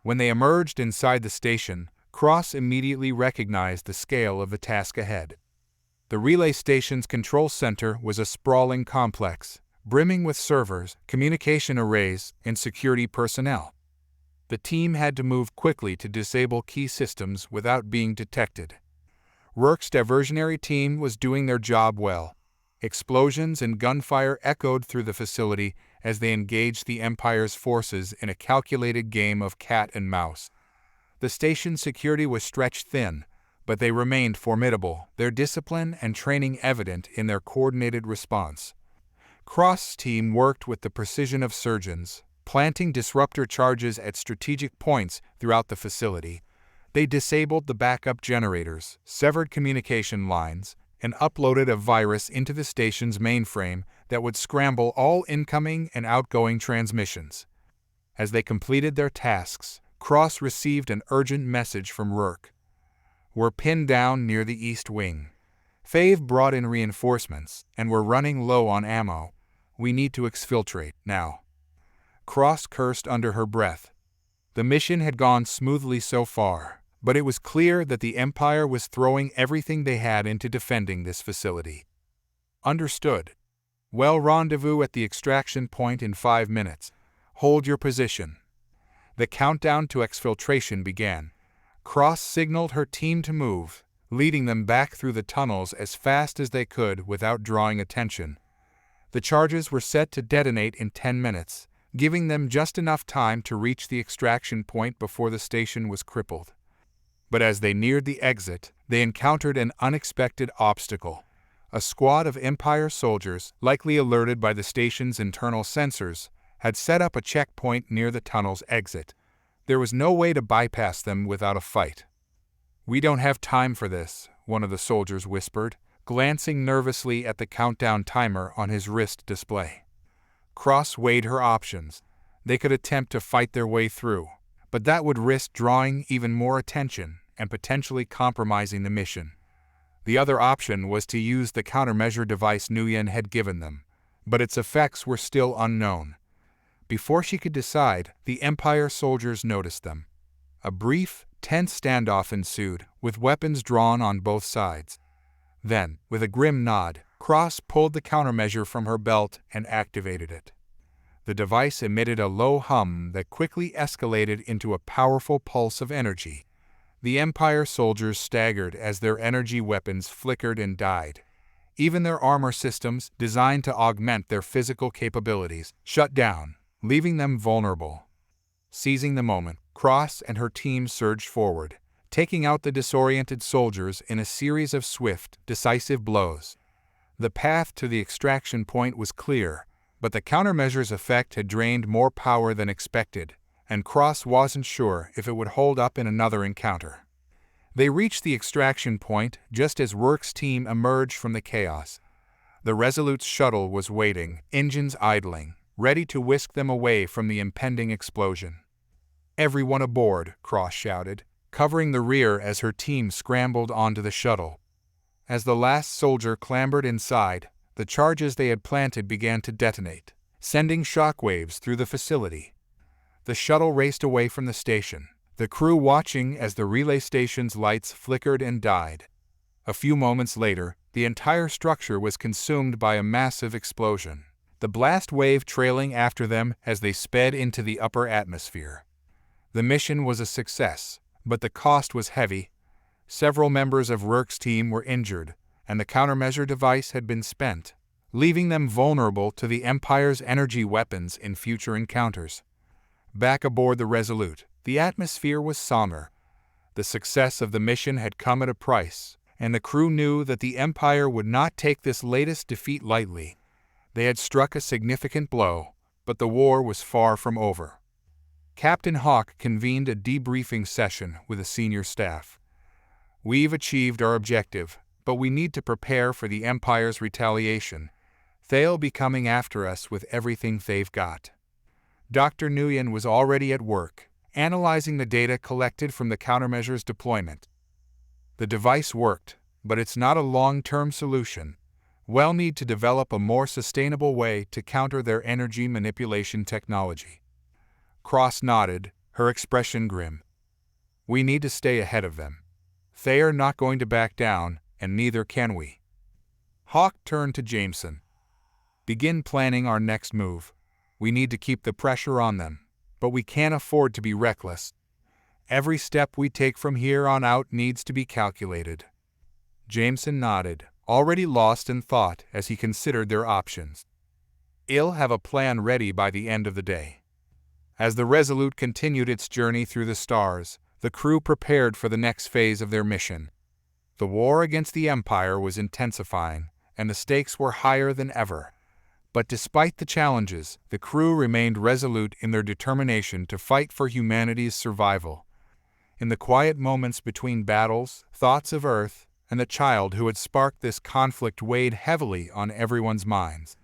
When they emerged inside the station, Cross immediately recognized the scale of the task ahead. The relay station's control center was a sprawling complex, brimming with servers, communication arrays, and security personnel. The team had to move quickly to disable key systems without being detected. Rourke's diversionary team was doing their job well. Explosions and gunfire echoed through the facility as they engaged the Empire's forces in a calculated game of cat and mouse. The station's security was stretched thin, but they remained formidable, their discipline and training evident in their coordinated response. Cross's team worked with the precision of surgeons, planting disruptor charges at strategic points throughout the facility. They disabled the backup generators, severed communication lines, and uploaded a virus into the station's mainframe that would scramble all incoming and outgoing transmissions. As they completed their tasks, Cross received an urgent message from Rourke. "We're pinned down near the east wing. Fave brought in reinforcements, and we're running low on ammo. We need to exfiltrate now." Cross cursed under her breath. The mission had gone smoothly so far, but it was clear that the Empire was throwing everything they had into defending this facility. "Understood. Well, rendezvous at the extraction point in 5 minutes. Hold your position." The countdown to exfiltration began. Cross signaled her team to move, leading them back through the tunnels as fast as they could without drawing attention. The charges were set to detonate in 10 minutes, giving them just enough time to reach the extraction point before the station was crippled. But as they neared the exit, they encountered an unexpected obstacle. A squad of Empire soldiers, likely alerted by the station's internal sensors, had set up a checkpoint near the tunnel's exit. There was no way to bypass them without a fight. "We don't have time for this," one of the soldiers whispered, glancing nervously at the countdown timer on his wrist display. Cross weighed her options. They could attempt to fight their way through, but that would risk drawing even more attention and potentially compromising the mission. The other option was to use the countermeasure device Nguyen had given them, but its effects were still unknown. Before she could decide, the Empire soldiers noticed them. A brief, tense standoff ensued, with weapons drawn on both sides. Then, with a grim nod, Cross pulled the countermeasure from her belt and activated it. The device emitted a low hum that quickly escalated into a powerful pulse of energy. The Empire soldiers staggered as their energy weapons flickered and died. Even their armor systems, designed to augment their physical capabilities, shut down, leaving them vulnerable. Seizing the moment, Cross and her team surged forward, taking out the disoriented soldiers in a series of swift, decisive blows. The path to the extraction point was clear, but the countermeasure's effect had drained more power than expected, and Cross wasn't sure if it would hold up in another encounter. They reached the extraction point just as Rourke's team emerged from the chaos. The Resolute's shuttle was waiting, engines idling, ready to whisk them away from the impending explosion. "Everyone aboard," Cross shouted, covering the rear as her team scrambled onto the shuttle. As the last soldier clambered inside, the charges they had planted began to detonate, sending shockwaves through the facility. The shuttle raced away from the station, the crew watching as the relay station's lights flickered and died. A few moments later, the entire structure was consumed by a massive explosion, the blast wave trailing after them as they sped into the upper atmosphere. The mission was a success, but the cost was heavy. Several members of Rourke's team were injured, and the countermeasure device had been spent, leaving them vulnerable to the Empire's energy weapons in future encounters. Back aboard the Resolute, the atmosphere was somber. The success of the mission had come at a price, and the crew knew that the Empire would not take this latest defeat lightly. They had struck a significant blow, but the war was far from over. Captain Hawke convened a debriefing session with the senior staff. "We've achieved our objective, but we need to prepare for the Empire's retaliation. They'll be coming after us with everything they've got." Dr. Nguyen was already at work, analyzing the data collected from the countermeasure's deployment. The device worked, but it's not a long-term solution. We'll need to develop a more sustainable way to counter their energy manipulation technology. Cross nodded, her expression grim. "We need to stay ahead of them. They are not going to back down, and neither can we." Hawke turned to Jameson. "Begin planning our next move. We need to keep the pressure on them, but we can't afford to be reckless. Every step we take from here on out needs to be calculated." Jameson nodded, already lost in thought as he considered their options. "I'll have a plan ready by the end of the day." As the Resolute continued its journey through the stars, the crew prepared for the next phase of their mission. The war against the Empire was intensifying, and the stakes were higher than ever. But despite the challenges, the crew remained resolute in their determination to fight for humanity's survival. In the quiet moments between battles, thoughts of Earth and the child who had sparked this conflict weighed heavily on everyone's minds.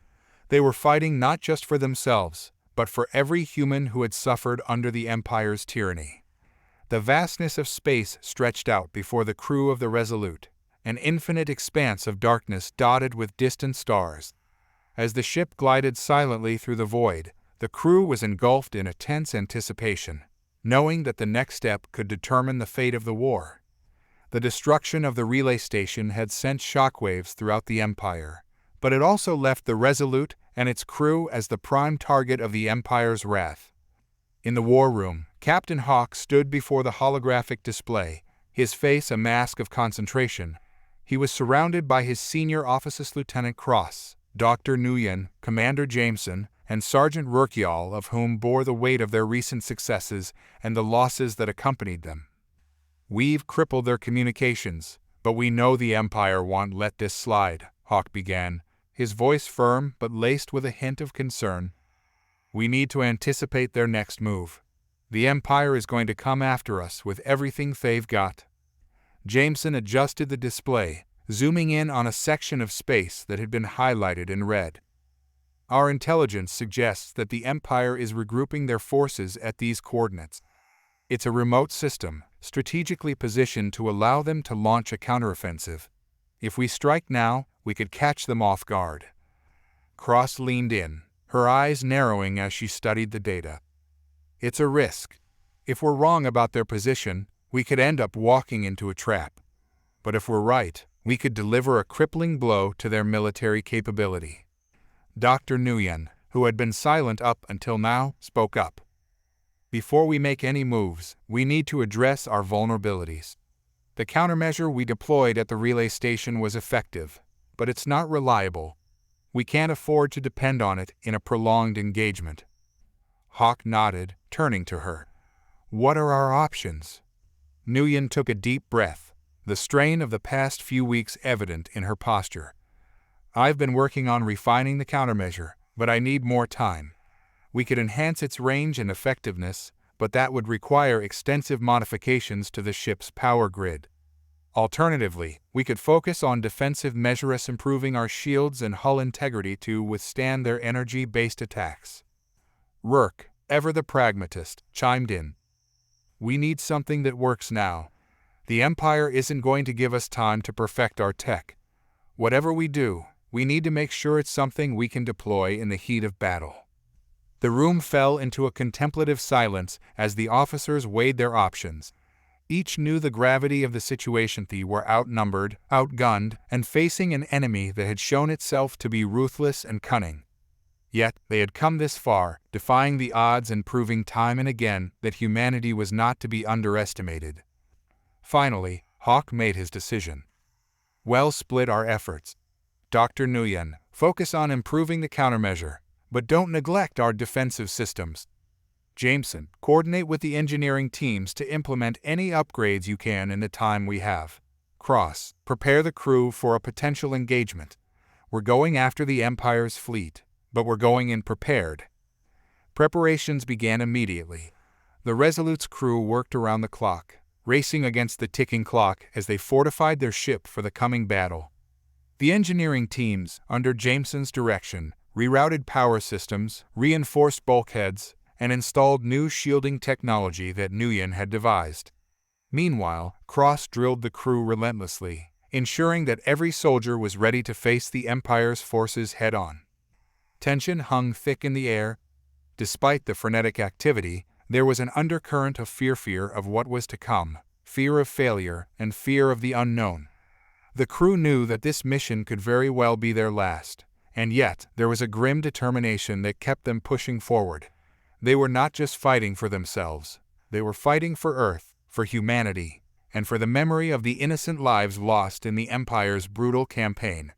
They were fighting not just for themselves, but for every human who had suffered under the Empire's tyranny. The vastness of space stretched out before the crew of the Resolute, an infinite expanse of darkness dotted with distant stars. As the ship glided silently through the void, the crew was engulfed in a tense anticipation, knowing that the next step could determine the fate of the war. The destruction of the relay station had sent shockwaves throughout the Empire, but it also left the Resolute and its crew as the prime target of the Empire's wrath. In the war room, Captain Hawke stood before the holographic display, his face a mask of concentration. He was surrounded by his senior officers, Lieutenant Cross, Dr. Nguyen, Commander Jameson, and Sergeant Rurkyal, of whom bore the weight of their recent successes and the losses that accompanied them. We've crippled their communications, but we know the Empire won't let this slide, Hawke began, his voice firm but laced with a hint of concern. We need to anticipate their next move. The Empire is going to come after us with everything they've got. Jameson adjusted the display, zooming in on a section of space that had been highlighted in red. Our intelligence suggests that the Empire is regrouping their forces at these coordinates. It's a remote system, strategically positioned to allow them to launch a counteroffensive. If we strike now, we could catch them off guard. Cross leaned in, her eyes narrowing as she studied the data. It's a risk. If we're wrong about their position, we could end up walking into a trap. But if we're right, we could deliver a crippling blow to their military capability. Dr. Nguyen, who had been silent up until now, spoke up. Before we make any moves, we need to address our vulnerabilities. The countermeasure we deployed at the relay station was effective, but it's not reliable. We can't afford to depend on it in a prolonged engagement. Hawke nodded, turning to her. What are our options? Nguyen took a deep breath, the strain of the past few weeks evident in her posture. I've been working on refining the countermeasure, but I need more time. We could enhance its range and effectiveness, but that would require extensive modifications to the ship's power grid. Alternatively, we could focus on defensive measures, improving our shields and hull integrity to withstand their energy-based attacks. Rourke, ever the pragmatist, chimed in. We need something that works now. The Empire isn't going to give us time to perfect our tech. Whatever we do, we need to make sure it's something we can deploy in the heat of battle. The room fell into a contemplative silence as the officers weighed their options. Each knew the gravity of the situation. They were outnumbered, outgunned, and facing an enemy that had shown itself to be ruthless and cunning. Yet, they had come this far, defying the odds and proving time and again that humanity was not to be underestimated. Finally, Hawke made his decision. We'll split our efforts. Dr. Nguyen, focus on improving the countermeasure, but don't neglect our defensive systems. Jameson, coordinate with the engineering teams to implement any upgrades you can in the time we have. Cross, prepare the crew for a potential engagement. We're going after the Empire's fleet, but we're going in prepared. Preparations began immediately. The Resolute's crew worked around the clock, racing against the ticking clock as they fortified their ship for the coming battle. The engineering teams, under Jameson's direction, rerouted power systems, reinforced bulkheads, and installed new shielding technology that Nguyen had devised. Meanwhile, Cross drilled the crew relentlessly, ensuring that every soldier was ready to face the Empire's forces head-on. Tension hung thick in the air. Despite the frenetic activity, there was an undercurrent of fear of what was to come, fear of failure, and fear of the unknown. The crew knew that this mission could very well be their last, and yet there was a grim determination that kept them pushing forward. They were not just fighting for themselves, they were fighting for Earth, for humanity, and for the memory of the innocent lives lost in the Empire's brutal campaign.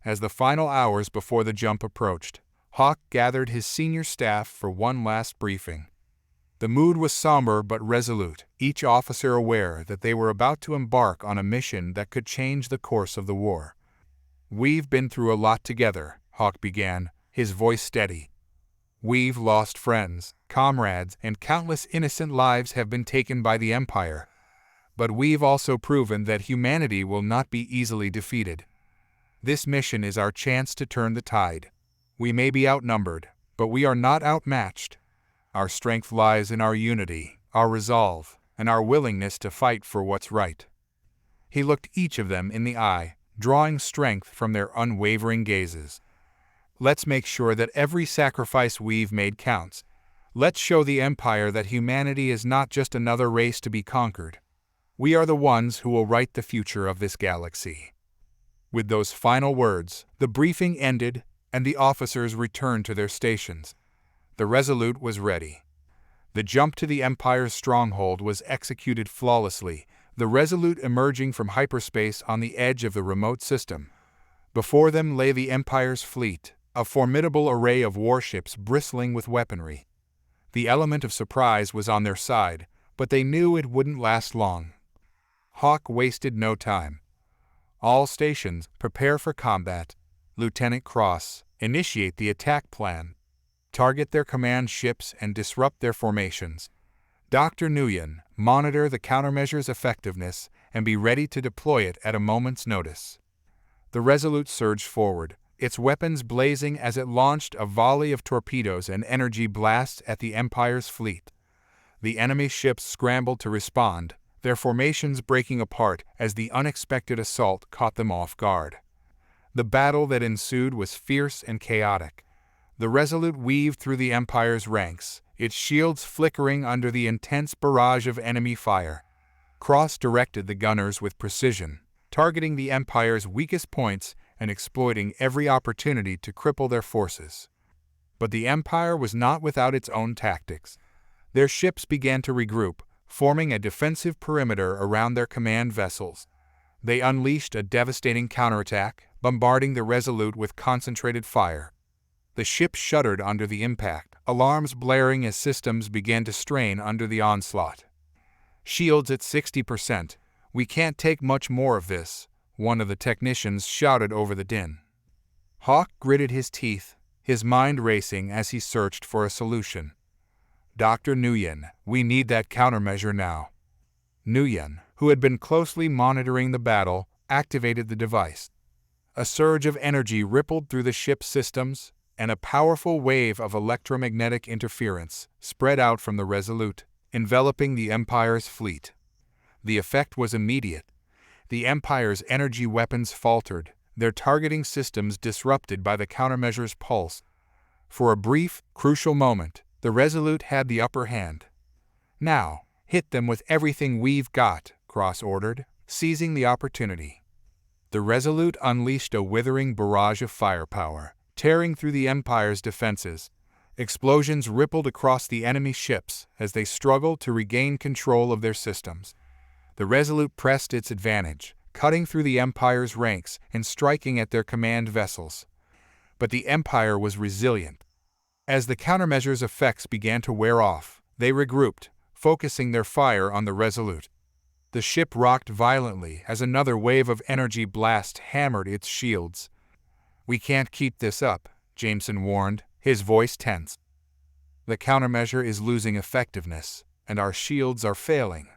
As the final hours before the jump approached, Hawke gathered his senior staff for one last briefing. The mood was somber but resolute, each officer aware that they were about to embark on a mission that could change the course of the war. We've been through a lot together, Hawke began, his voice steady. We've lost friends, comrades, and countless innocent lives have been taken by the Empire. But we've also proven that humanity will not be easily defeated. This mission is our chance to turn the tide. We may be outnumbered, but we are not outmatched. Our strength lies in our unity, our resolve, and our willingness to fight for what's right. He looked each of them in the eye, drawing strength from their unwavering gazes. Let's make sure that every sacrifice we've made counts. Let's show the Empire that humanity is not just another race to be conquered. We are the ones who will write the future of this galaxy. With those final words, the briefing ended, and the officers returned to their stations. The Resolute was ready. The jump to the Empire's stronghold was executed flawlessly, the Resolute emerging from hyperspace on the edge of the remote system. Before them lay the Empire's fleet, a formidable array of warships bristling with weaponry. The element of surprise was on their side, but they knew it wouldn't last long. Hawke wasted no time. All stations, prepare for combat. Lieutenant Cross, initiate the attack plan. Target their command ships and disrupt their formations. Dr. Nguyen, monitor the countermeasure's effectiveness and be ready to deploy it at a moment's notice. The Resolute surged forward, its weapons blazing as it launched a volley of torpedoes and energy blasts at the Empire's fleet. The enemy ships scrambled to respond, their formations breaking apart as the unexpected assault caught them off guard. The battle that ensued was fierce and chaotic. The Resolute weaved through the Empire's ranks, its shields flickering under the intense barrage of enemy fire. Cross directed the gunners with precision, targeting the Empire's weakest points and exploiting every opportunity to cripple their forces. But the Empire was not without its own tactics. Their ships began to regroup, forming a defensive perimeter around their command vessels. They unleashed a devastating counterattack, bombarding the Resolute with concentrated fire. The ship shuddered under the impact, alarms blaring as systems began to strain under the onslaught. "Shields at 60%. We can't take much more of this," one of the technicians shouted over the din. Hawke gritted his teeth, his mind racing as he searched for a solution. "Dr. Nguyen, we need that countermeasure now." Nguyen, who had been closely monitoring the battle, activated the device. A surge of energy rippled through the ship's systems, and a powerful wave of electromagnetic interference spread out from the Resolute, enveloping the Empire's fleet. The effect was immediate. The Empire's energy weapons faltered, their targeting systems disrupted by the countermeasure's pulse. For a brief, crucial moment, the Resolute had the upper hand. "Now, hit them with everything we've got," Cross ordered, seizing the opportunity. The Resolute unleashed a withering barrage of firepower, tearing through the Empire's defenses. Explosions rippled across the enemy ships as they struggled to regain control of their systems. The Resolute pressed its advantage, cutting through the Empire's ranks and striking at their command vessels. But the Empire was resilient. As the countermeasure's effects began to wear off, they regrouped, focusing their fire on the Resolute. The ship rocked violently as another wave of energy blast hammered its shields. "We can't keep this up," Jameson warned, his voice tense. "The countermeasure is losing effectiveness, and our shields are failing."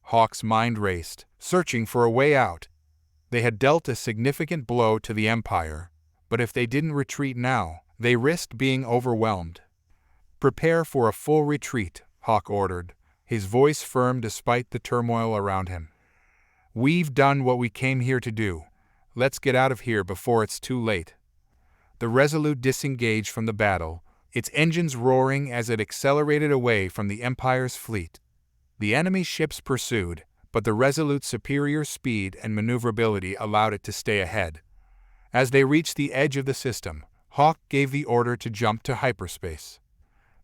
Hawke's mind raced, searching for a way out. They had dealt a significant blow to the Empire, but if they didn't retreat now, they risked being overwhelmed. "Prepare for a full retreat," Hawke ordered, his voice firm despite the turmoil around him. "We've done what we came here to do. Let's get out of here before it's too late." The Resolute disengaged from the battle, its engines roaring as it accelerated away from the Empire's fleet. The enemy ships pursued, but the Resolute's superior speed and maneuverability allowed it to stay ahead. As they reached the edge of the system, Hawke gave the order to jump to hyperspace.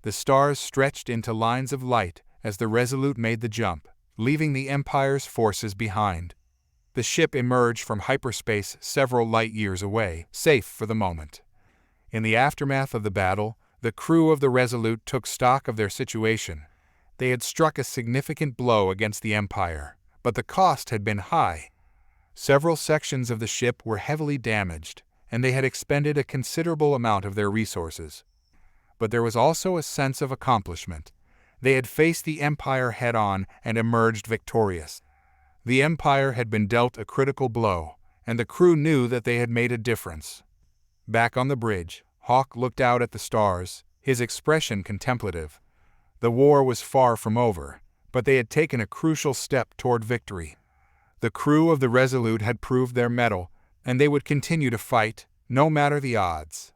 The stars stretched into lines of light as the Resolute made the jump, leaving the Empire's forces behind. The ship emerged from hyperspace several light-years away, safe for the moment. In the aftermath of the battle, the crew of the Resolute took stock of their situation. They had struck a significant blow against the Empire, but the cost had been high. Several sections of the ship were heavily damaged, and they had expended a considerable amount of their resources. But there was also a sense of accomplishment. They had faced the Empire head-on and emerged victorious. The Empire had been dealt a critical blow, and the crew knew that they had made a difference. Back on the bridge, Hawke looked out at the stars, his expression contemplative. The war was far from over, but they had taken a crucial step toward victory. The crew of the Resolute had proved their mettle, and they would continue to fight, no matter the odds.